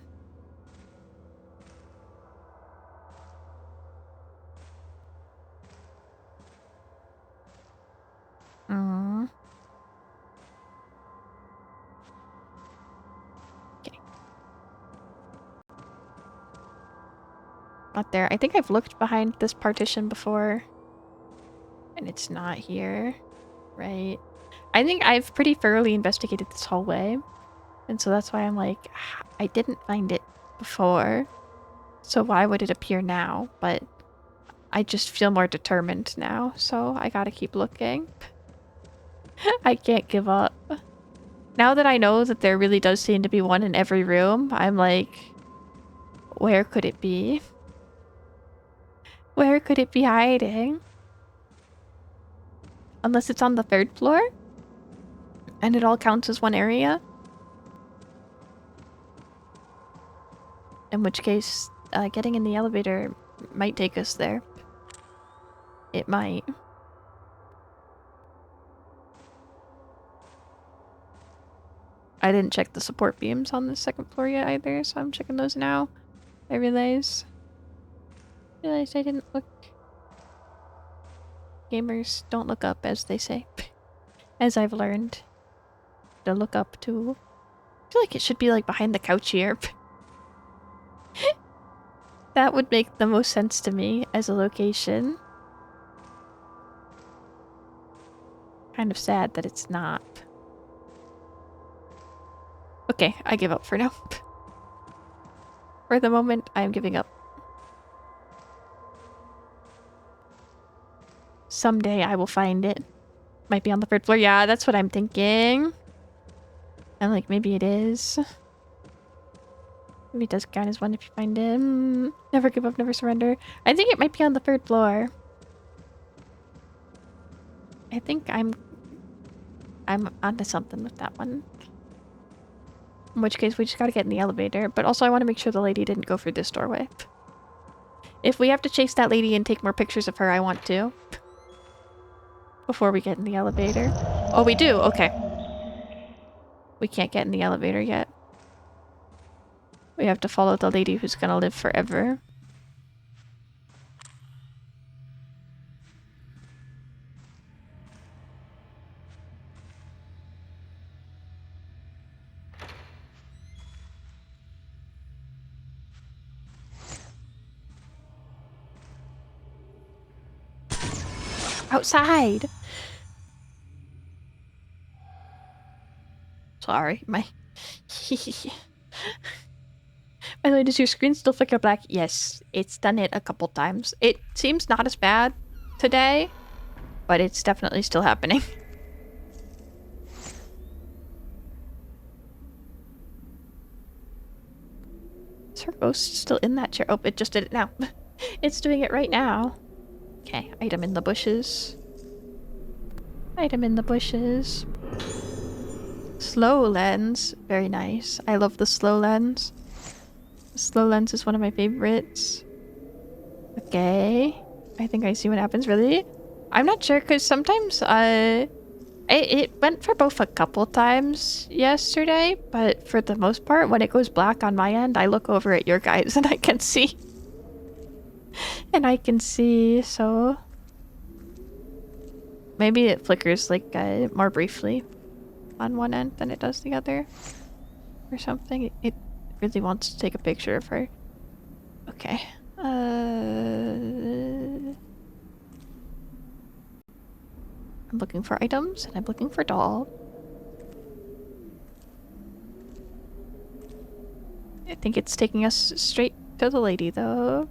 Mm. Okay. Not there. I think I've looked behind this partition before. And it's not here. Right. I think I've pretty thoroughly investigated this hallway. And so that's why I'm like, I didn't find it before. So why would it appear now? But I just feel more determined now. So I gotta keep looking. I can't give up. Now that I know that there really does seem to be one in every room, I'm like, where could it be? Where could it be hiding? Unless it's on the 3rd floor? And it all counts as one area? In which case, getting in the elevator might take us there. It might. I didn't check the support beams on the 2nd floor yet either, so I'm checking those now. I realize I didn't look. Gamers don't look up, as they say. As I've learned to look up to. I feel like it should be like behind the couch here. That would make the most sense to me as a location. Kind of sad that it's not. Okay, I give up for now. For the moment, I am giving up. Someday I will find it. Might be on the 3rd floor. Yeah, that's what I'm thinking. I'm like, maybe it is. Maybe it does count as one if you find him. Never give up, never surrender. I think it might be on the 3rd floor. I think I'm onto something with that one. In which case, we just gotta get in the elevator. But also, I want to make sure the lady didn't go through this doorway. If we have to chase that lady and take more pictures of her, I want to. Before we get in the elevator. Oh, we do? Okay. We can't get in the elevator yet. We have to follow the lady who's gonna live forever. Outside! Sorry, my... By the way, does your screen still flicker black? Yes, it's done it a couple times. It seems not as bad today, but it's definitely still happening. Is her ghost still in that chair? Oh, it just did it now. It's doing it right now. Okay, item in the bushes. Item in the bushes. Slow lens. Very nice. I love the slow lens. The slow lens is one of my favorites. Okay. I think I see what happens, really. I'm not sure, because sometimes, it went for both a couple times yesterday, but for the most part, when it goes black on my end, I look over at your guys and I can see. And I can see, so... Maybe it flickers, like, more briefly on one end than it does the other. Or something. It really wants to take a picture of her. Okay. I'm looking for items, and I'm looking for doll. I think it's taking us straight to the lady, though.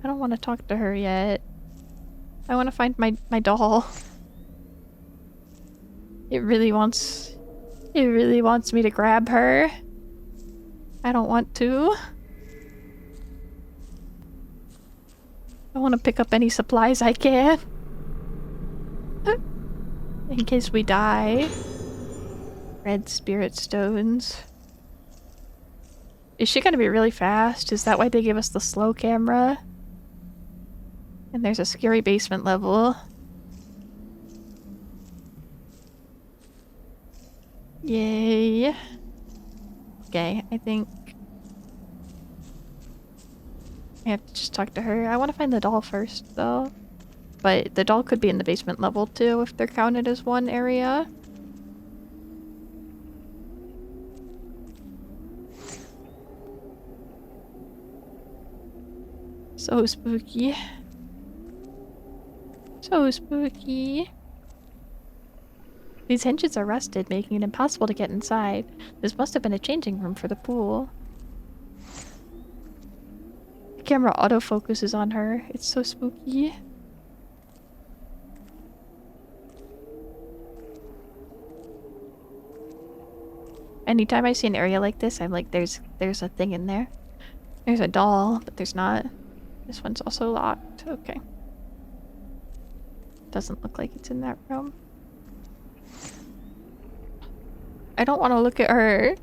I don't want to talk to her yet. I want to find my doll. It really wants me to grab her. I don't want to. I want to pick up any supplies I can. In case we die. Red spirit stones. Is she gonna be really fast? Is that why they gave us the slow camera? And there's a scary basement level. Yay. Okay, I think I have to just talk to her. I want to find the doll first, though. But the doll could be in the basement level, too, if they're counted as one area. So spooky. So spooky. These hinges are rusted, making it impossible to get inside. This must have been a changing room for the pool. The camera autofocuses on her. It's so spooky. Anytime I see an area like this, I'm like, there's a thing in there. There's a doll, but there's not. This one's also locked. Okay. Doesn't look like it's in that room. I don't want to look at her.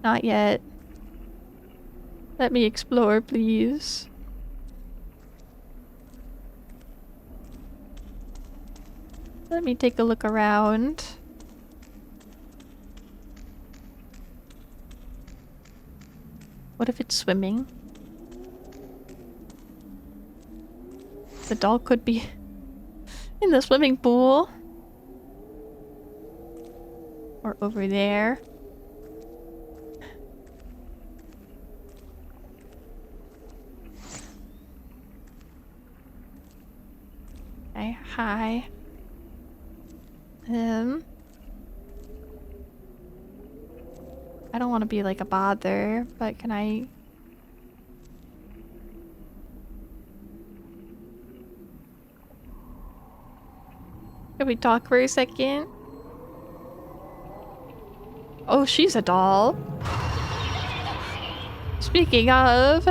Not yet. Let me explore, please. Let me take a look around. What if it's swimming? The doll could be in the swimming pool. Or over there. Okay, hi. I don't want to be like a bother, but can I... Can we talk for a second? Oh, she's a doll. Speaking of...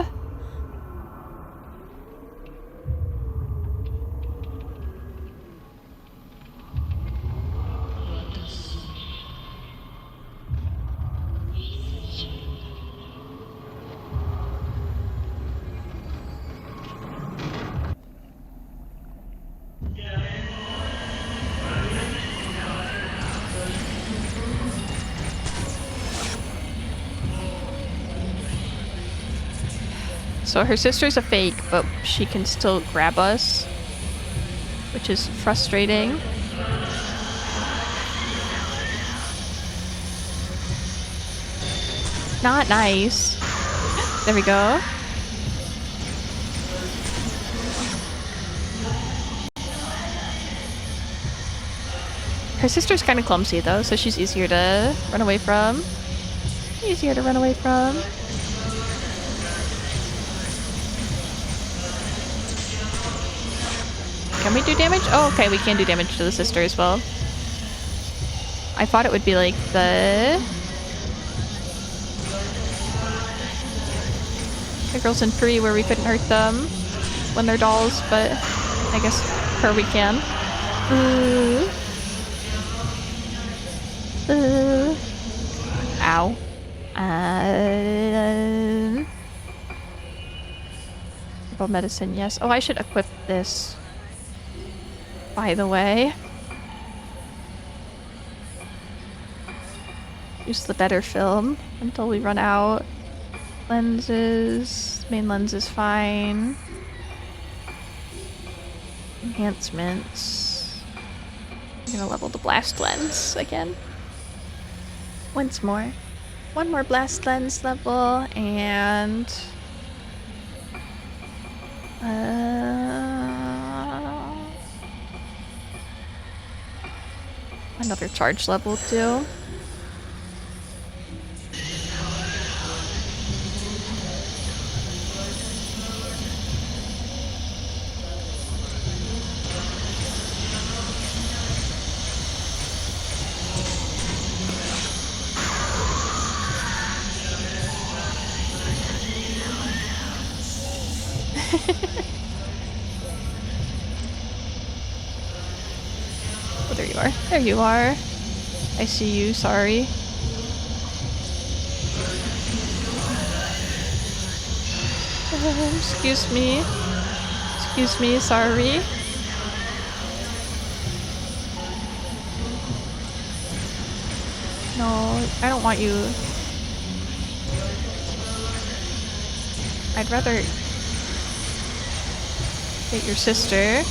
So her sister's a fake, but she can still grab us, which is frustrating. Not nice. There we go. Her sister's kind of clumsy though, so she's easier to run away from. Easier to run away from. Can we do damage? Oh, okay, we can do damage to the sister as well. I thought it would be like the girls in 3 where we couldn't hurt them when they're dolls, but I guess her we can. Ow. Herbal medicine, yes. Oh, I should equip this. By the way. Use the better film until we run out. Lenses. Main lens is fine. Enhancements. I'm gonna level the blast lens again. Once more. One more blast lens level and... another charge level too. Oh, there you are. There you are. I see you, sorry. Excuse me. Excuse me, sorry. No, I don't want you. I'd rather get your sister.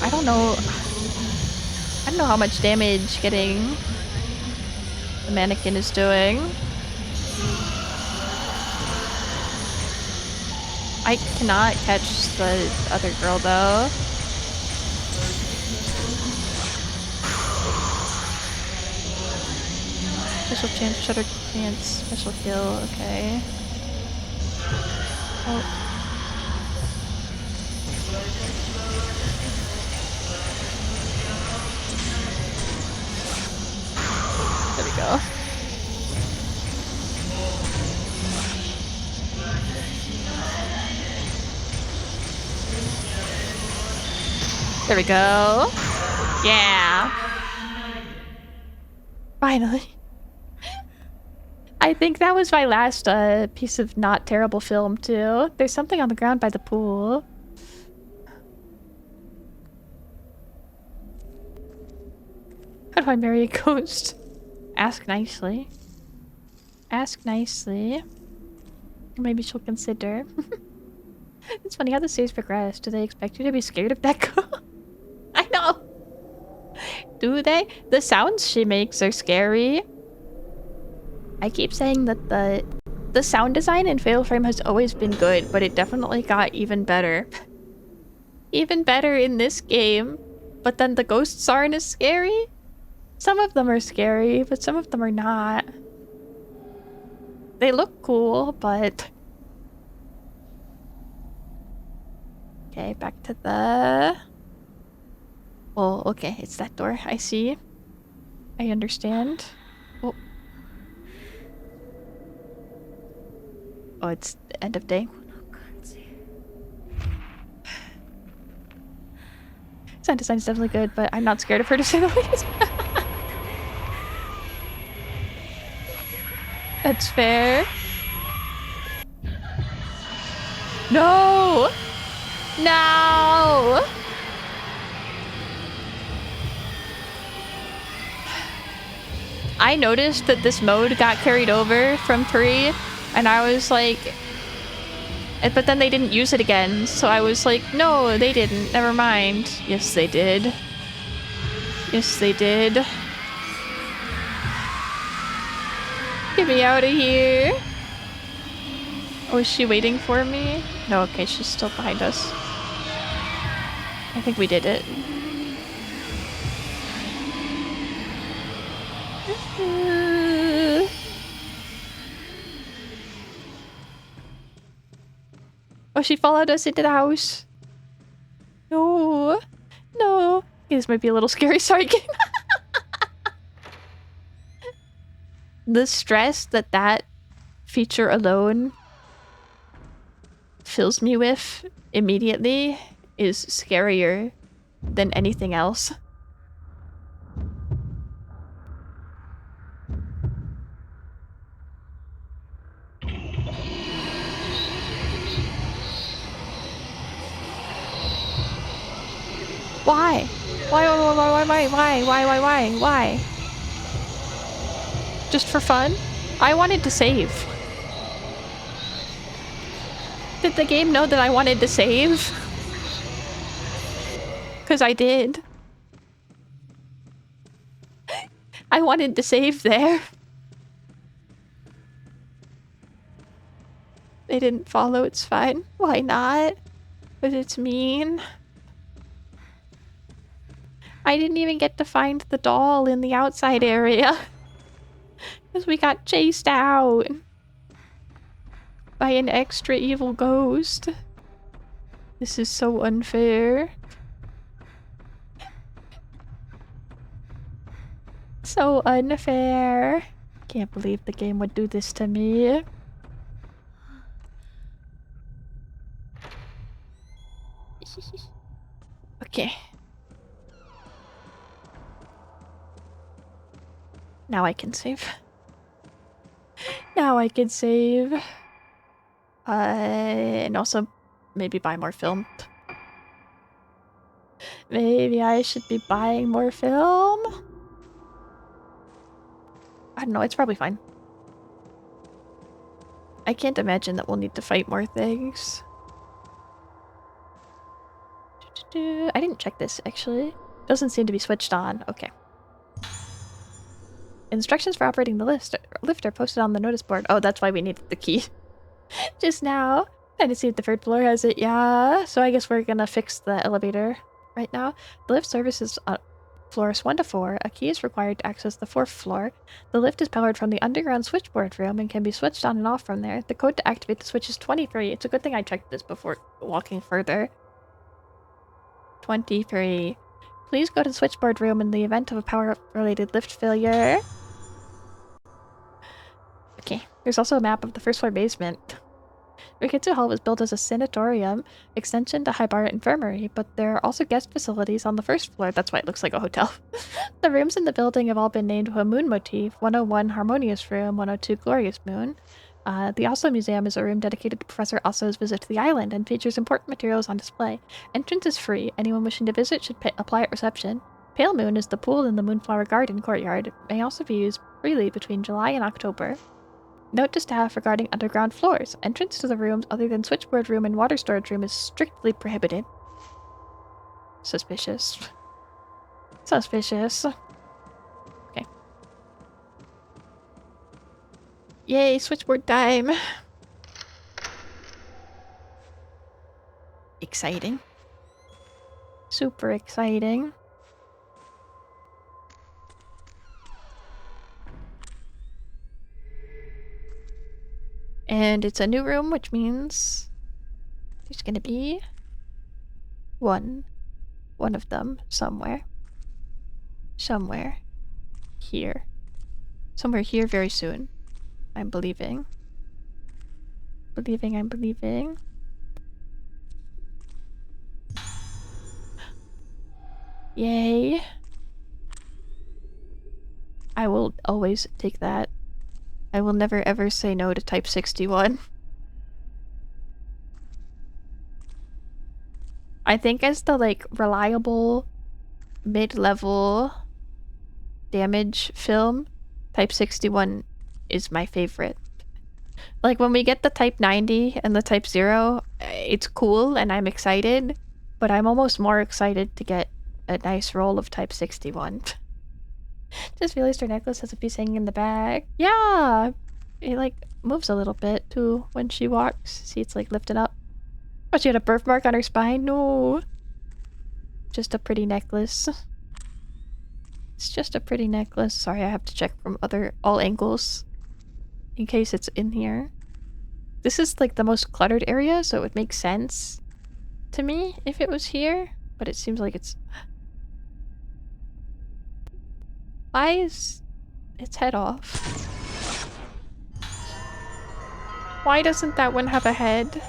I don't know. I don't know how much damage getting the mannequin is doing. I cannot catch the other girl though. Special chance, shutter chance, special kill, okay. Oh. There we go. There we go. Yeah. Finally. I think that was my last piece of not terrible film too. There's something on the ground by the pool. How do I marry a ghost? Ask nicely. Ask nicely. Maybe she'll consider. It's funny how the series progressed. Do they expect you to be scared of that girl? I know. Do they? The sounds she makes are scary. I keep saying that the sound design in Fatal Frame has always been good, but it definitely got even better. Even better in this game. But then the ghosts aren't as scary. Some of them are scary, but some of them are not. They look cool, but... Okay, back to the... Oh, okay, it's that door. I see. I understand. Oh. Oh, it's the end of day. Sound design is definitely good, but I'm not scared of her to say the least. That's fair. No! No! I noticed that this mode got carried over from 3, and I was like... But then they didn't use it again, so I was like, no, they didn't. Never mind. Yes, they did. Yes, they did. Get me out of here. Oh, is she waiting for me? No, okay, she's still behind us. I think we did it. Oh, she followed us into the house. No. No. Okay, this might be a little scary. Sorry. The stress that that feature alone fills me with immediately is scarier than anything else. Why? Why? Just for fun? I wanted to save. Did the game know that I wanted to save? Because I did. I wanted to save there. They didn't follow, it's fine. Why not? Because it's mean. I didn't even get to find the doll in the outside area. Because we got chased out by an extra evil ghost. This is so unfair. So unfair. Can't believe the game would do this to me. Okay. Now I can save. Now I can save. And also maybe buy more film. Maybe I should be buying more film? I don't know, it's probably fine. I can't imagine that we'll need to fight more things. I didn't check this, actually. Doesn't seem to be switched on. Okay. Instructions for operating the lift are posted on the notice board. Oh, that's why we needed the key. Just now. I didn't see if the third floor has it. Yeah, so I guess we're gonna fix the elevator right now. The lift services floors 1 to 4. A key is required to access the 4th floor. The lift is powered from the underground switchboard room and can be switched on and off from there. The code to activate the switch is 23. It's a good thing I checked this before walking further. 23. Please go to the switchboard room in the event of a power-related lift failure. Okay, there's also a map of the 1st floor basement. Rikitsu Hall was built as a sanatorium extension to Haibara Infirmary, but there are also guest facilities on the 1st floor. That's why it looks like a hotel. The rooms in the building have all been named with a moon motif. 101 Harmonious Room, 102 Glorious Moon. The Aso Museum is a room dedicated to Professor Aso's visit to the island and features important materials on display. Entrance is free. Anyone wishing to visit should apply at reception. Pale Moon is the pool in the Moonflower Garden courtyard. It may also be used freely between July and October. Note to staff regarding underground floors. Entrance to the rooms other than switchboard room and water storage room is strictly prohibited. Suspicious. Suspicious. Okay. Yay, switchboard time. Exciting. Super exciting. And it's a new room, which means there's gonna be one of them somewhere. Somewhere here. Somewhere here very soon. I'm believing. I'm believing. Yay. I will always take that. I will never ever say no to Type 61. I think as the, like, reliable mid-level damage film, Type 61 is my favorite. Like, when we get the Type 90 and the Type 0, it's cool and I'm excited, but I'm almost more excited to get a nice roll of Type 61. Just realized her necklace has a piece hanging in the bag. Yeah! It, like, moves a little bit, too, when she walks. See, it's, like, lifted up. Oh, she had a birthmark on her spine? No! Just a pretty necklace. It's just a pretty necklace. Sorry, I have to check from all angles. In case it's in here. This is, like, the most cluttered area, so it would make sense to me if it was here. But it seems like it's... Why is its head off? Why doesn't that one have a head? It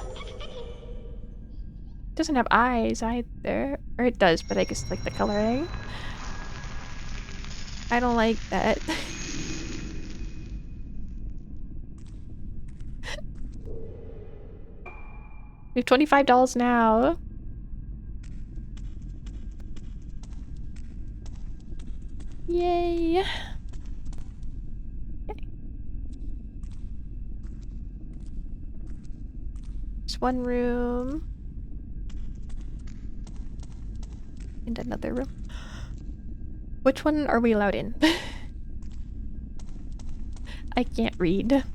doesn't have eyes either. Or it does, but I guess like the coloring. I don't like that. We have $25 now. Yay. Okay. There's one room. And another room. Which one are we allowed in? I can't read.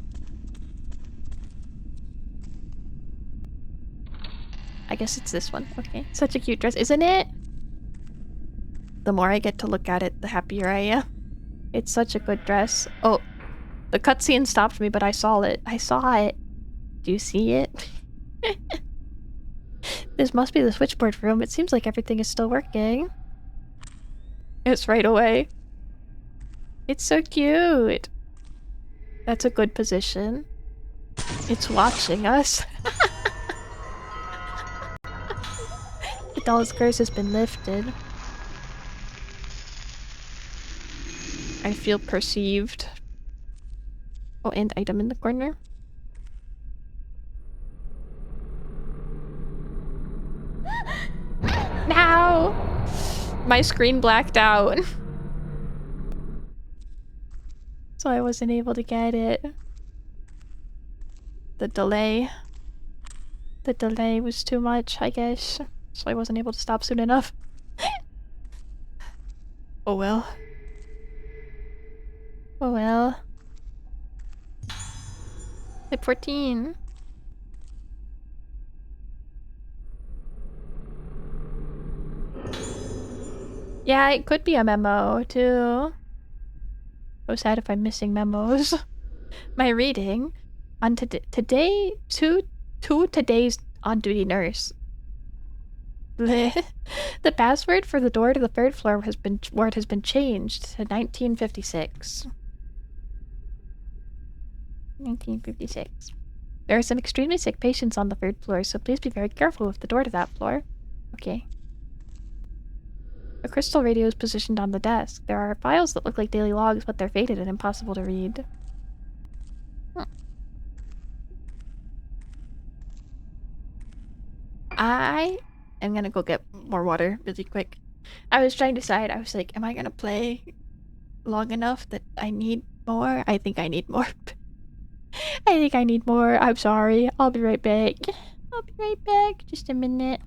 I guess it's this one. Okay. Such a cute dress, isn't it? The more I get to look at it, the happier I am. It's such a good dress. Oh, the cutscene stopped me, but I saw it. I saw it. Do you see it? This must be the switchboard room. It seems like everything is still working. It's right away. It's so cute. That's a good position. It's watching us. The doll's curse has been lifted. I feel perceived. Oh, and item in the corner. Now! My screen blacked out. So I wasn't able to get it. The delay. The delay was too much, I guess. So I wasn't able to stop soon enough. Oh well. Oh well. Tip 14. Yeah, it could be a memo, too. So sad if I'm missing memos. My reading on today to today's on-duty nurse. The password for the door to the third floor has been changed to 1956. 1956. There are some extremely sick patients on the third floor, so please be very careful with the door to that floor. Okay. A crystal radio is positioned on the desk. There are files that look like daily logs, but they're faded and impossible to read. I am gonna go get more water really quick. I was trying to decide, I was like, am I gonna play long enough that I need more? I think I need more. I think I need more. I'm sorry. I'll be right back. I'll be right back. Just a minute.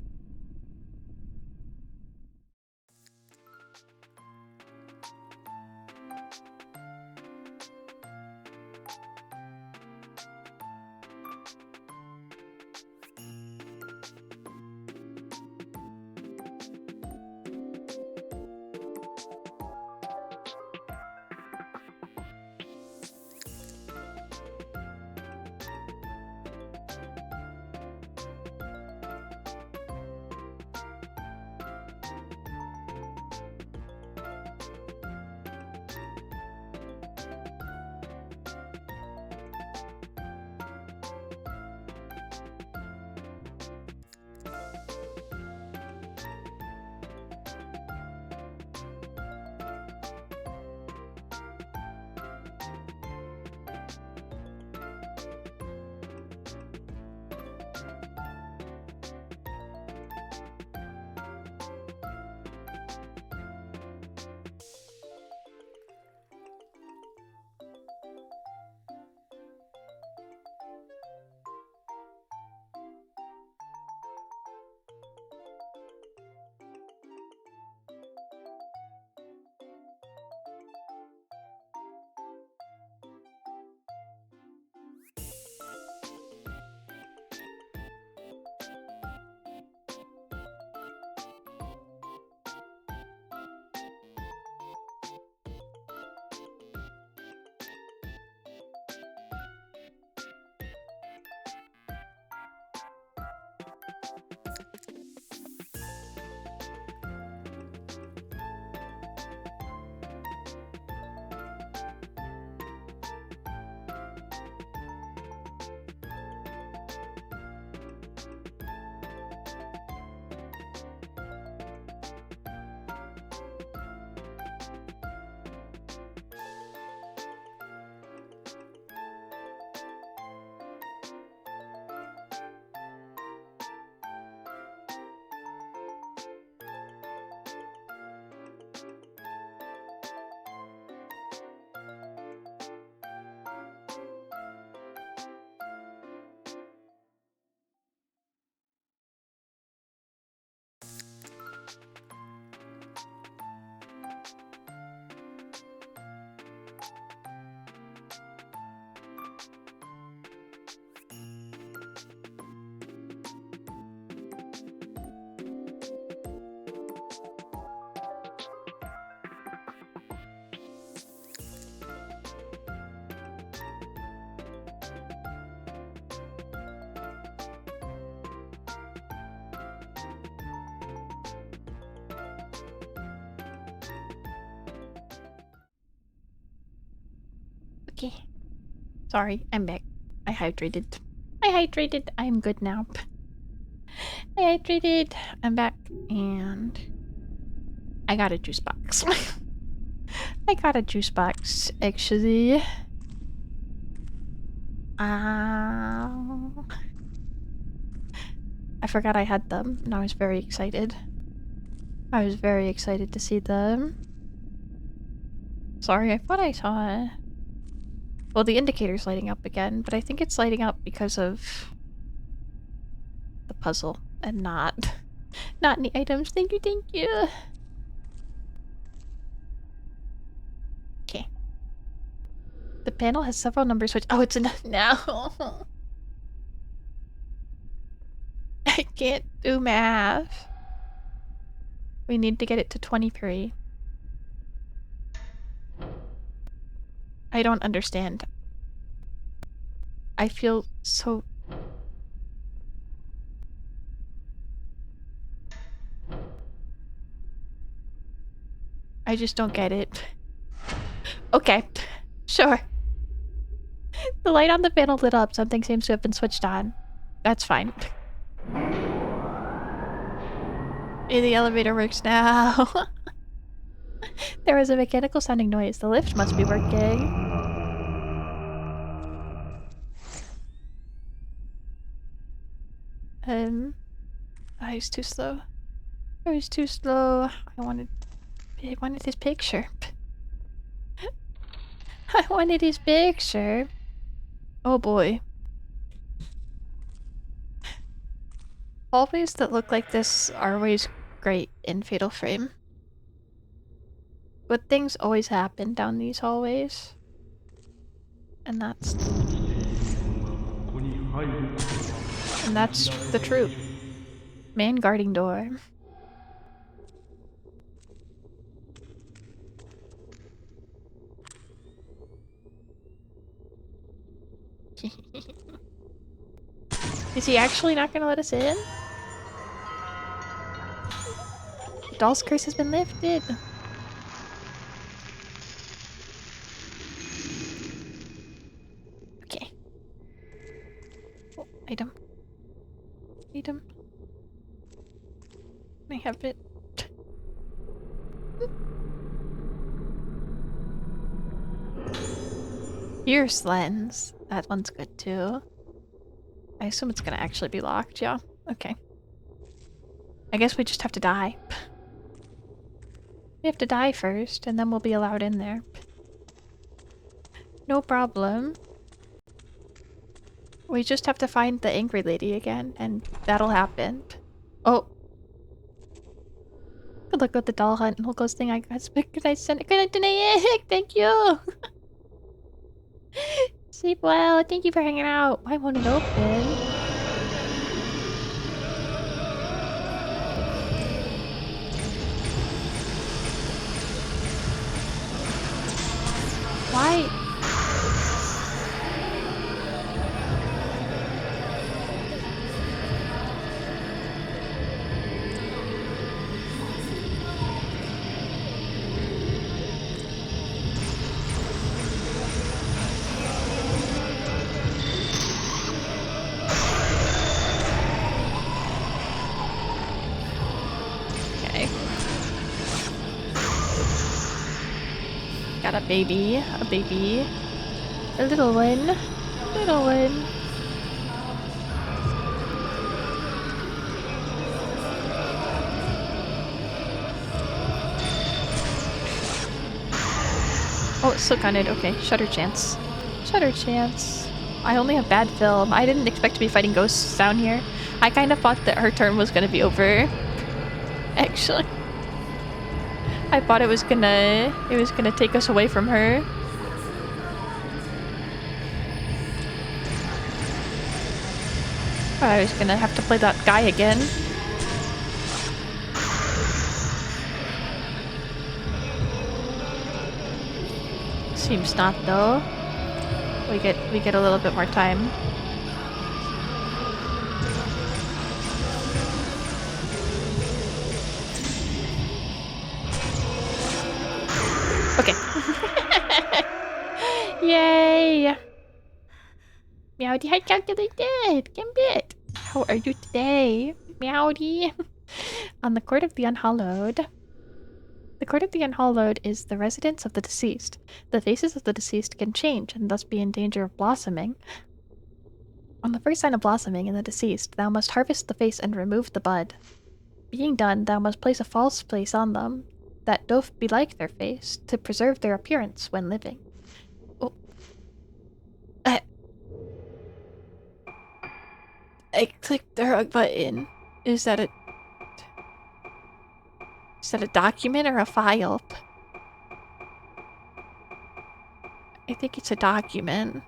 Okay. Sorry, I'm back. I hydrated. I'm good now. I hydrated. I'm back. And I got a juice box. actually. I forgot I had them, and I was very excited. I was very excited to see them. Sorry, I thought I saw... Well, the indicator's lighting up again, but I think it's lighting up because of the puzzle and not any items. Thank you, thank you. Okay. The panel has several numbers which... Oh, it's enough now. I can't do math. We need to get it to 23. I don't understand. I feel so... I just don't get it. Okay. Sure. The light on the panel lit up. Something seems to have been switched on. That's fine. Hey, the elevator works now. There was a mechanical sounding noise. The lift must be working. I was too slow. I was too slow. I wanted his picture. I wanted his picture. Oh boy. Hallways that look like this are always great in Fatal Frame. Good things always happen down these hallways. And that's the truth. Man guarding door. Is he actually not gonna let us in? The doll's curse has been lifted. Okay. Oh, item. Item. I have it. Pierce lens. That one's good too. I assume it's gonna actually be locked, yeah. Okay. I guess we just have to die. We have to die first, and then we'll be allowed in there. No problem. We just have to find the angry lady again, and that'll happen. Oh. Good luck with the doll hunt. Whole ghost thing I got. Could I send it? Could I deny it? Thank you! Sleep well. Thank you for hanging out. Why won't it open? Why? Okay. Got a baby. A baby. A little one. Little one. Oh, it's still gunted. Okay, shutter chance. Shutter chance. I only have bad film. I didn't expect to be fighting ghosts down here. I kind of thought that her turn was gonna be over. Actually. I thought it was gonna take us away from her. I was gonna have to play that guy again. Seems not though. We get a little bit more time. Okay. Yay! Meowdy, I calculated! Gambit! How are you today? Meowdy! On the Court of the Unhallowed. The Court of the Unhallowed is the residence of the deceased. The faces of the deceased can change and thus be in danger of blossoming. On the first sign of blossoming in the deceased, thou must harvest the face and remove the bud. Being done, thou must place a false place on them, that doth be like their face, to preserve their appearance when living. Oh. I clicked the wrong button. Is that a document or a file? I think it's a document.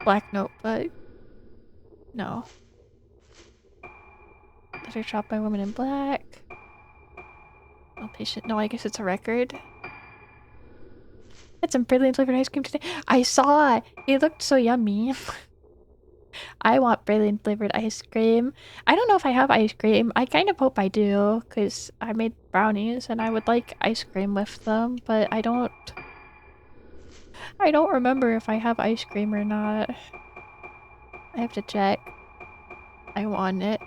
Black notebook. No. Letter dropped by woman in black. No patient. No, I guess it's a record. Had some brilliant flavored ice cream today. I saw it. It looked so yummy. I want brilliant flavored ice cream. I don't know if I have ice cream. I kind of hope I do, because I made brownies and I would like ice cream with them, but I don't remember if I have ice cream or not. I have to check. I want it.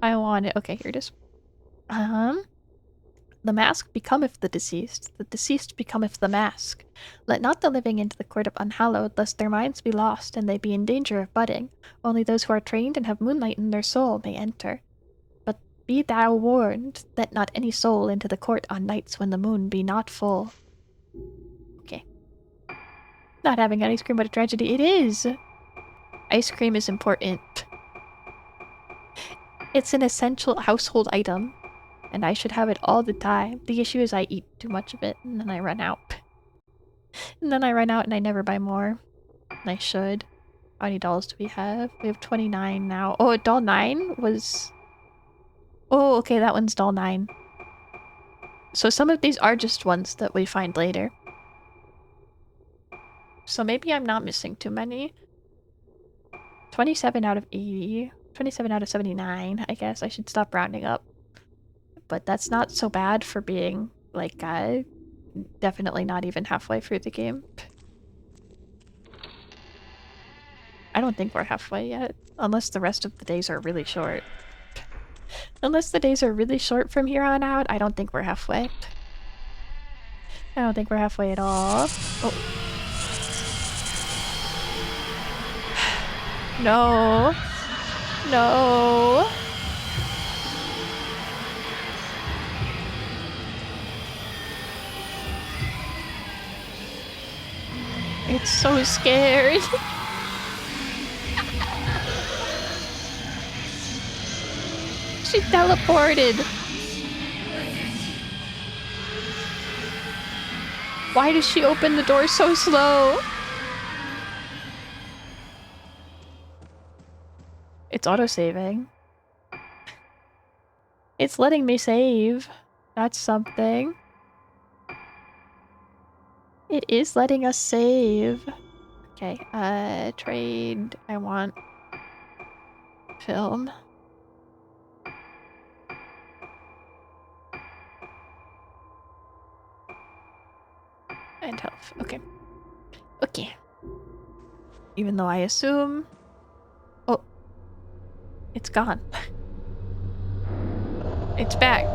I want it. Okay, here it is. The mask becometh the deceased becometh the mask. Let not the living into the court of unhallowed, lest their minds be lost and they be in danger of budding. Only those who are trained and have moonlight in their soul may enter. But be thou warned, let not any soul into the court on nights when the moon be not full. Okay. Not having ice cream, what a tragedy. It is! Ice cream is important. It's an essential household item, and I should have it all the time. The issue is I eat too much of it, and then I run out. And then I run out and I never buy more. And I should. How many dolls do we have? We have 29 now. Oh, doll 9 was... Oh, okay, that one's doll 9. So some of these are just ones that we find later. So maybe I'm not missing too many. 27 out of 80. 27 out of 79. I guess I should stop rounding up. But that's not so bad for being, like, definitely not even halfway through the game. I don't think we're halfway yet. Unless the rest of the days are really short. Unless the days are really short from here on out, I don't think we're halfway. I don't think we're halfway at all. Oh. No. No. It's so scared. She teleported. Why does she open the door so slow? It's autosaving. It's letting me save. That's something. It is letting us save. Okay, trade. I want film. And health. Okay. Okay. Even though I assume... Oh. It's gone. It's back.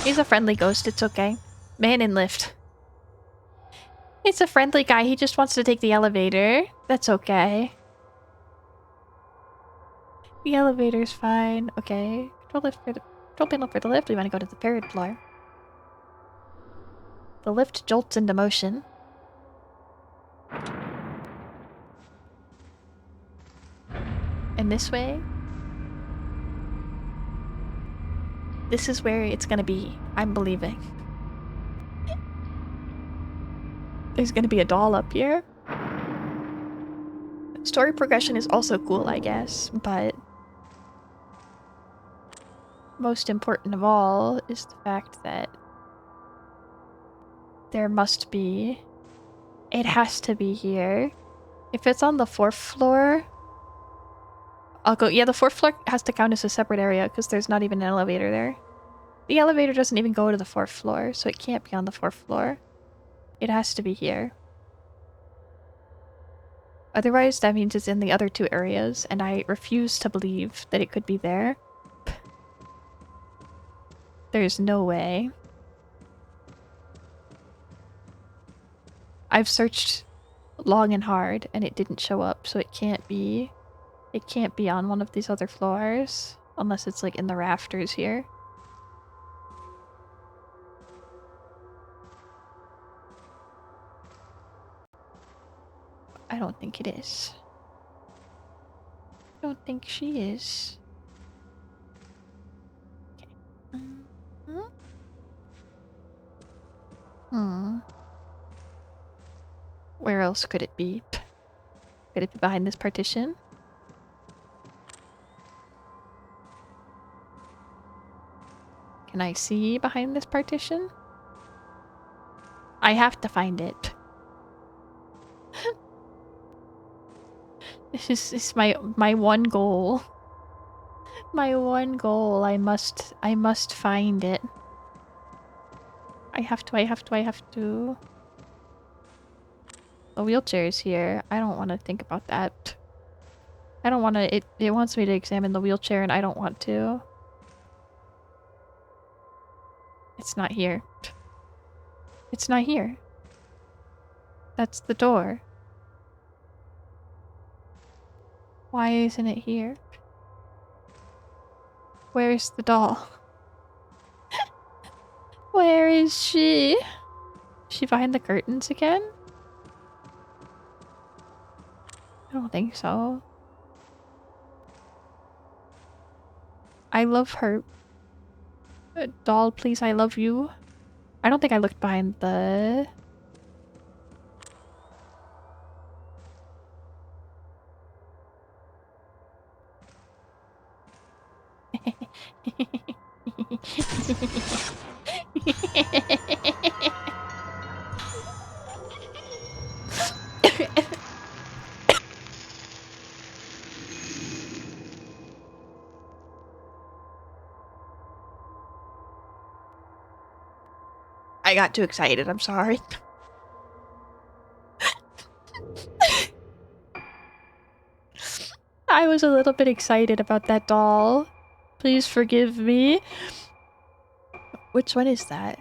He's a friendly ghost, it's okay. Man in lift. It's a friendly guy, he just wants to take the elevator. That's okay. The elevator's fine. Okay. Control panel for the lift. We want to go to the third floor. The lift jolts into motion. And this way? This is where it's gonna be. I'm believing. There's gonna be a doll up here. Story progression is also cool, I guess, but... most important of all is the fact that there must be... it has to be here. If it's on the 4th floor... I'll go... yeah, the 4th floor has to count as a separate area because there's not even an elevator there. The elevator doesn't even go to the 4th floor, so it can't be on the 4th floor. It has to be here. Otherwise, that means it's in the other two areas, and I refuse to believe that it could be there. There's no way. I've searched long and hard, and it didn't show up, so it can't be... It can't be on one of these other floors, unless it's like in the rafters here. I don't think it is. I don't think she is. Okay. Hmm. Where else could it be? Could it be behind this partition? Can I see behind this partition? I have to find it. This is my one goal. My one goal. I must find it. I have to. The wheelchair is here. I don't want to think about that. I don't want to... It wants me to examine the wheelchair and I don't want to. It's not here. It's not here. That's the door. Why isn't it here? Where's the doll? Where is she? Is she behind the curtains again? I don't think so. I love her. Doll, please, I love you. I don't think I looked behind the... I got too excited, I'm sorry. I was a little bit excited about that doll. Please forgive me. Which one is that?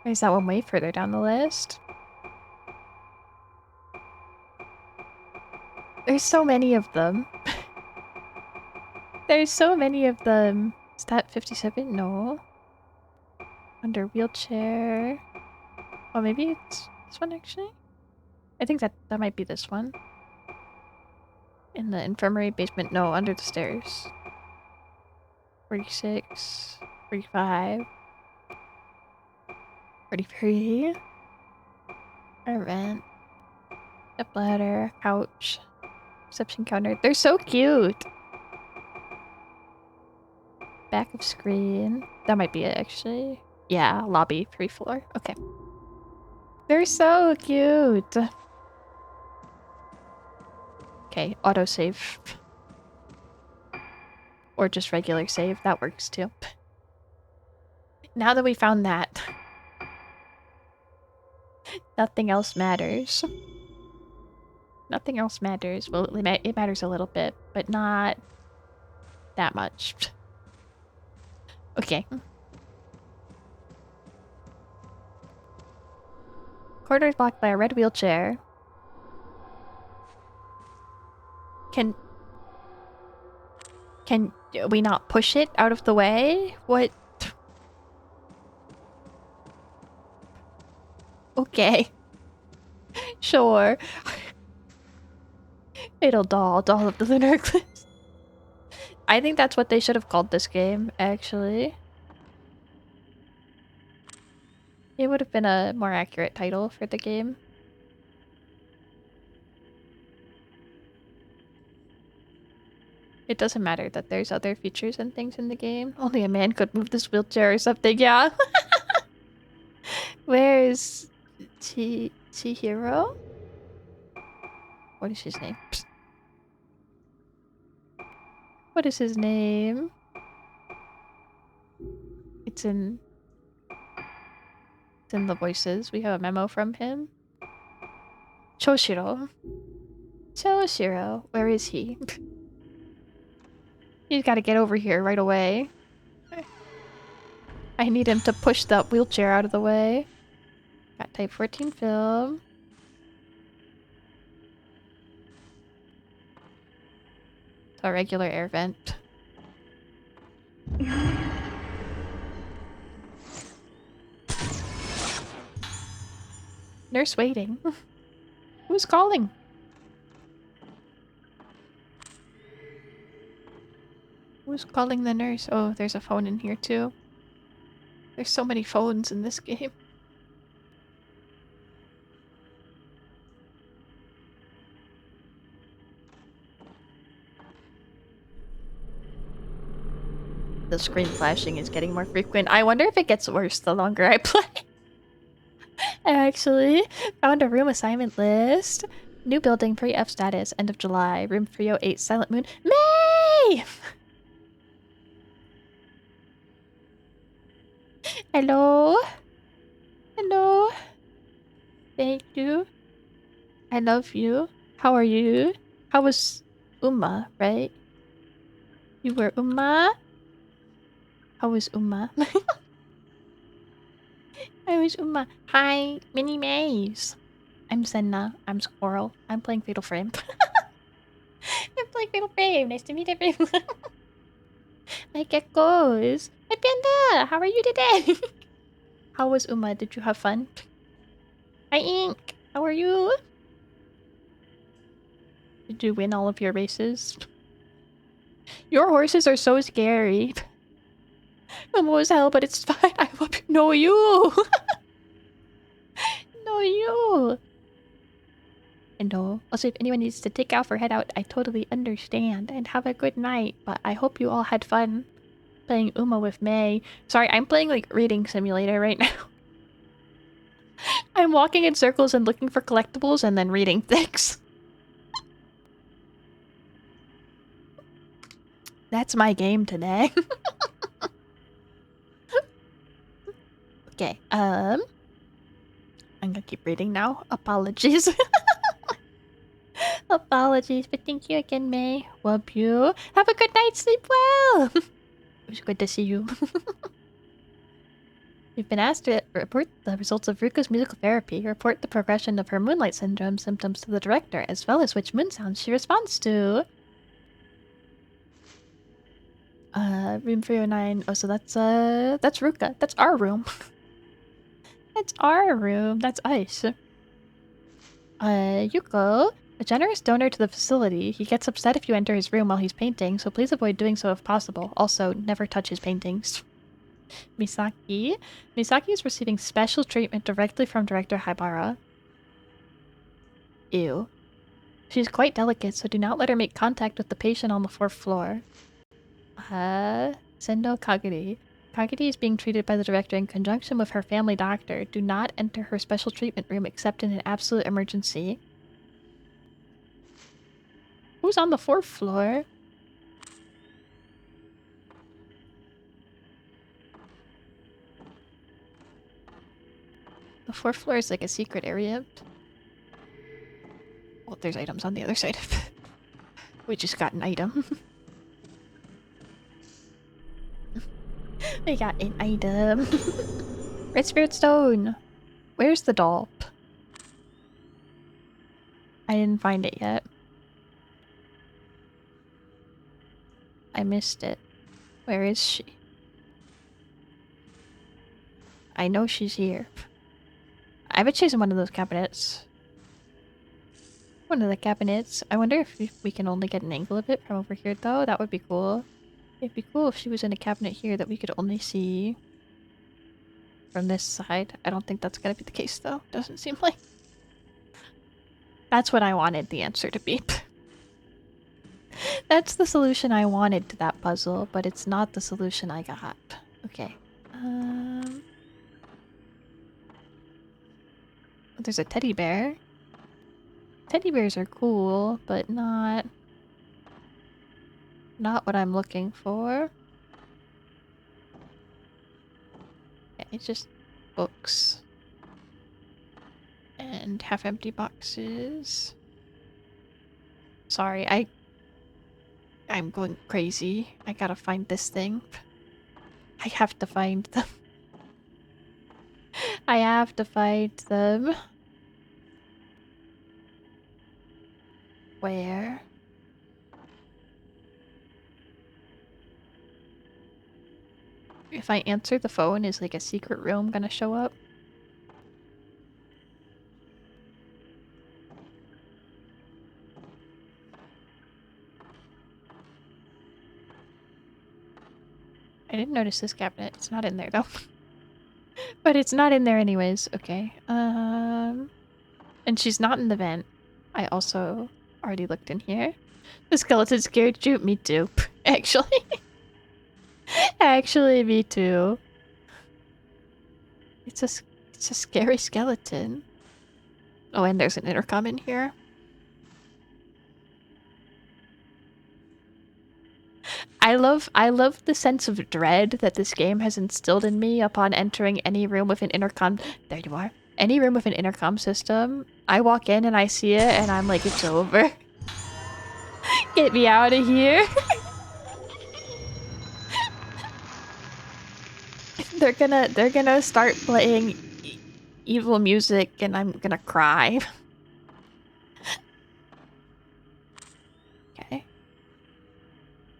Or is that one way further down the list? There's so many of them. There's so many of them. Is that 57? No. Under wheelchair. Oh, maybe it's this one actually? I think that might be this one. In the infirmary basement. No, under the stairs. 46. 45. 43. A vent. Step ladder. Couch. Reception counter. They're so cute! Back of screen. That might be it actually. Yeah, lobby, 3rd floor. Okay. They're so cute! Okay, autosave. Or just regular save, that works too. Now that we found that, nothing else matters. Nothing else matters. Well, it matters a little bit, but not that much. Okay. Corridor is blocked by a red wheelchair. Can we not push it out of the way? What? Okay. Sure. Fatal doll. Doll of the Lunar Eclipse. I think that's what they should have called this game, actually. It would have been a more accurate title for the game. It doesn't matter that there's other features and things in the game. Only a man could move this wheelchair or something, yeah. Where's Chihiro? What is his name? Psst. What is his name? It's in the voices. We have a memo from him. Choshiro. Choshiro. Where is he? He's got to get over here right away. I need him to push that wheelchair out of the way. Got type 14 film. A regular air vent. Nurse waiting. Who's calling? Who's calling the nurse? Oh, there's a phone in here too. There's so many phones in this game. The screen flashing is getting more frequent. I wonder if it gets worse the longer I play. I actually found a room assignment list. New building, pre-F status, end of July. Room 308, Silent Moon. May! Hello? Hello? Thank you. I love you. How are you? How was Uma, right? You were Uma? How was Uma? I was Uma. Hi, Mini Maze. I'm Senna. I'm Squirrel. I'm playing Fatal Frame. I'm playing Fatal Frame. Nice to meet everyone. My geckos. Hi, Panda. How are you today? How was Uma? Did you have fun? Hi, Ink. How are you? Did you win all of your races? Your horses are so scary. I'm low as hell, but it's fine. I hope you know you. Know you. And also, if anyone needs to take off or head out, I totally understand. And have a good night. But I hope you all had fun playing Uma with May. Sorry, I'm playing like Reading Simulator right now. I'm walking in circles and looking for collectibles and then reading things. That's my game today. Okay, I'm gonna keep reading now. Apologies. Apologies, but thank you again, May. Love you. Have a good night. Sleep well. It was good to see you. We've been asked to report the results of Ruka's musical therapy, report the progression of her moonlight syndrome symptoms to the director, as well as which moon sounds she responds to. Room 309. Oh, so that's Ruka. That's our room. That's our room. That's us. Yuko, a generous donor to the facility. He gets upset if you enter his room while he's painting, so please avoid doing so if possible. Also, never touch his paintings. Misaki. Misaki is receiving special treatment directly from Director Haibara. Ew. She's quite delicate, so do not let her make contact with the patient on the 4th floor. Sendo Kagiri. Kagiri is being treated by the director in conjunction with her family doctor. Do not enter her special treatment room except in an absolute emergency. Who's on the 4th floor? The 4th floor is like a secret area. Well, there's items on the other side of it. We just got an item. We got an item. Red Spirit Stone. Where's the doll? I didn't find it yet. I missed it. Where is she? I know she's here. I bet she's in one of those cabinets. One of the cabinets. I wonder if we can only get an angle of it from over here, though. That would be cool. It'd be cool if she was in a cabinet here that we could only see from this side. I don't think that's gonna be the case, though. Doesn't seem like. That's what I wanted the answer to be. That's the solution I wanted to that puzzle, but it's not the solution I got. Okay. There's a teddy bear. Teddy bears are cool, but not Not what I'm looking for. Okay, it's just books. And half-empty boxes. Sorry, I'm going crazy. I gotta find this thing. I have to find them. I have to find them. Where? If I answer the phone, is like a secret room gonna show up? I didn't notice this cabinet. It's not in there though. But it's not in there anyways. Okay. And she's not in the vent. I also already looked in here. The skeleton scared you? Me too. Actually. Actually, me too. It's a scary skeleton. Oh, and there's an intercom in here. I love the sense of dread that this game has instilled in me upon entering any room with an intercom. There you are. Any room with an intercom system. I walk in and I see it and I'm like, it's over. Get me out of here. They're gonna start playing evil music and I'm gonna cry. Okay.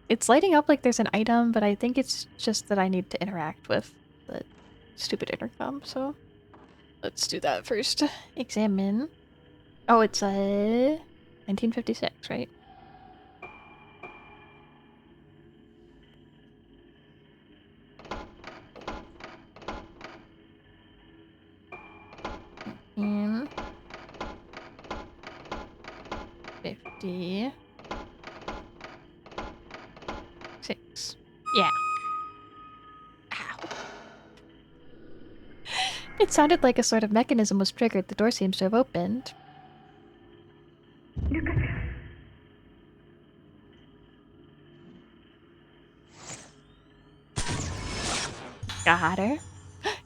It's lighting up like there's an item, but I think it's just that I need to interact with the stupid intercom, so let's do that first. Examine. Oh, it's 1956, right? And 56. Yeah. Ow. It sounded like a sort of mechanism was triggered. The door seems to have opened. Got her.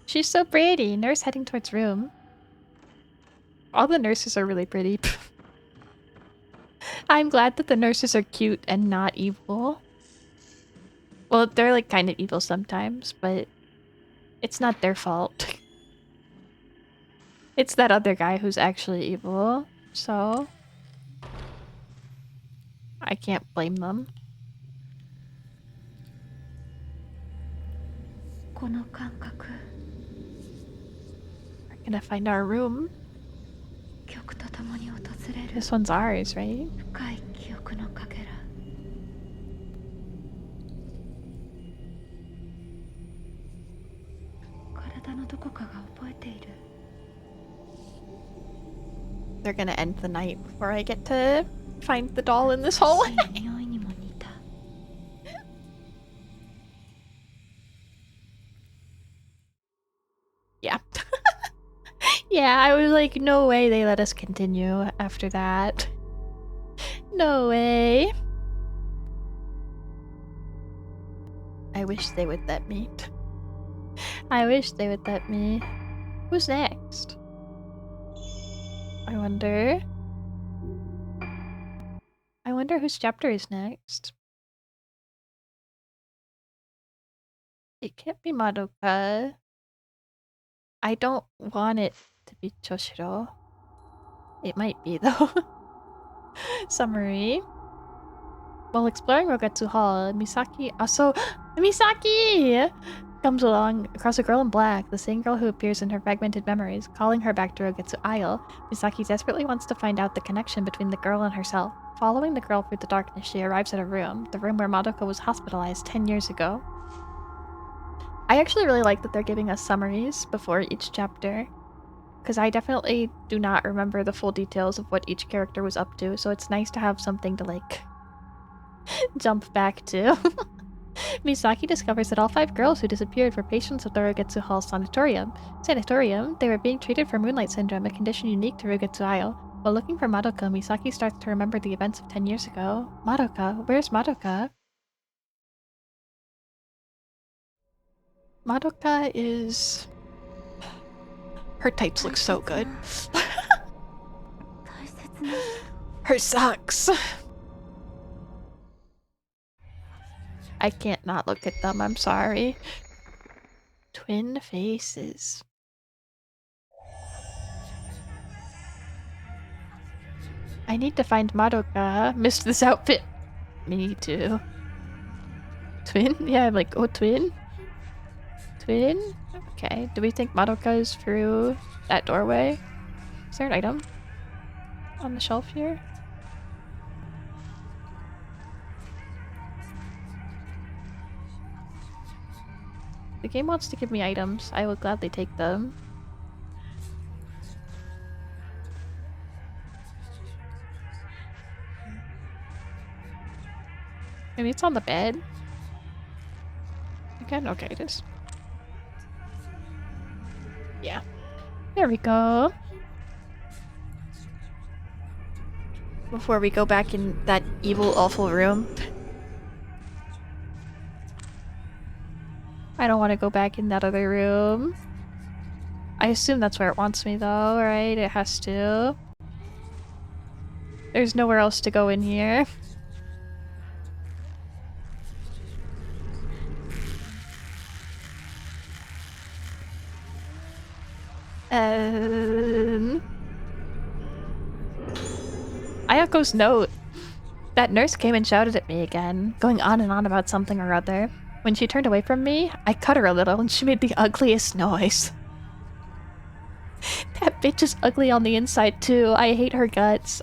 She's so pretty. Nurse heading towards room. All the nurses are really pretty. I'm glad that the nurses are cute and not evil. Well, they're like kind of evil sometimes, but it's not their fault. It's that other guy who's actually evil, so I can't blame them. We're gonna find our room. This one's ours, right? They're gonna end the night before I get to find the doll in this hallway. Yeah. Yeah, I was like, no way they let us continue after that. No way. I wish they would let me. I wish they would let me. Who's next? I wonder whose chapter is next. It can't be Madoka. I don't want it to be Choshiro. It might be though. Summary. While exploring Rogetsu Hall, Misaki also Misaki comes along across a girl in black, the same girl who appears in her fragmented memories, calling her back to Rogetsu Isle. Misaki desperately wants to find out the connection between the girl and herself. Following the girl through the darkness, she arrives at a room, the room where Madoka was hospitalized 10 years ago. I actually really like that they're giving us summaries before each chapter, because I definitely do not remember the full details of what each character was up to, so it's nice to have something to, like, jump back to. Misaki discovers that all 5 girls who disappeared were patients of the Rogetsu Hall Sanatorium. They were being treated for Moonlight Syndrome, a condition unique to Rogetsu Isle. While looking for Madoka, Misaki starts to remember the events of 10 years ago. Madoka? Where's Madoka? Madoka is... Her tights look so good. Her socks. I can't not look at them, I'm sorry. Twin faces. I need to find Madoka. Missed this outfit. Me too. Twin? Yeah, I'm like, oh, twin? Twin? Okay, do we think Madoka is through that doorway? Is there an item on the shelf here? The game wants to give me items. I will gladly take them. Maybe it's on the bed? Again? Okay, it is. Yeah. There we go. Before we go back in that evil, awful room. I don't want to go back in that other room. I assume that's where it wants me though, right? It has to. There's nowhere else to go in here. Ayako's note. That nurse came and shouted at me again, going on and on about something or other. When she turned away from me, I cut her a little and she made the ugliest noise. That bitch is ugly on the inside too. I hate her guts.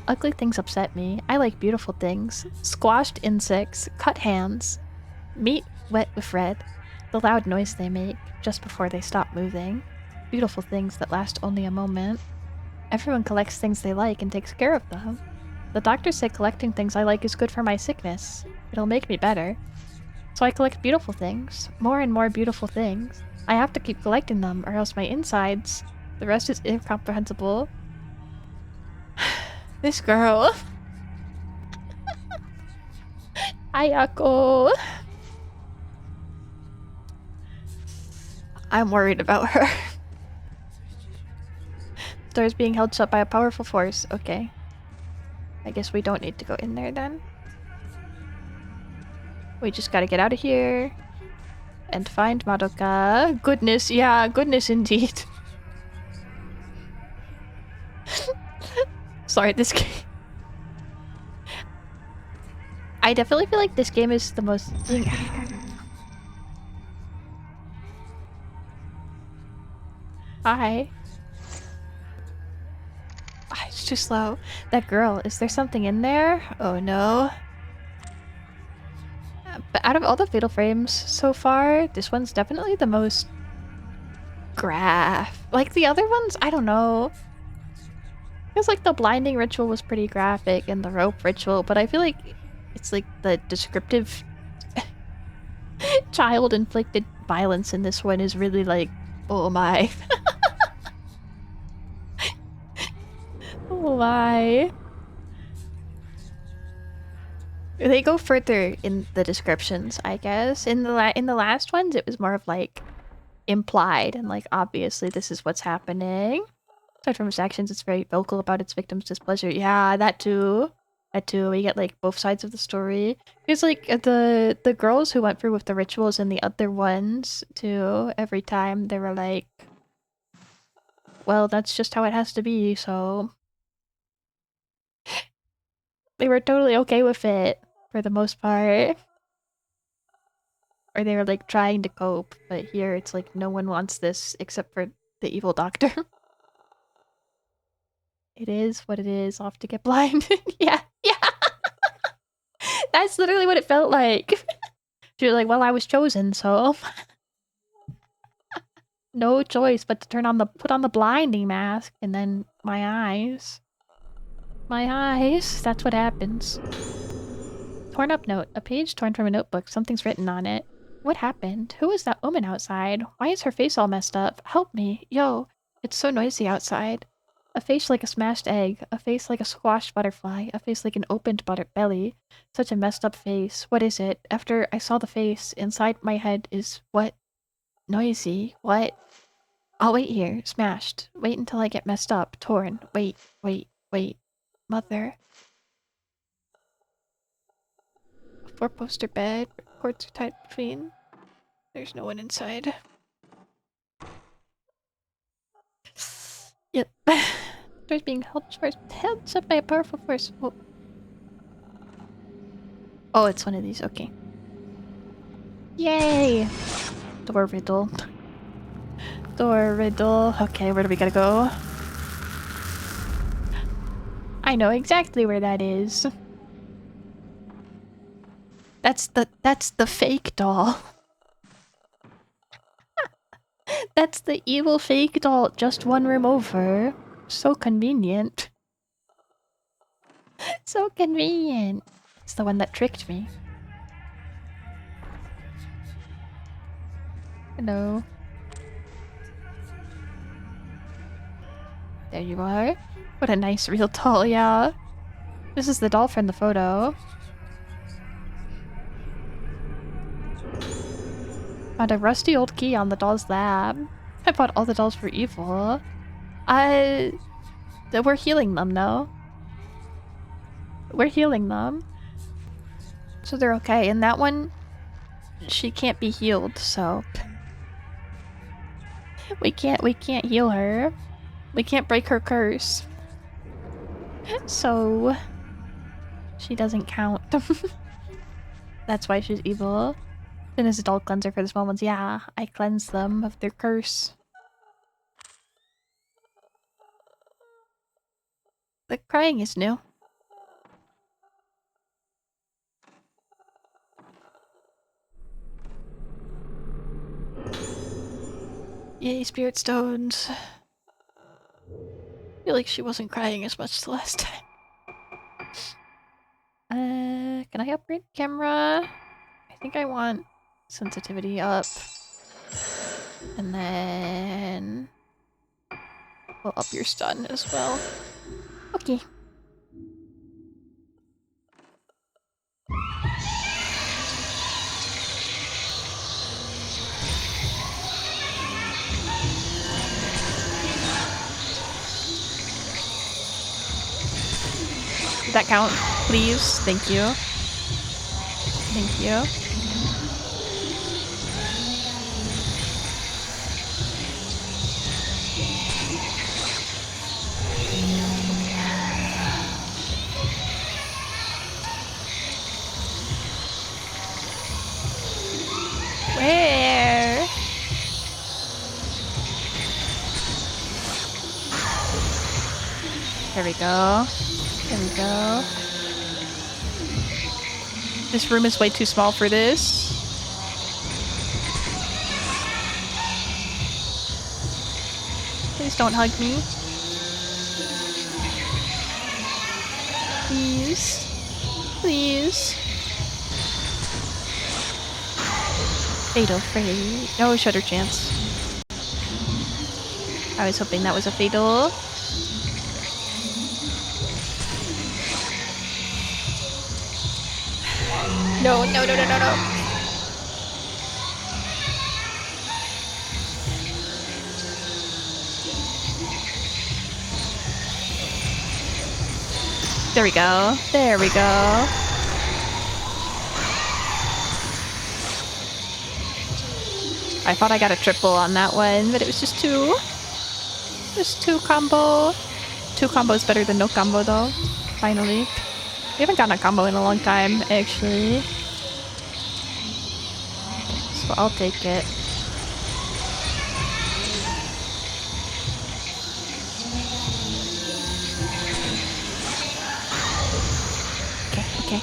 Ugly things upset me. I like beautiful things. Squashed insects, cut hands, meat wet with red, the loud noise they make just before they stop moving. Beautiful things that last only a moment. Everyone collects things they like and takes care of them. The doctors say collecting things I like is good for my sickness. It'll make me better. So I collect beautiful things. More and more beautiful things. I have to keep collecting them or else my insides... The rest is incomprehensible. This girl. Ayako. I'm worried about her. Door is being held shut by a powerful force. Okay. I guess we don't need to go in there then. We just gotta get out of here. And find Madoka. Goodness, yeah, goodness indeed. Sorry, this game... I definitely feel like this game is the most... Hi. It's too slow. That girl, is there something in there? Oh no. But out of all the Fatal Frames so far, this one's definitely the most... Like the other ones, I don't know. Feels like the blinding ritual was pretty graphic and the rope ritual, but I feel like it's like the descriptive child-inflicted violence in this one is really like, oh my. Oh my. They go further in the descriptions, I guess. In the last ones, it was more of like implied and like obviously this is what's happening. Aside from its actions, it's very vocal about its victims' displeasure. Yeah, that too. That too. We get like both sides of the story. It's like the girls who went through with the rituals and the other ones too. Every time they were like, well, that's just how it has to be. So they were totally okay with it for the most part. Or they were like trying to cope. But here it's like no one wants this except for the evil doctor. It is what it is. Off to get blinded. Yeah, yeah. That's literally what it felt like. She was like, well, I was chosen, so... No choice but to put on the blinding mask, and then my eyes. My eyes. That's what happens. Torn up note. A page torn from a notebook. Something's written on it. What happened? Who is that woman outside? Why is her face all messed up? Help me. Yo. It's so noisy outside. A face like a smashed egg. A face like a squashed butterfly. A face like an opened belly. Such a messed up face. What is it? After I saw the face, inside my head is what? Noisy. What? I'll wait here. Smashed. Wait until I get messed up. Torn. Wait, wait, wait. Mother. A four-poster bed. Cords are tied between. There's no one inside. Yep. Doors being held shut by a powerful force. Whoa. Oh, it's one of these. Okay. Yay! Door riddle. Door riddle. Okay, where do we gotta go? I know exactly where that is. That's the fake doll. That's the evil fake doll, just one room over. So convenient. So convenient. It's the one that tricked me. Hello. There you are. What a nice real doll, yeah. This is the doll from the photo. Found a rusty old key on the doll's lab. I bought all the dolls for evil. We're healing them, though. We're healing them. So they're okay. And that one, she can't be healed, so... We can't heal her. We can't break her curse. So... She doesn't count. That's why she's evil. Then as a doll cleanser for the small ones, yeah, I cleanse them of their curse. The crying is new. Yay, spirit stones. I feel like she wasn't crying as much the last time. Can I upgrade camera? I think I want sensitivity up. And then... we'll up your stun as well. Okay. Did that count? Please? Thank you. Thank you. Where? There we go. There we go. This room is way too small for this. Please don't hug me. Please. Please. Fatal Freddy. No shutter chance. I was hoping that was a fatal. No, no, no, no, no, no. There we go. There we go. I thought I got a triple on that one, but it was just two. Just two combo. Two combos better than no combo though. Finally. We haven't gotten a combo in a long time, actually. So I'll take it. Okay, okay.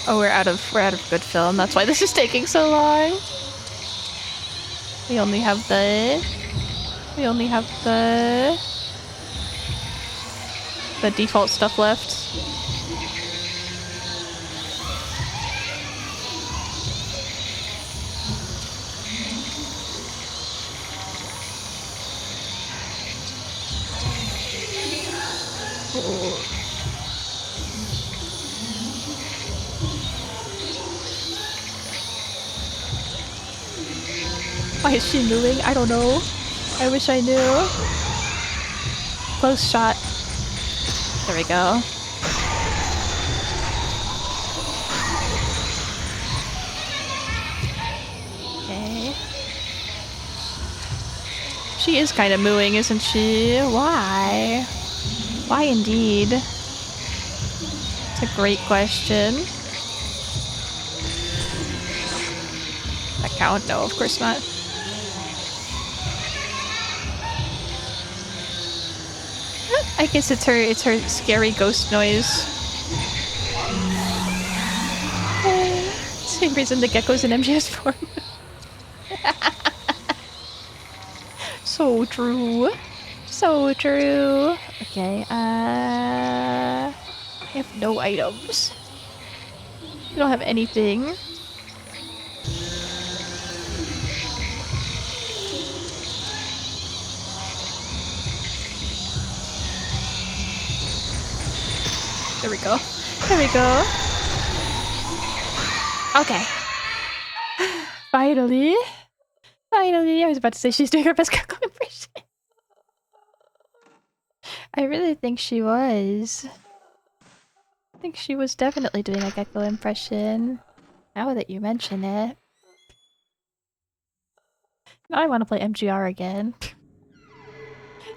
Oh, we're out of good film. That's why this is taking so long. We only have the default stuff left. Why is she moving? I don't know. I wish I knew. Close shot. There we go. Okay. She is kind of mooing, isn't she? Why? Why indeed? It's a great question. That count? No, of course not. I guess it's her scary ghost noise. Same reason the gecko's in MGS form. So true. So true. Okay, I have no items. I don't have anything. There we go. There we go. Okay. Finally. Finally. I was about to say she's doing her best gecko impression. I really think she was. I think she was definitely doing a gecko impression. Now that you mention it. Now I want to play MGR again.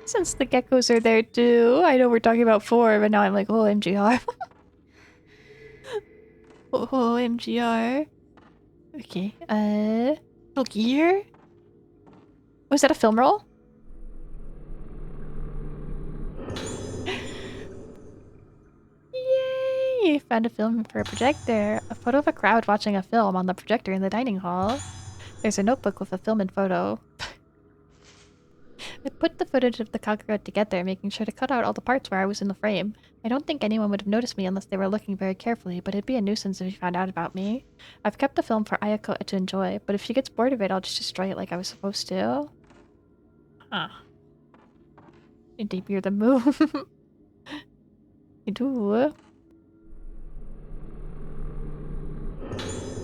Since the geckos are there too. I know we're talking about 4, but now I'm like, oh, MGR. Oh, MGR. Okay, little gear? Was that a film roll? Yay! Found a film for a projector. A photo of a crowd watching a film on the projector in the dining hall. There's a notebook with a film and photo. I put the footage of the cockroach together, making sure to cut out all the parts where I was in the frame. I don't think anyone would have noticed me unless they were looking very carefully, but it'd be a nuisance if you found out about me. I've kept the film for Ayako to enjoy, but if she gets bored of it, I'll just destroy it like I was supposed to. Huh. Indeed, you're the move. I do.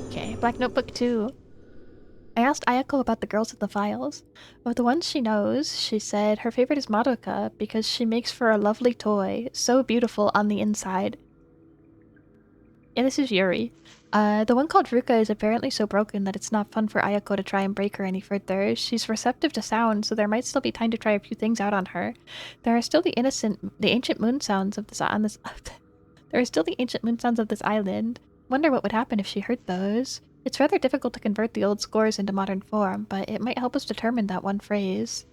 Okay, Black Notebook 2. I asked Ayako about the girls in the files. Of the ones she knows, she said her favorite is Madoka because she makes for a lovely toy, so beautiful on the inside. Yeah, this is Yuri. The one called Ruka is apparently so broken that it's not fun for Ayako to try and break her any further. She's receptive to sound, so there might still be time to try a few things out on her. There are still the ancient moon sounds of this there are still the ancient moon sounds of this island. Wonder what would happen if she heard those. It's rather difficult to convert the old scores into modern form, but it might help us determine that one phrase.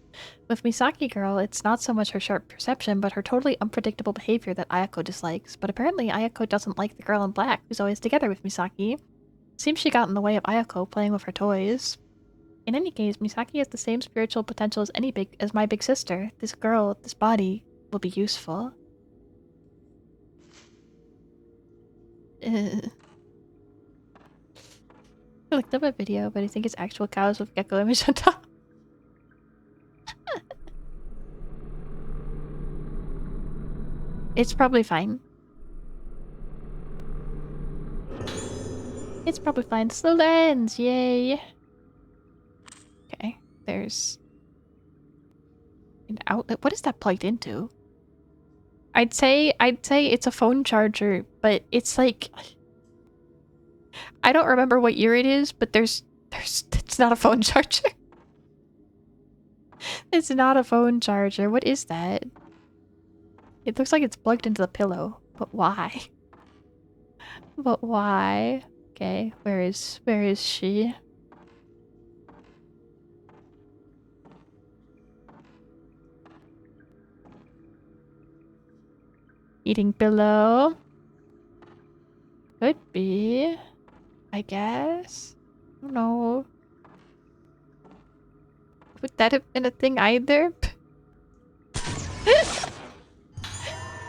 With Misaki Girl, it's not so much her sharp perception, but her totally unpredictable behavior that Ayako dislikes. But apparently Ayako doesn't like the girl in black, who's always together with Misaki. Seems she got in the way of Ayako playing with her toys. In any case, Misaki has the same spiritual potential as my big sister. This girl, this body, will be useful. I looked up a video, but I think it's actual cows with gecko image on top. It's probably fine. It's probably fine. Slow lens! Yay! Okay, there's an outlet. What is that plugged into? I'd say it's a phone charger, but it's like I don't remember what year it is, but it's not a phone charger. It's not a phone charger. What is that? It looks like it's plugged into the pillow, but why? But why? Okay, where is she? Eating pillow. Could be. I guess. I don't know. Would that have been a thing either?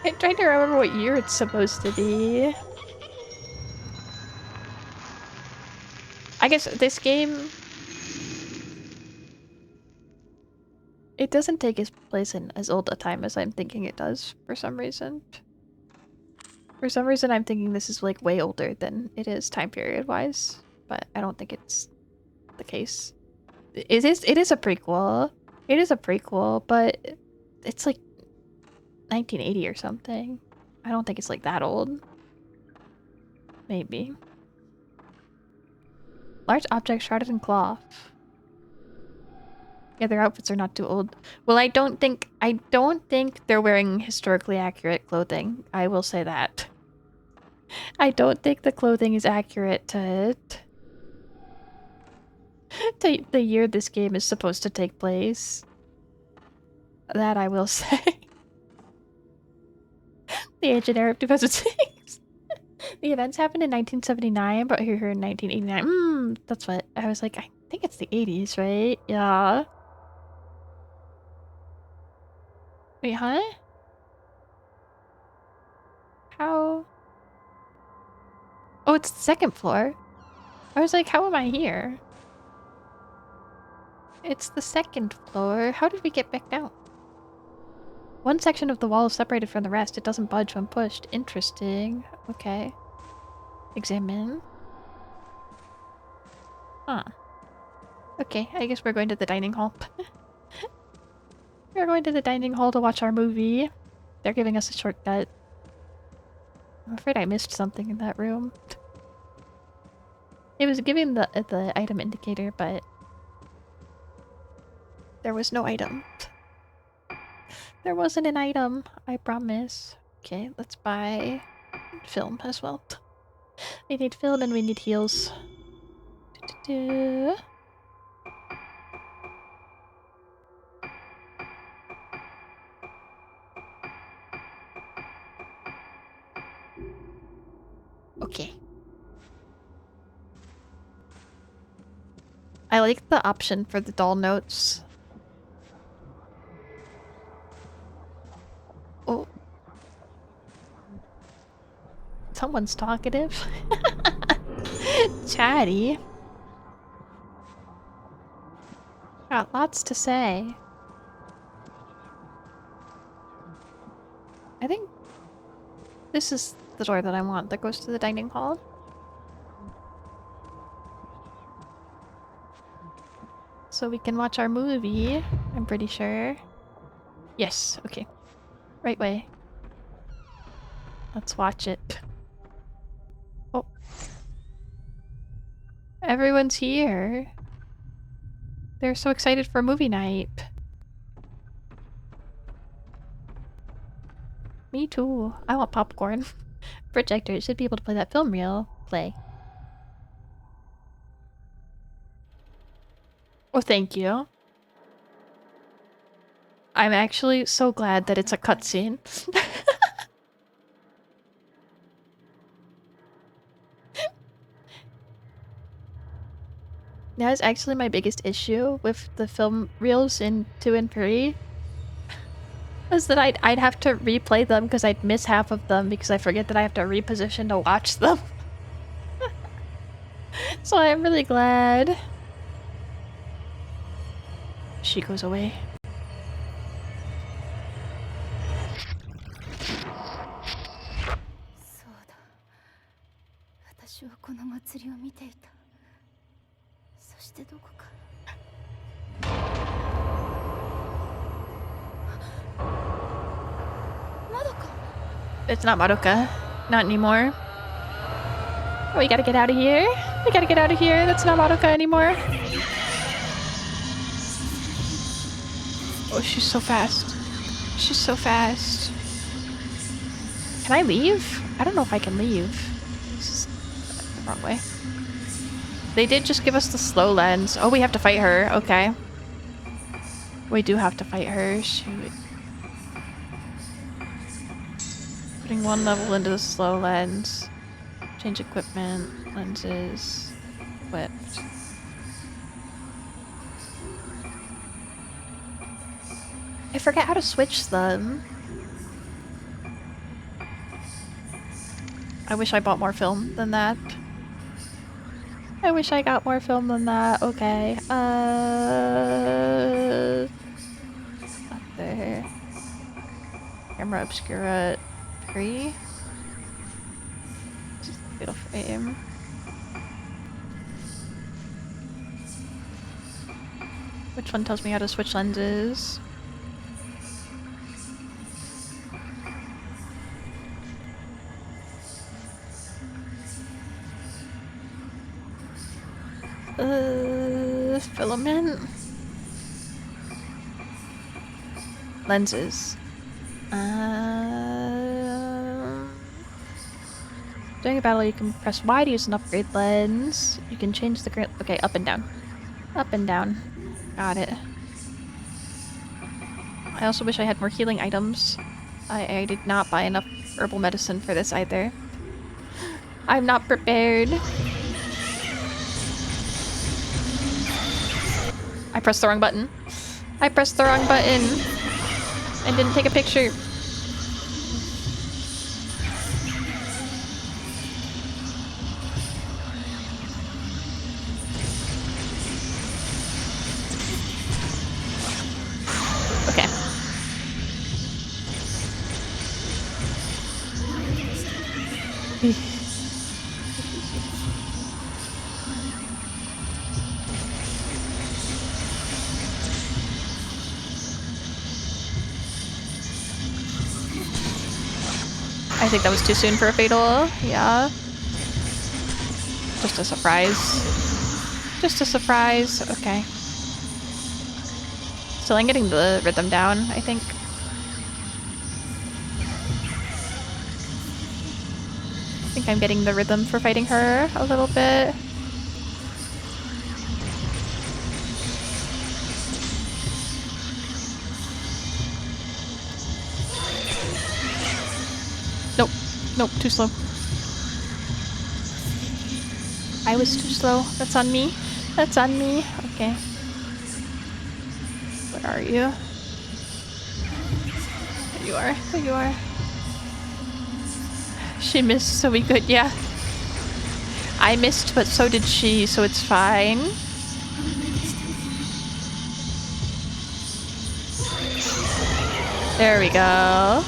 I'm trying to remember what year it's supposed to be. I guess this game... It doesn't take its place in as old a time as I'm thinking it does, for some reason. For some reason I'm thinking this is like way older than it is time period wise, but I don't think it's the case. It is a prequel. It is a prequel, but it's like 1980 or something. I don't think it's like that old. Maybe. Large object shrouded in cloth. Yeah, their outfits are not too old. Well, I don't think they're wearing historically accurate clothing. I will say that. I don't think the clothing is accurate to the year this game is supposed to take place. That I will say. The ancient era of 2006. The events happened in 1979, but you're here in 1989. That's what I was like. I think it's the 80s, right? Yeah. Wait, huh? How? Oh, it's the second floor. I was like, how am I here? It's the second floor. How did we get back down? One section of the wall is separated from the rest. It doesn't budge when pushed. Interesting. Okay. Examine. Huh. Okay, I guess we're going to the dining hall. We're going to the dining hall to watch our movie. They're giving us a shortcut. I'm afraid I missed something in that room. It was giving the item indicator, but there was no item. There wasn't an item, I promise. Okay, let's buy film as well. We need film and we need heals. Okay. I like the option for the doll notes. Oh. Someone's talkative. Chatty. Got lots to say. I think this is the door that I want that goes to the dining hall. So we can watch our movie, I'm pretty sure. Yes, okay. Right way. Let's watch it. Oh. Everyone's here. They're so excited for movie night. Me too. I want popcorn. Projector should be able to play that film reel. Play. Oh, thank you. I'm actually so glad that it's a cutscene. That is actually my biggest issue with the film reels in 2 and 3. Is that I'd have to replay them because I'd miss half of them because I forget that I have to reposition to watch them. So I'm really glad she goes away. そうだ。私はこの祭りを見ていた。そしてどこか。It's not Madoka. Not anymore. We gotta get out of here. We gotta get out of here. That's not Madoka anymore. Oh, she's so fast. She's so fast. Can I leave? I don't know if I can leave. This is the wrong way. They did just give us the slow lens. Oh, we have to fight her. Okay. We do have to fight her. Shoot. Putting 1 level into the slow lens. Change equipment. Lenses. Equipped. I forget how to switch them. I wish I bought more film than that. I wish I got more film than that. Okay. Up there. Camera obscura 3. Just fatal frame. Which one tells me how to switch lenses? Filament? Lenses. During a battle, you can press Y to use an upgrade lens. You can change the grip. Okay, up and down. Up and down. Got it. I also wish I had more healing items. I did not buy enough herbal medicine for this either. I'm not prepared. I pressed the wrong button. I pressed the wrong button. And didn't take a picture. Okay. I think that was too soon for a fatal. Yeah. Just a surprise. Just a surprise. Okay. Still, I'm getting the rhythm down, I think. I think I'm getting the rhythm for fighting her a little bit. Nope. Nope, too slow. I was too slow. That's on me. That's on me. Okay. Where are you? There you are. There you are. She missed, so we good, yeah. I missed, but so did she, so it's fine. There we go.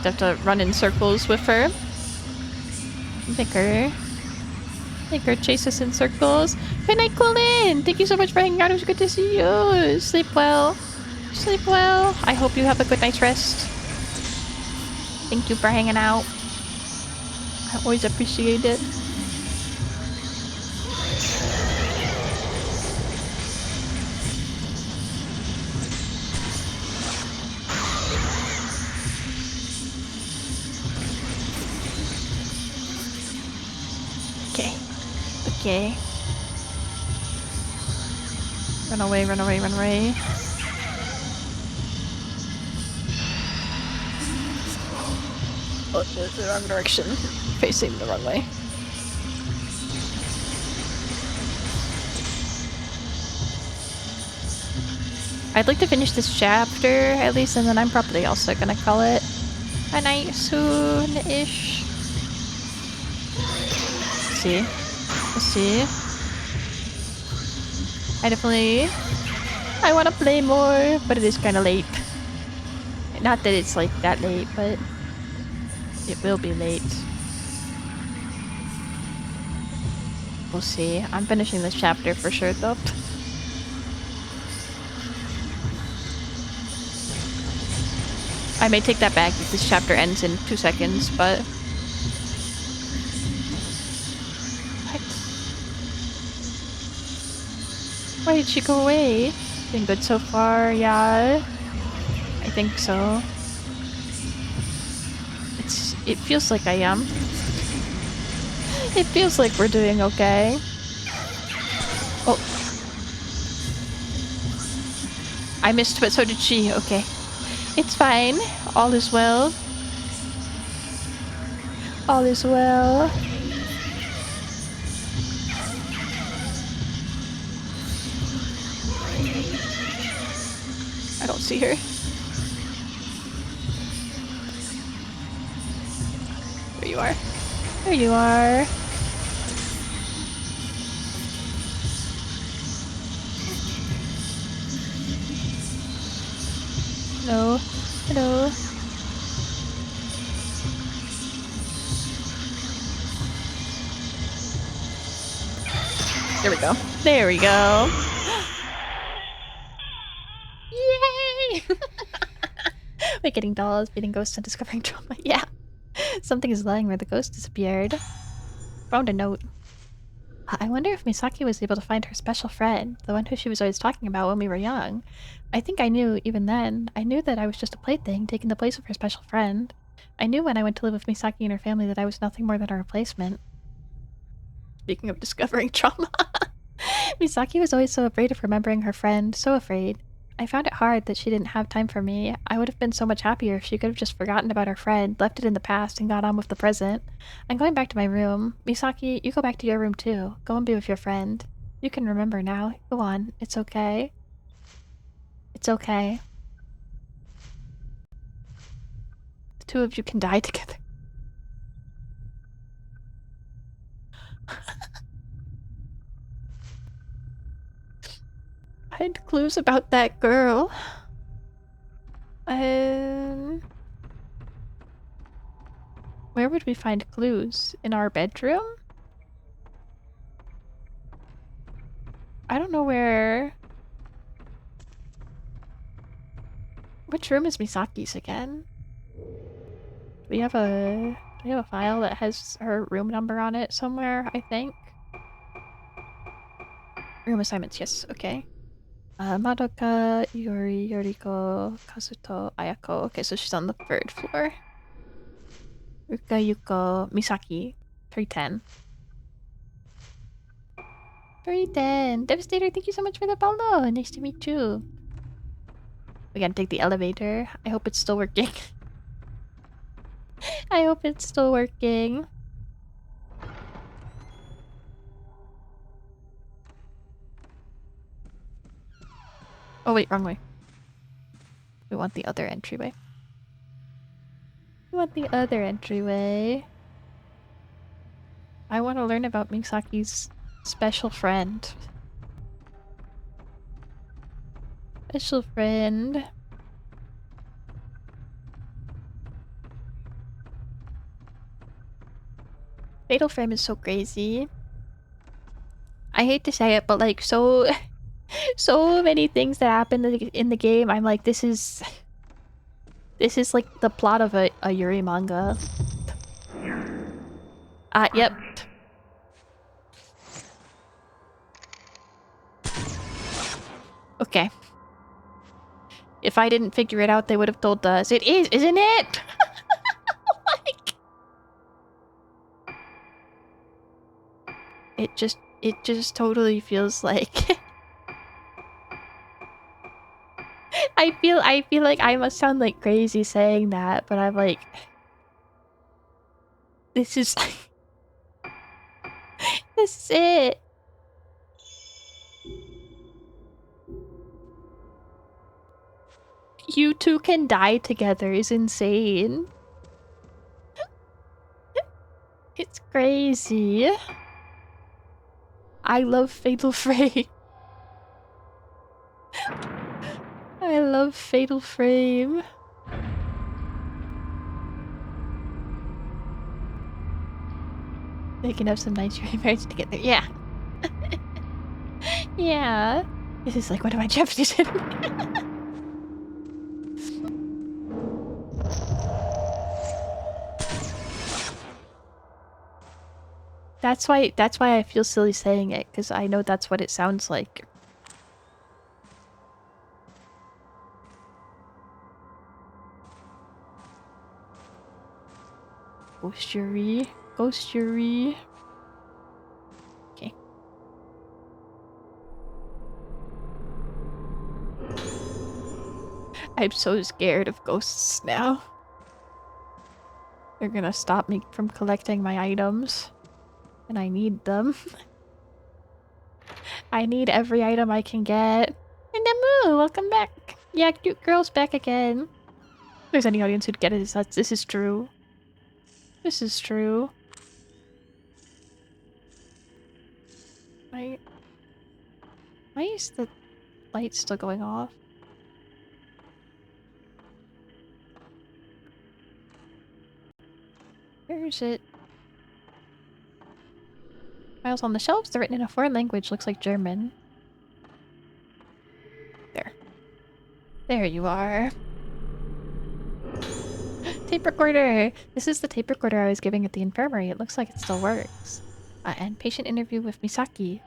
Have to run in circles with her. Make her chase us in circles. Good night, Colin! Thank you so much for hanging out. It was good to see you. Sleep well. Sleep well. I hope you have a good night's rest. Thank you for hanging out. I always appreciate it. Okay. Run away, run away, run away. Oh, the wrong direction. Facing the wrong way. I'd like to finish this chapter, at least, and then I'm probably also gonna call it a night soon-ish. Let's see. Let's see. I want to play more, but it is kind of late. Not that it's like that late, but it will be late. We'll see. I'm finishing this chapter for sure, though. I may take that back if this chapter ends in 2 seconds, but... Why did she go away? Been good so far, yeah. I think so. It feels like I am. It feels like we're doing okay. Oh. I missed, but so did she. Okay. It's fine. All is well. All is well. I don't see her. There you are. There you are. Hello. Hello. There we go. There we go. Yay! We're getting dolls, beating ghosts, and discovering trauma. Yeah. Something is lying where the ghost disappeared. Found a note. I wonder if Misaki was able to find her special friend, the one who she was always talking about when we were young. I think I knew, even then. I knew that I was just a plaything, taking the place of her special friend. I knew when I went to live with Misaki and her family that I was nothing more than a replacement. Speaking of discovering trauma. Misaki was always so afraid of remembering her friend, so afraid. I found it hard that she didn't have time for me. I would have been so much happier if she could have just forgotten about her friend, left it in the past, and got on with the present. I'm going back to my room. Misaki, you go back to your room too. Go and be with your friend. You can remember now. Go on. It's okay. It's okay. The two of you can die together. I had clues about that girl. Where would we find clues? In our bedroom? I don't know where... Which room is Misaki's again? Do we have a file that has her room number on it somewhere, I think? Room assignments, yes, okay. Madoka, Yuri, Yoriko, Kazuto, Ayako. Okay, so she's on the 3rd floor. Ruka, Yuko, Misaki, 310. 310! Devastator, thank you so much for the follow! Nice to meet you. We gotta take the elevator. I hope it's still working. I hope it's still working. Oh wait, wrong way. We want the other entryway. We want the other entryway. I want to learn about Misaki's special friend. Special friend. Fatal Frame is so crazy. I hate to say it, but like so many things that happen in the game, I'm like, this is like the plot of a Yuri manga. Yep. Okay. If I didn't figure it out, they would have told us. It is, isn't it? Like, it just totally feels like I feel like I must sound like crazy saying that, but I'm like, this is this is it. You two can die together is insane. It's crazy. I love Fatal Frame. I love Fatal Frame. They can have some nice marriage together. Yeah. Yeah. This is like one of my Japanese anime. That's why I feel silly saying it, because I know that's what it sounds like. Ghost Yuri. Ghost Yuri. Okay. I'm so scared of ghosts now. They're gonna stop me from collecting my items. And I need them. I need every item I can get. And Namu, welcome back. Yeah, cute girl's back again. If there's any audience who'd get it, this is true. This is true. Why is the light still going off? Where is it? Files on the shelves. They're written in a foreign language. Looks like German. There. There you are. Tape recorder! This is the tape recorder I was giving at the infirmary. It looks like it still works. And patient interview with Misaki.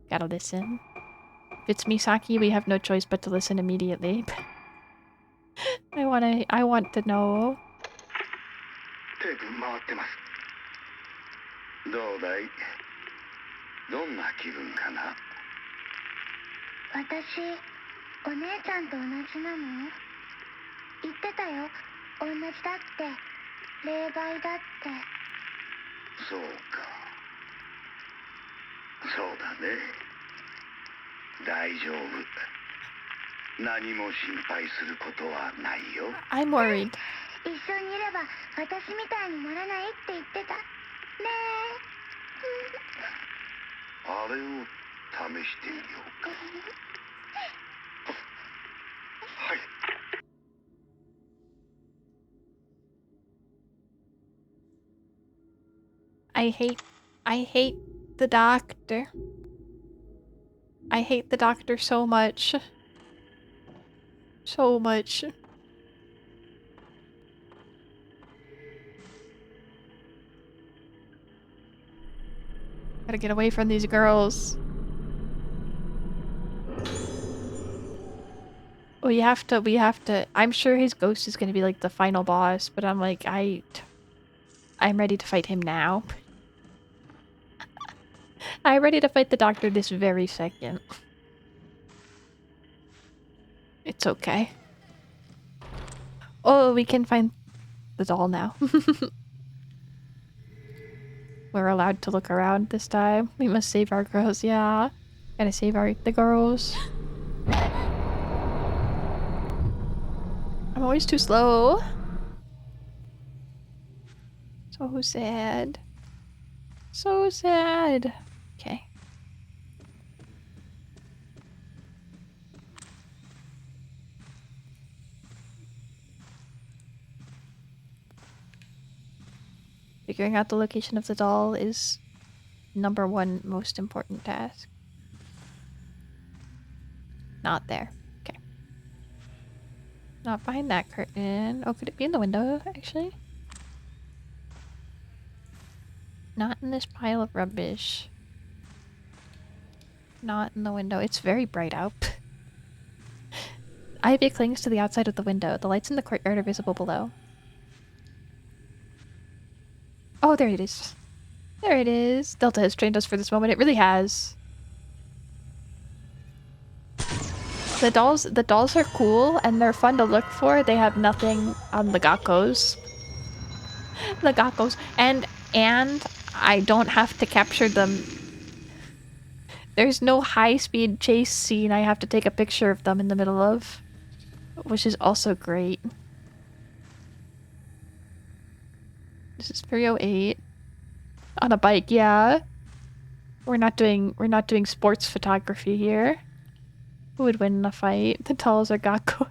Gotta listen. If it's Misaki, we have no choice but to listen immediately. I want to know. テープ回ってます。どうだい？どんな気分かな？私、お姉ちゃんと同じなの？言ってたよ。同じだって。霊媒だって。そうか。そうだね。大丈夫。何も心配することはないよ。I'm worried. 一緒にいれば私みたいにならないって言ってた。ねえ。あれを試してみようか。はい。I hate the doctor. I hate the doctor so much. So much. Gotta get away from these girls. We have to. I'm sure his ghost is gonna be like the final boss, but I'm like, I'm ready to fight him now. I'm ready to fight the doctor this very second. It's okay. Oh, we can find the doll now. We're allowed to look around this time. We must save our girls, yeah. Gotta save the girls. I'm always too slow. So sad. So sad. Okay. Figuring out the location of the doll is #1 most important task. Not there. Okay. Not behind that curtain. Oh, could it be in the window, actually? Not in this pile of rubbish. Not in the window. It's very bright out. Ivy clings to the outside of the window. The lights in the courtyard are visible below. Oh, there it is. There it is. Delta has trained us for this moment. It really has. The dolls are cool and they're fun to look for. They have nothing on the Gakkos. The Gakkos. And I don't have to capture them. There's no high-speed chase scene I have to take a picture of them in the middle of. Which is also great. This is 308. On a bike, yeah. We're not doing sports photography here. Who would win in a fight? The dolls or Gakko?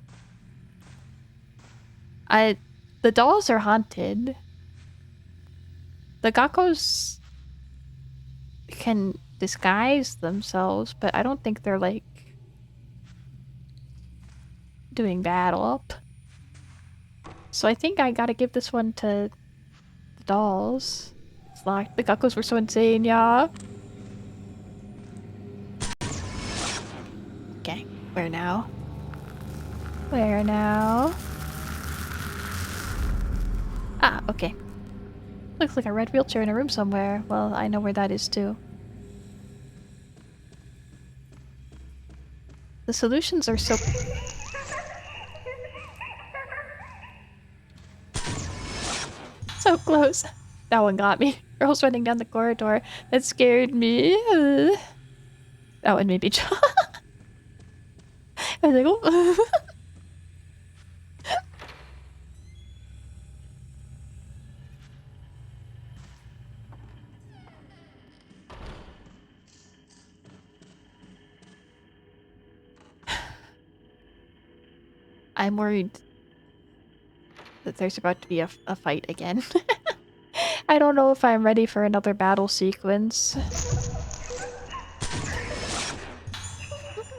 The dolls are haunted. The Gakkos can disguise themselves, but I don't think they're like doing battle. So I think I gotta give this one to the dolls. It's locked. The Gakkos were so insane, yeah. Okay, where now? Where now? Ah, okay. Looks like a red wheelchair in a room somewhere. Well, I know where that is too. The solutions are so... so close. That one got me. Girls running down the corridor. That scared me. That one made me jump. I was like, oh. I'm worried that there's about to be a fight again. I don't know if I'm ready for another battle sequence.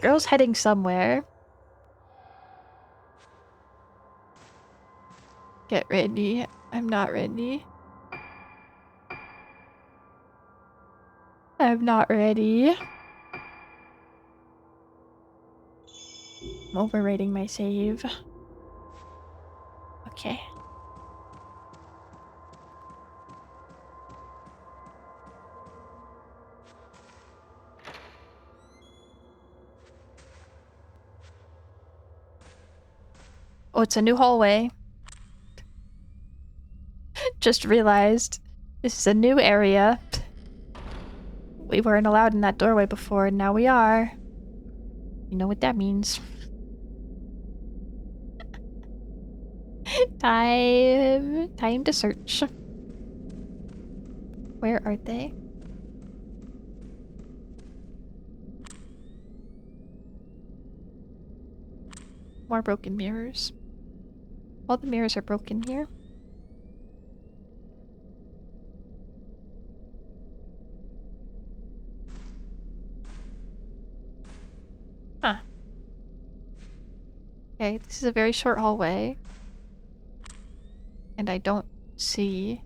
Girl's heading somewhere. Get ready. I'm not ready. I'm not ready. I'm overrating my save. Okay. Oh, it's a new hallway. Just realized this is a new area. We weren't allowed in that doorway before, and now we are. You know what that means. Time to search. Where are they? More broken mirrors. All the mirrors are broken here. Huh. Okay, this is a very short hallway. And I don't see...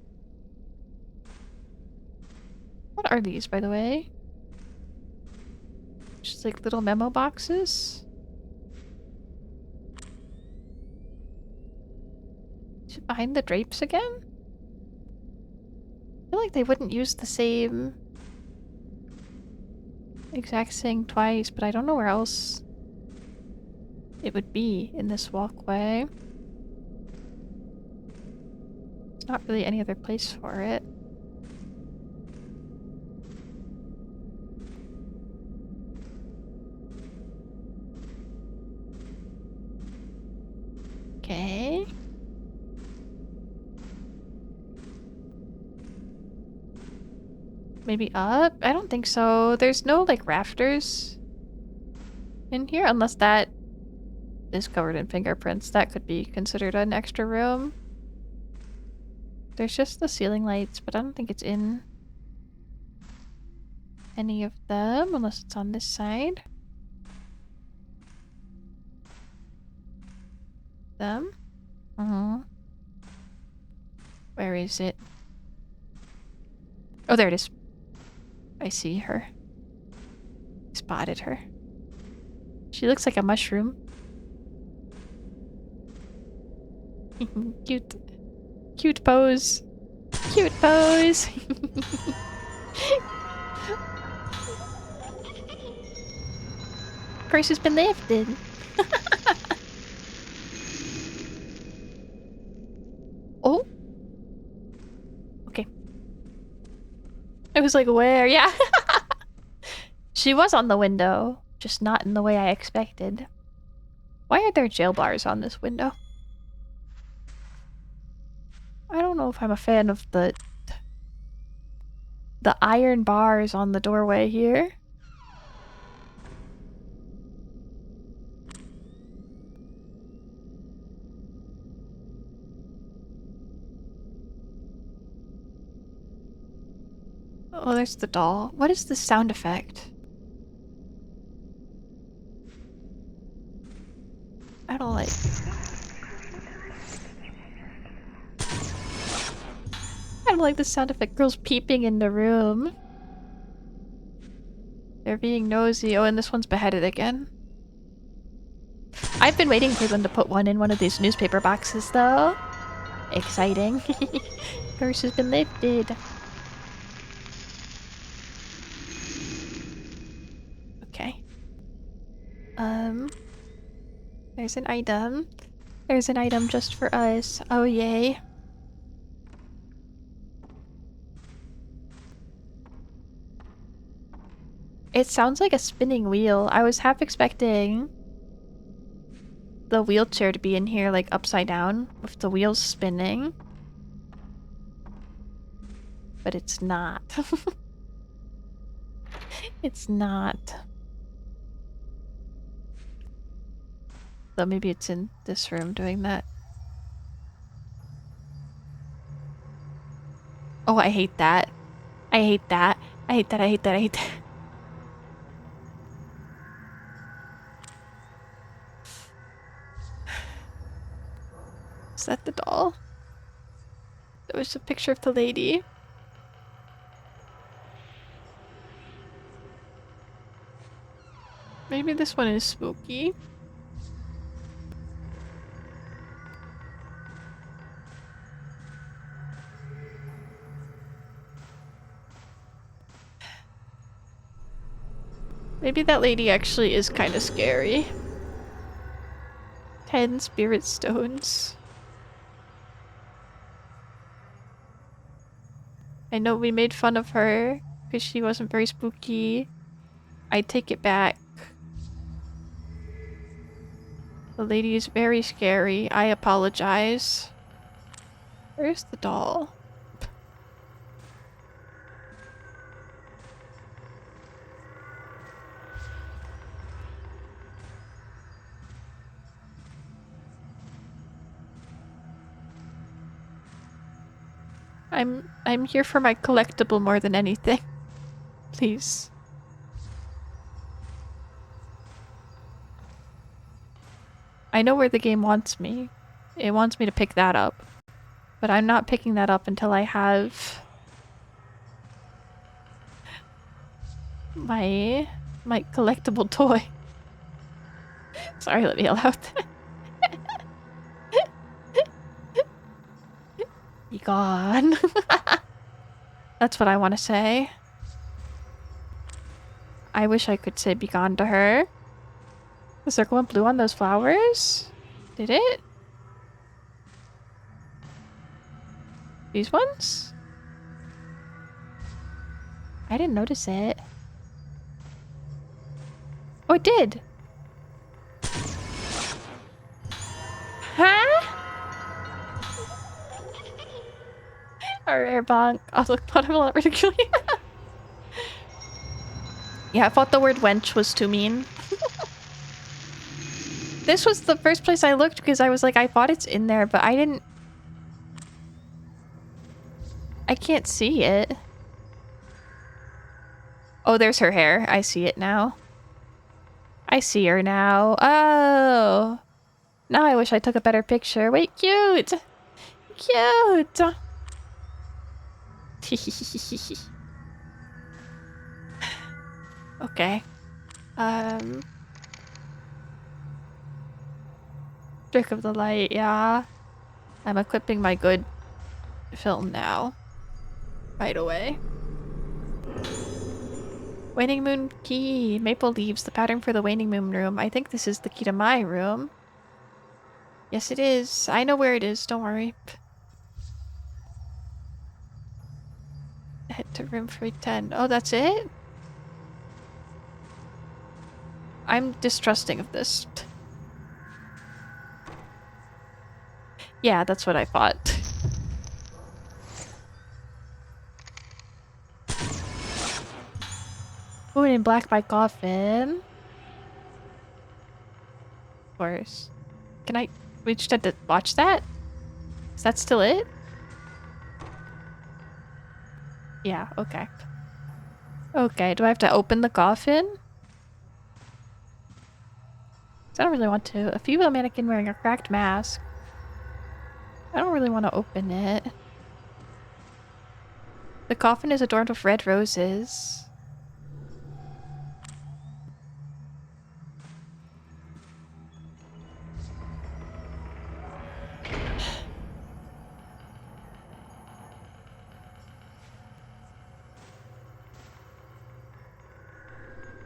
What are these, by the way? Just like little memo boxes? Is it behind the drapes again? I feel like they wouldn't use the same exact thing twice, but I don't know where else it would be in this walkway. There's not really any other place for it. Okay. Maybe up? I don't think so. There's no, like, rafters in here, unless that is covered in fingerprints. That could be considered an extra room. There's just the ceiling lights, but I don't think it's in any of them, unless it's on this side. Them? Where is it? Oh, there it is. I see her. Spotted her. She looks like a mushroom. Cute. Cute pose. Cute pose. Curse has been lifted. Oh. Okay. I was like, where? Yeah. She was on the window, just not in the way I expected. Why are there jail bars on this window? I don't know if I'm a fan of the iron bars on the doorway here. Oh, there's the doll. What is the sound effect? I don't like... I don't like the sound effect. Girls peeping in the room. They're being nosy. Oh, and this one's beheaded again. I've been waiting for them to put one in one of these newspaper boxes, though. Exciting. Curse has been lifted. Okay. There's an item. There's an item just for us. Oh, yay. It sounds like a spinning wheel. I was half expecting the wheelchair to be in here, like, upside down, with the wheels spinning. But it's not. It's not. though. Maybe it's in this room doing that. Oh, I hate that. I hate that. I hate that. I hate that. I hate that. Is that the doll? There was a picture of the lady. Maybe this one is spooky. Maybe that lady actually is kind of scary. 10 spirit stones. I know we made fun of her because she wasn't very spooky. I take it back. The lady is very scary. I apologize. Where's the doll? I'm here for my collectible more than anything. Please. I know where the game wants me. It wants me to pick that up. But I'm not picking that up until I have my collectible toy. Sorry, let me yell out. Be gone. That's what I want to say. I wish I could say be gone to her. The circle went blue on those flowers? Did it? These ones? I didn't notice it. Oh, it did! Huh? Our air bonk. Oh, look, but I'm a lot ridiculing. Yeah, I thought the word wench was too mean. This was the first place I looked because I was like, I thought it's in there, but I didn't... I can't see it. Oh, there's her hair. I see it now. I see her now. Oh. Now I wish I took a better picture. Wait, cute! Cute! Okay. Trick of the light, yeah. I'm equipping my good film now. Right away. Waning moon key. Maple leaves. The pattern for the waning moon room. I think this is the key to my room. Yes, it is. I know where it is. Don't worry. Head to room 310. Oh, that's it? I'm distrusting of this. Yeah, that's what I thought. Moon in black by coffin. Of course. Can I... We just had to watch that? Is that still it? Yeah, okay. Okay, do I have to open the coffin? 'Cause I don't really want to. A female mannequin wearing a cracked mask. I don't really want to open it. The coffin is adorned with red roses.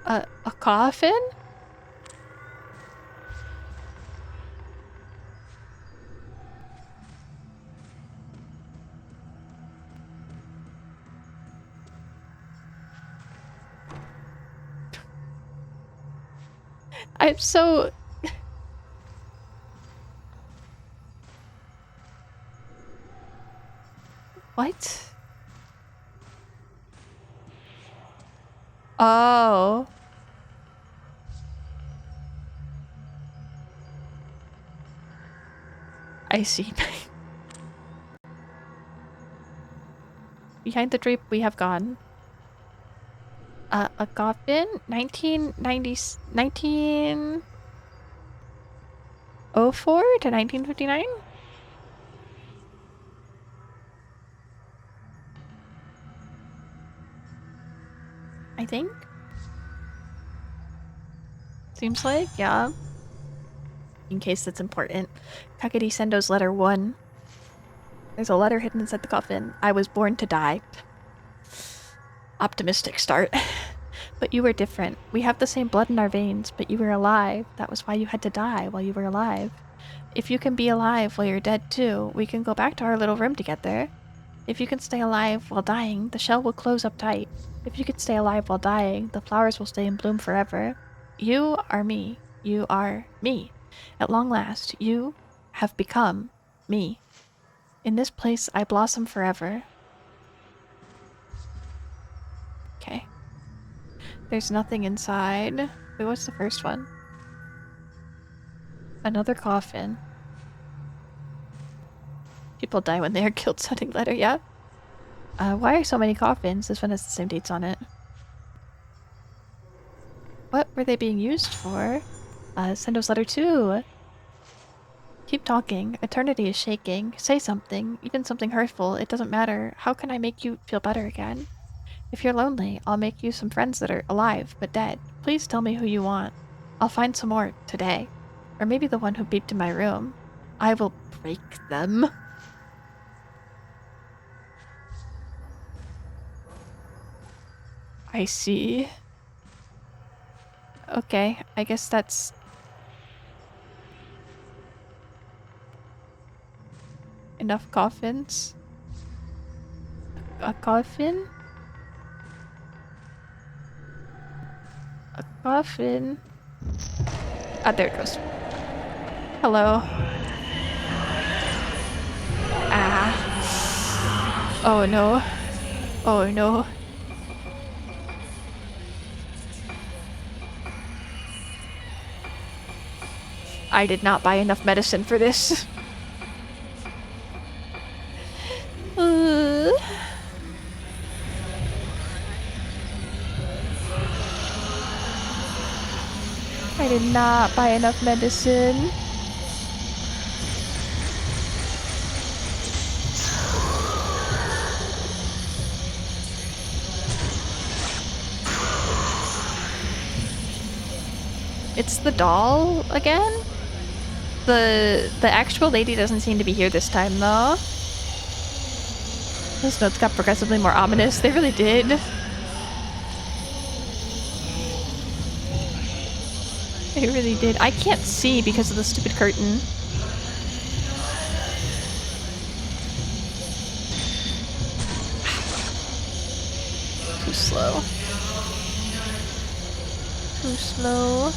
A coffin? I'm so... What? Oh. I see. Behind the drape we have gone. A coffin? 1990... 1904 to 1959? I think? Seems like, yeah. In case that's important. Kakedi Sendo's letter 1. There's a letter hidden inside the coffin. I was born to die. Optimistic start. But you were different. We have the same blood in our veins, but you were alive. That was why you had to die while you were alive. If you can be alive while you're dead too, we can go back to our little room together. If you can stay alive while dying, the shell will close up tight. If you can stay alive while dying, the flowers will stay in bloom forever. You are me. You are me. At long last, you have become me. In this place, I blossom forever. Okay. There's nothing inside. Wait, what's the first one? Another coffin. People die when they are killed sending letter, yeah? Why are so many coffins? This one has the same dates on it. What were they being used for? Sendo's letter 2. Keep talking. Eternity is shaking. Say something. Even something hurtful. It doesn't matter. How can I make you feel better again? If you're lonely, I'll make you some friends that are alive, but dead. Please tell me who you want. I'll find some more today. Or maybe the one who beeped in my room. I will break them. I see. Okay, I guess that's... enough coffins? A coffin? A coffin? Ah, there it goes. Hello. Ah. Oh no. Oh no. I did not buy enough medicine for this. I did not buy enough medicine. It's the doll again? The actual lady doesn't seem to be here this time though. Those notes got progressively more ominous. They really did. They really did. I can't see because of the stupid curtain. Too slow. Too slow.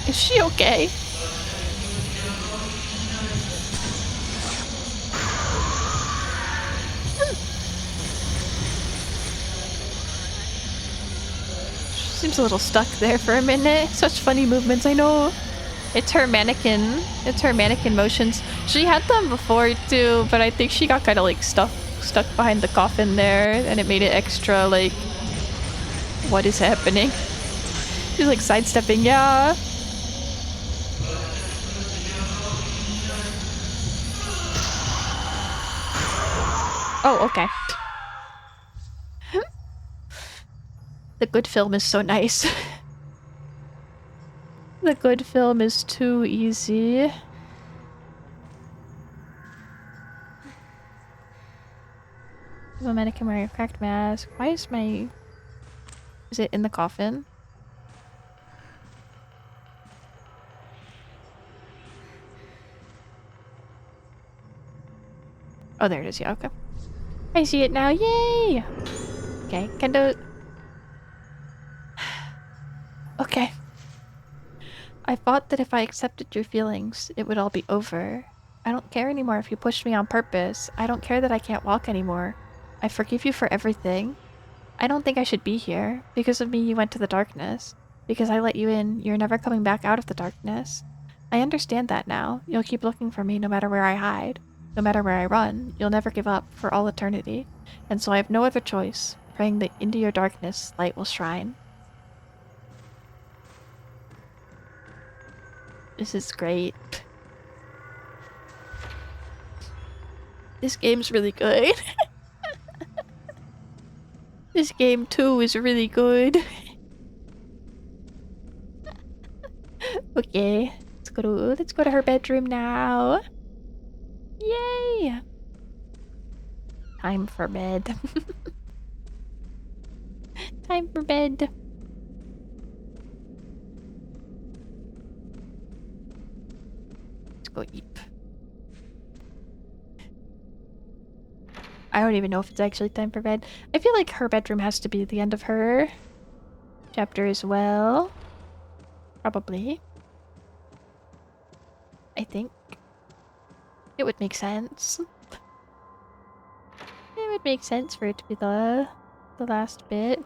Is she okay? Seems a little stuck there for a minute. Such funny movements, I know. It's her mannequin. It's her mannequin motions. She had them before too, but I think she got kind of like stuck behind the coffin there, and it made it extra like, what is happening? She's like sidestepping, yeah. Oh, okay. The good film is so nice. The good film is too easy. The mannequin wearing a cracked mask. Why is my... Is it in the coffin? Oh, there it is. Yeah, okay. I see it now. Yay! Okay, Kendo... Okay. I thought that if I accepted your feelings, it would all be over. I don't care anymore if you pushed me on purpose. I don't care that I can't walk anymore. I forgive you for everything. I don't think I should be here. Because of me, you went to the darkness. Because I let you in, you're never coming back out of the darkness. I understand that now. You'll keep looking for me no matter where I hide. No matter where I run, you'll never give up for all eternity. And so I have no other choice, praying that into your darkness light will shine. This is great. This game's really good. This game too is really good. Okay, let's go to her bedroom now. Yay! Time for bed. Time for bed. Let's go eat. I don't even know if it's actually time for bed. I feel like her bedroom has to be the end of her chapter as well. Probably. I think. It would make sense. It would make sense for it to be the last bit.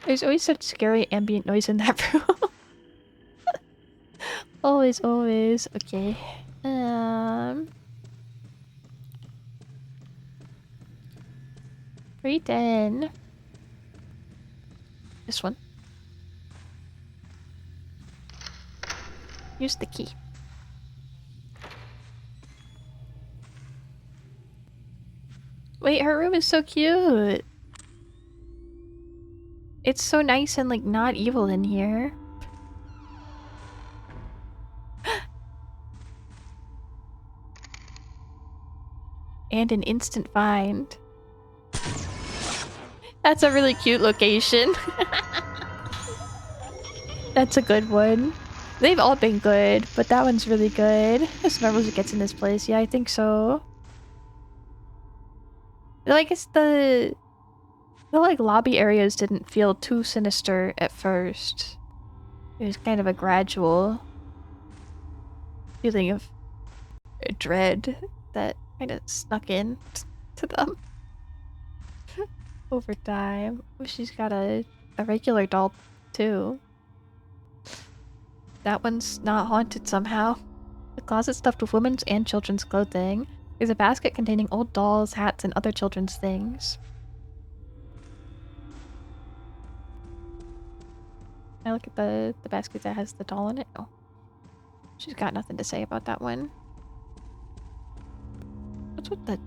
There's always such scary ambient noise in that room. Always, always. Okay. Right in. This one. Use the key. Wait, her room is so cute. It's so nice and like not evil in here. And an instant find. That's a really cute location. That's a good one. They've all been good, but that one's really good. As far as it gets in this place, yeah, I think so. I guess the like lobby areas didn't feel too sinister at first. It was kind of a gradual feeling of dread that kind of snuck in to them over time. Oh, she's got a regular doll too. That one's not haunted somehow. The closet stuffed with women's and children's clothing. There's a basket containing old dolls, hats, and other children's things. I look at the basket that has the doll in it. Oh. She's got nothing to say about that one. What's with the...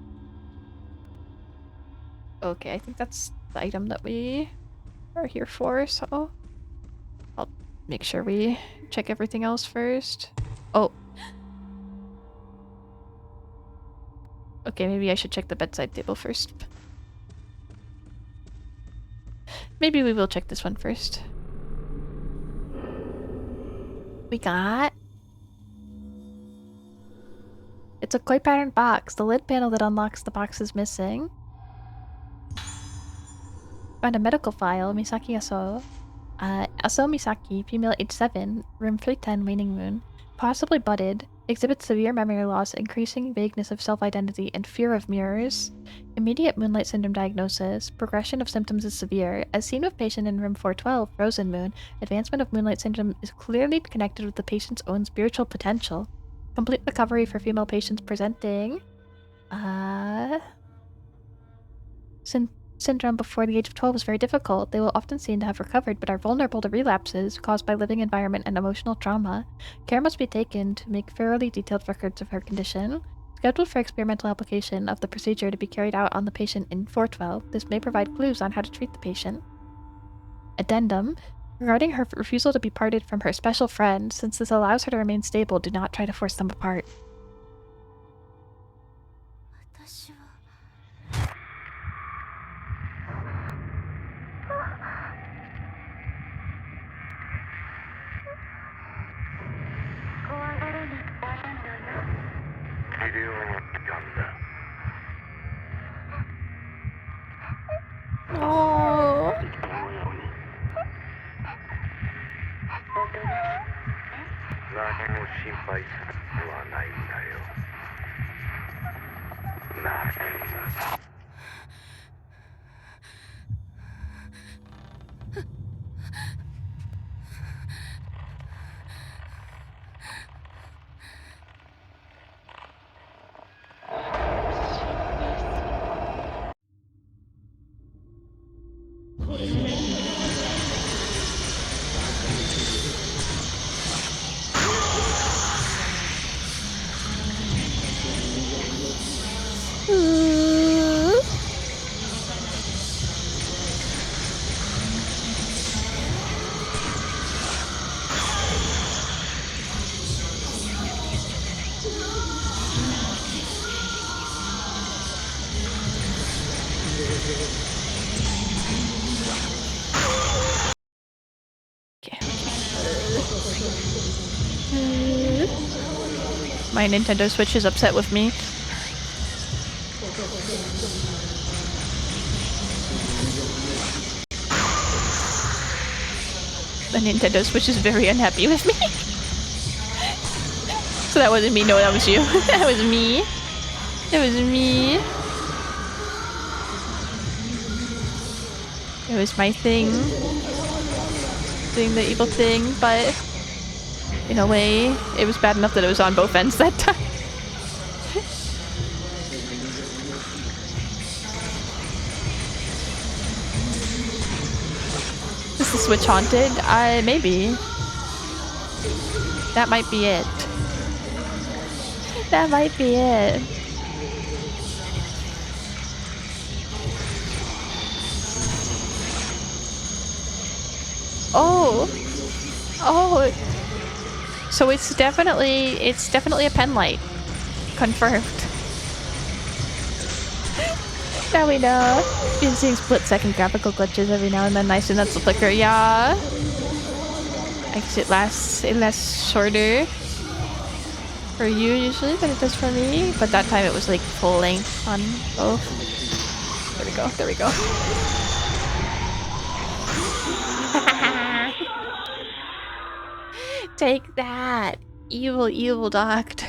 Okay, I think that's the item that we are here for, so... I'll make sure we check everything else first. Oh. Okay, maybe I should check the bedside table first. Maybe we will check this one first. We got... It's a koi pattern box. The lid panel that unlocks the box is missing. Found a medical file. Misaki Aso. Aso Misaki, female age 7, room 310, waning moon. Possibly budded. Exhibits severe memory loss, increasing vagueness of self-identity, and fear of mirrors. Immediate moonlight syndrome diagnosis. Progression of symptoms is severe. As seen with patient in room 412, frozen moon, advancement of moonlight syndrome is clearly connected with the patient's own spiritual potential. Complete recovery for female patients presenting syndrome before the age of 12 is very difficult. They will often seem to have recovered but are vulnerable to relapses caused by living environment and emotional trauma. Care must be taken to make thoroughly detailed records of her condition. Scheduled for experimental application of the procedure to be carried out on the patient in 412. This may provide clues on how to treat the patient. Addendum. Regarding her refusal to be parted from her special friend, since this allows her to remain stable, do not try to force them apart. 私は 怖がらなくていいのよ。治療を呼んだ。 Oh. このように何も心配することはないんだよ。なあ。Okay. My Nintendo Switch is upset with me. The Nintendo Switch is very unhappy with me. So that wasn't me. No, that was you. That was me. It was me. It was my thing. Doing the evil thing, but in a way, it was bad enough that it was on both ends that time. Is the Switch haunted? Maybe. That might be it. That might be it. Oh. Oh. So it's definitely a pen light. Confirmed. Now we know. Been seeing split-second graphical glitches every now and then. Nice, and that's the flicker. Yeah. I guess it lasts shorter for you usually than it does for me. But that time it was like full length on both. There we go. There we go. Take that, evil, evil doctor.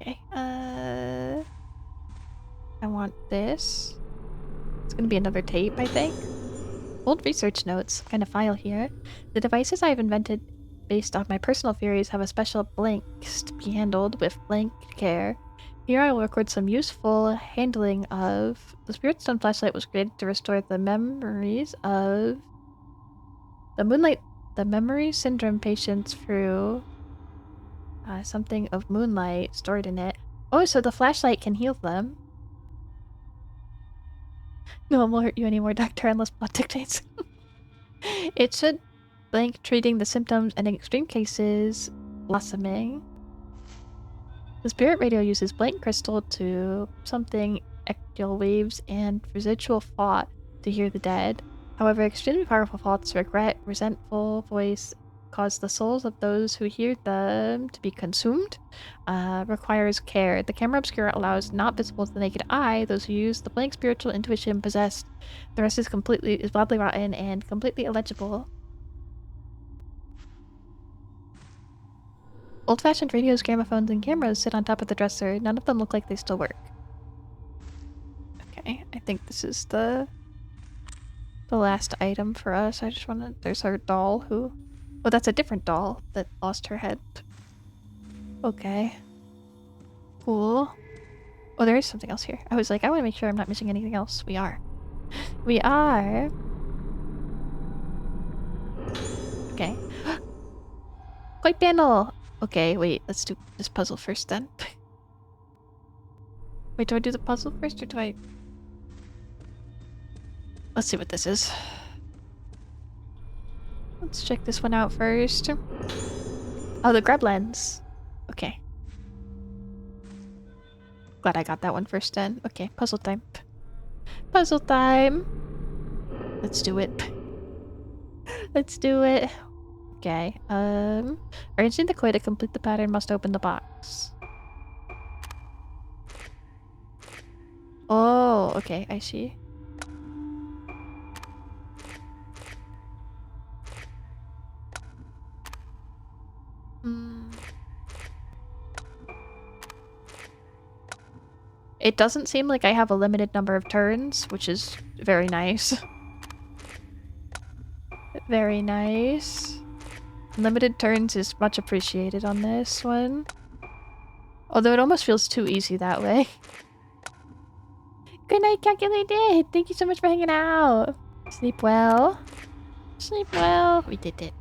Okay. I want this. It's gonna be another tape, I think. Old research notes, kind of file here. The devices I've invented based on my personal theories have a special blanks to be handled with blank care. Here I will record some useful handling of... The Spirit Stone flashlight was created to restore the memories of... The memory syndrome patients through... something of moonlight stored in it. Oh, so the flashlight can heal them. No one will hurt you anymore, Doctor, unless plot dictates. It should blank treating the symptoms and in extreme cases, blossoming. The spirit radio uses blank crystal to something ectial waves and residual thought to hear the dead. However, extremely powerful thoughts, regret, resentful voice cause the souls of those who hear them to be consumed. Requires care. The camera obscura allows not visible to the naked eye those who use the blank spiritual intuition possessed. The rest is badly rotten and completely illegible. Old-fashioned radios, gramophones, and cameras sit on top of the dresser. None of them look like they still work. Okay, I think this is the last item for us. I just wanna... There's our doll who... Oh, that's a different doll that lost her head. Okay. Cool. Oh, there is something else here. I was like, I want to make sure I'm not missing anything else. We are. We are. Okay. Koi panel! Okay, wait, let's do this puzzle first then. Wait, do I do the puzzle first or do I... Let's see what this is. Let's check this one out first. Oh, the grub lens. Okay. Glad I got that one first then. Okay, puzzle time. Puzzle time! Let's do it. Let's do it. Okay, arranging the koi to complete the pattern must open the box. Oh, okay, I see. It doesn't seem like I have a limited number of turns, which is very nice. Very nice. Limited turns is much appreciated on this one. Although it almost feels too easy that way. Good night, Calculated! Thank you so much for hanging out! Sleep well. Sleep well. We did it.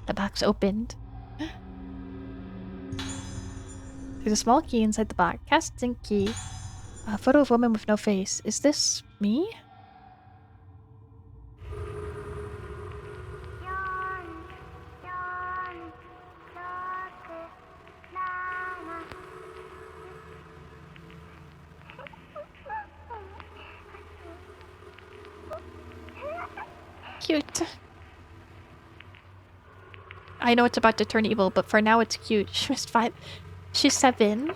The box opened. There's a small key inside the box. Cast zinc key. A photo of a woman with no face. Is this me? Cute. I know it's about to turn evil, but for now it's cute. She's 5. She's 7.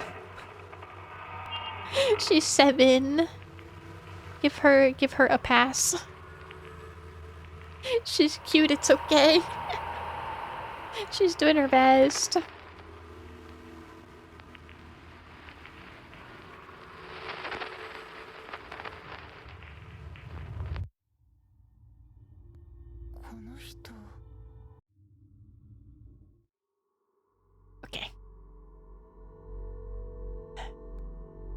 She's 7. Give her a pass. She's cute, it's okay. She's doing her best. Okay.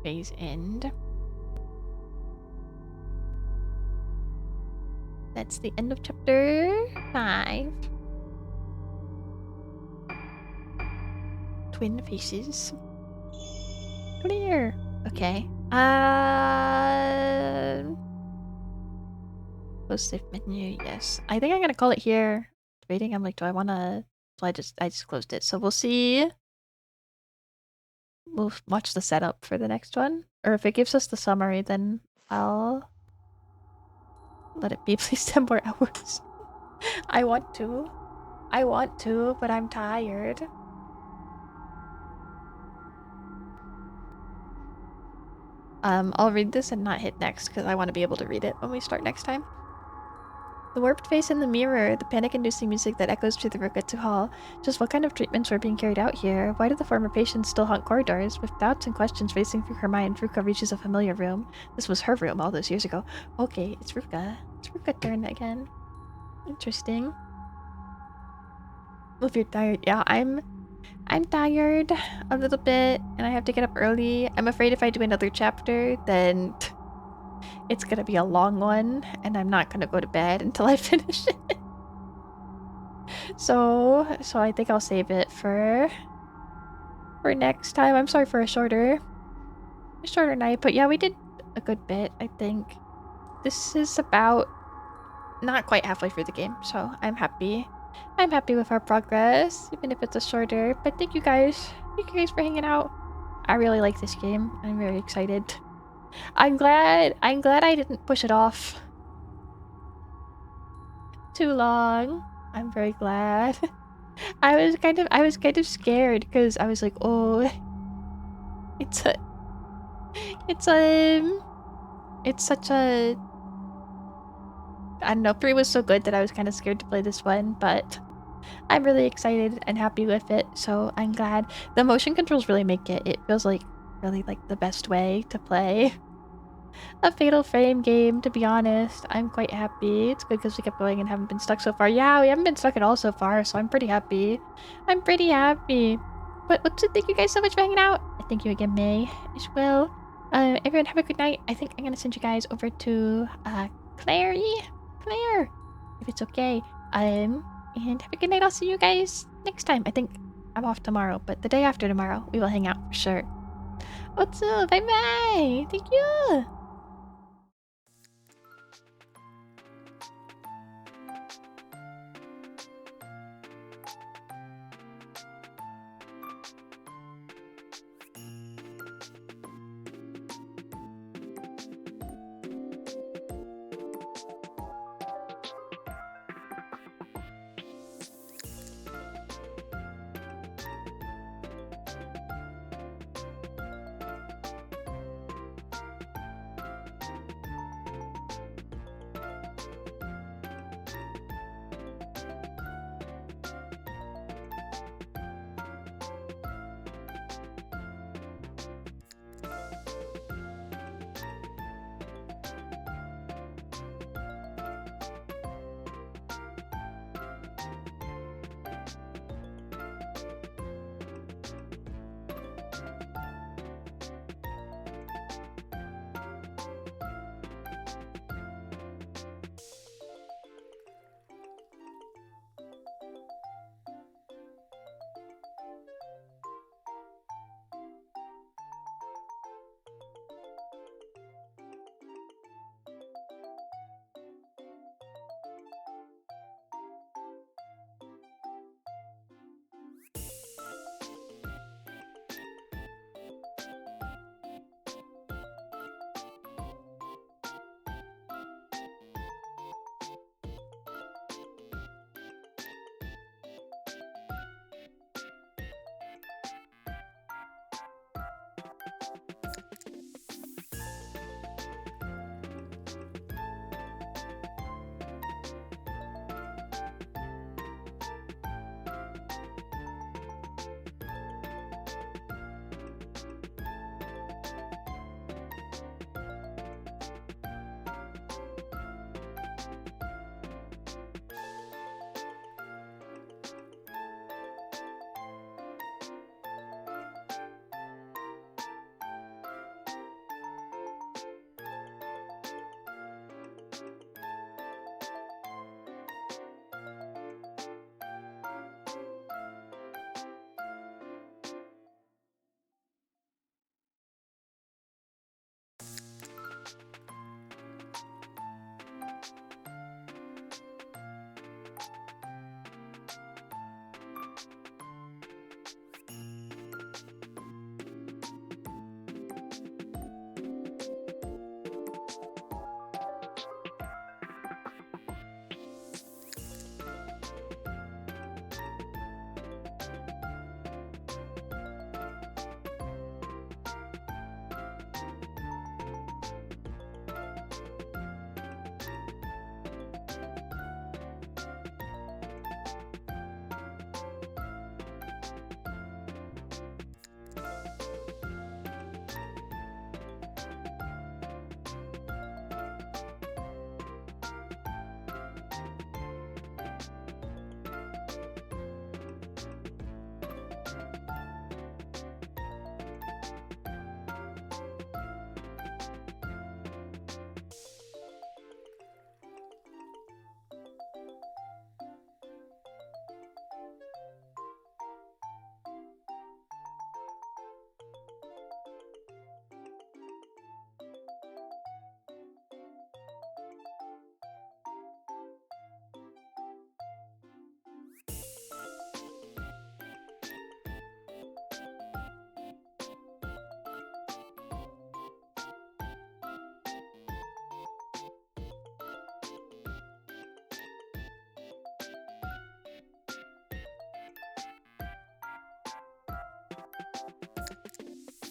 Phase end. That's the end of chapter 5. Twin faces. Clear. Okay. Close safe menu. Yes. I think I'm gonna call it here. Debating. I'm like, do I wanna? So I just closed it. So we'll see. We'll watch the setup for the next one, or if it gives us the summary, then I'll let it be. Please 10 more hours. I want to, but I'm tired. I'll read this and not hit next because I want to be able to read it when we start next time. The warped face in the mirror, the panic-inducing music that echoes through the Roketsu Hall. Just what kind of treatments were being carried out here? Why do the former patients still haunt corridors? With doubts and questions racing through her mind, Ruka reaches a familiar room. This was her room all those years ago. Okay, it's Ruka. It's Ruka's turn again. Interesting. Well, if you're tired, yeah, I'm tired a little bit, and I have to get up early. I'm afraid if I do another chapter, then it's gonna be a long one, and I'm not gonna go to bed until I finish it. So I think I'll save it for next time. I'm sorry for a shorter night, but yeah, we did a good bit, I think. This is about not quite halfway through the game, so I'm happy. I'm happy with our progress, even if it's a shorter. But thank you guys. Thank you guys for hanging out. I really like this game. I'm very excited. I'm glad I didn't push it off too long. I'm very glad. I was kind of scared because I was like, oh, it's such a, I don't know, 3 was so good that I was kind of scared to play this one, but I'm really excited and happy with it, so I'm glad. The motion controls really make it feels like really like the best way to play a Fatal Frame game, to be honest. I'm quite happy. It's good because we kept going and haven't been stuck so far. Yeah, we haven't been stuck at all so far, so I'm pretty happy. I'm pretty happy. But thank you guys so much for hanging out. Thank you again, May, as well. Everyone have a good night. I think I'm gonna send you guys over to Claire, if it's okay. And have a good night. I'll see you guys next time. I think I'm off tomorrow, but the day after tomorrow we will hang out for sure. What's up? Bye bye. Thank you.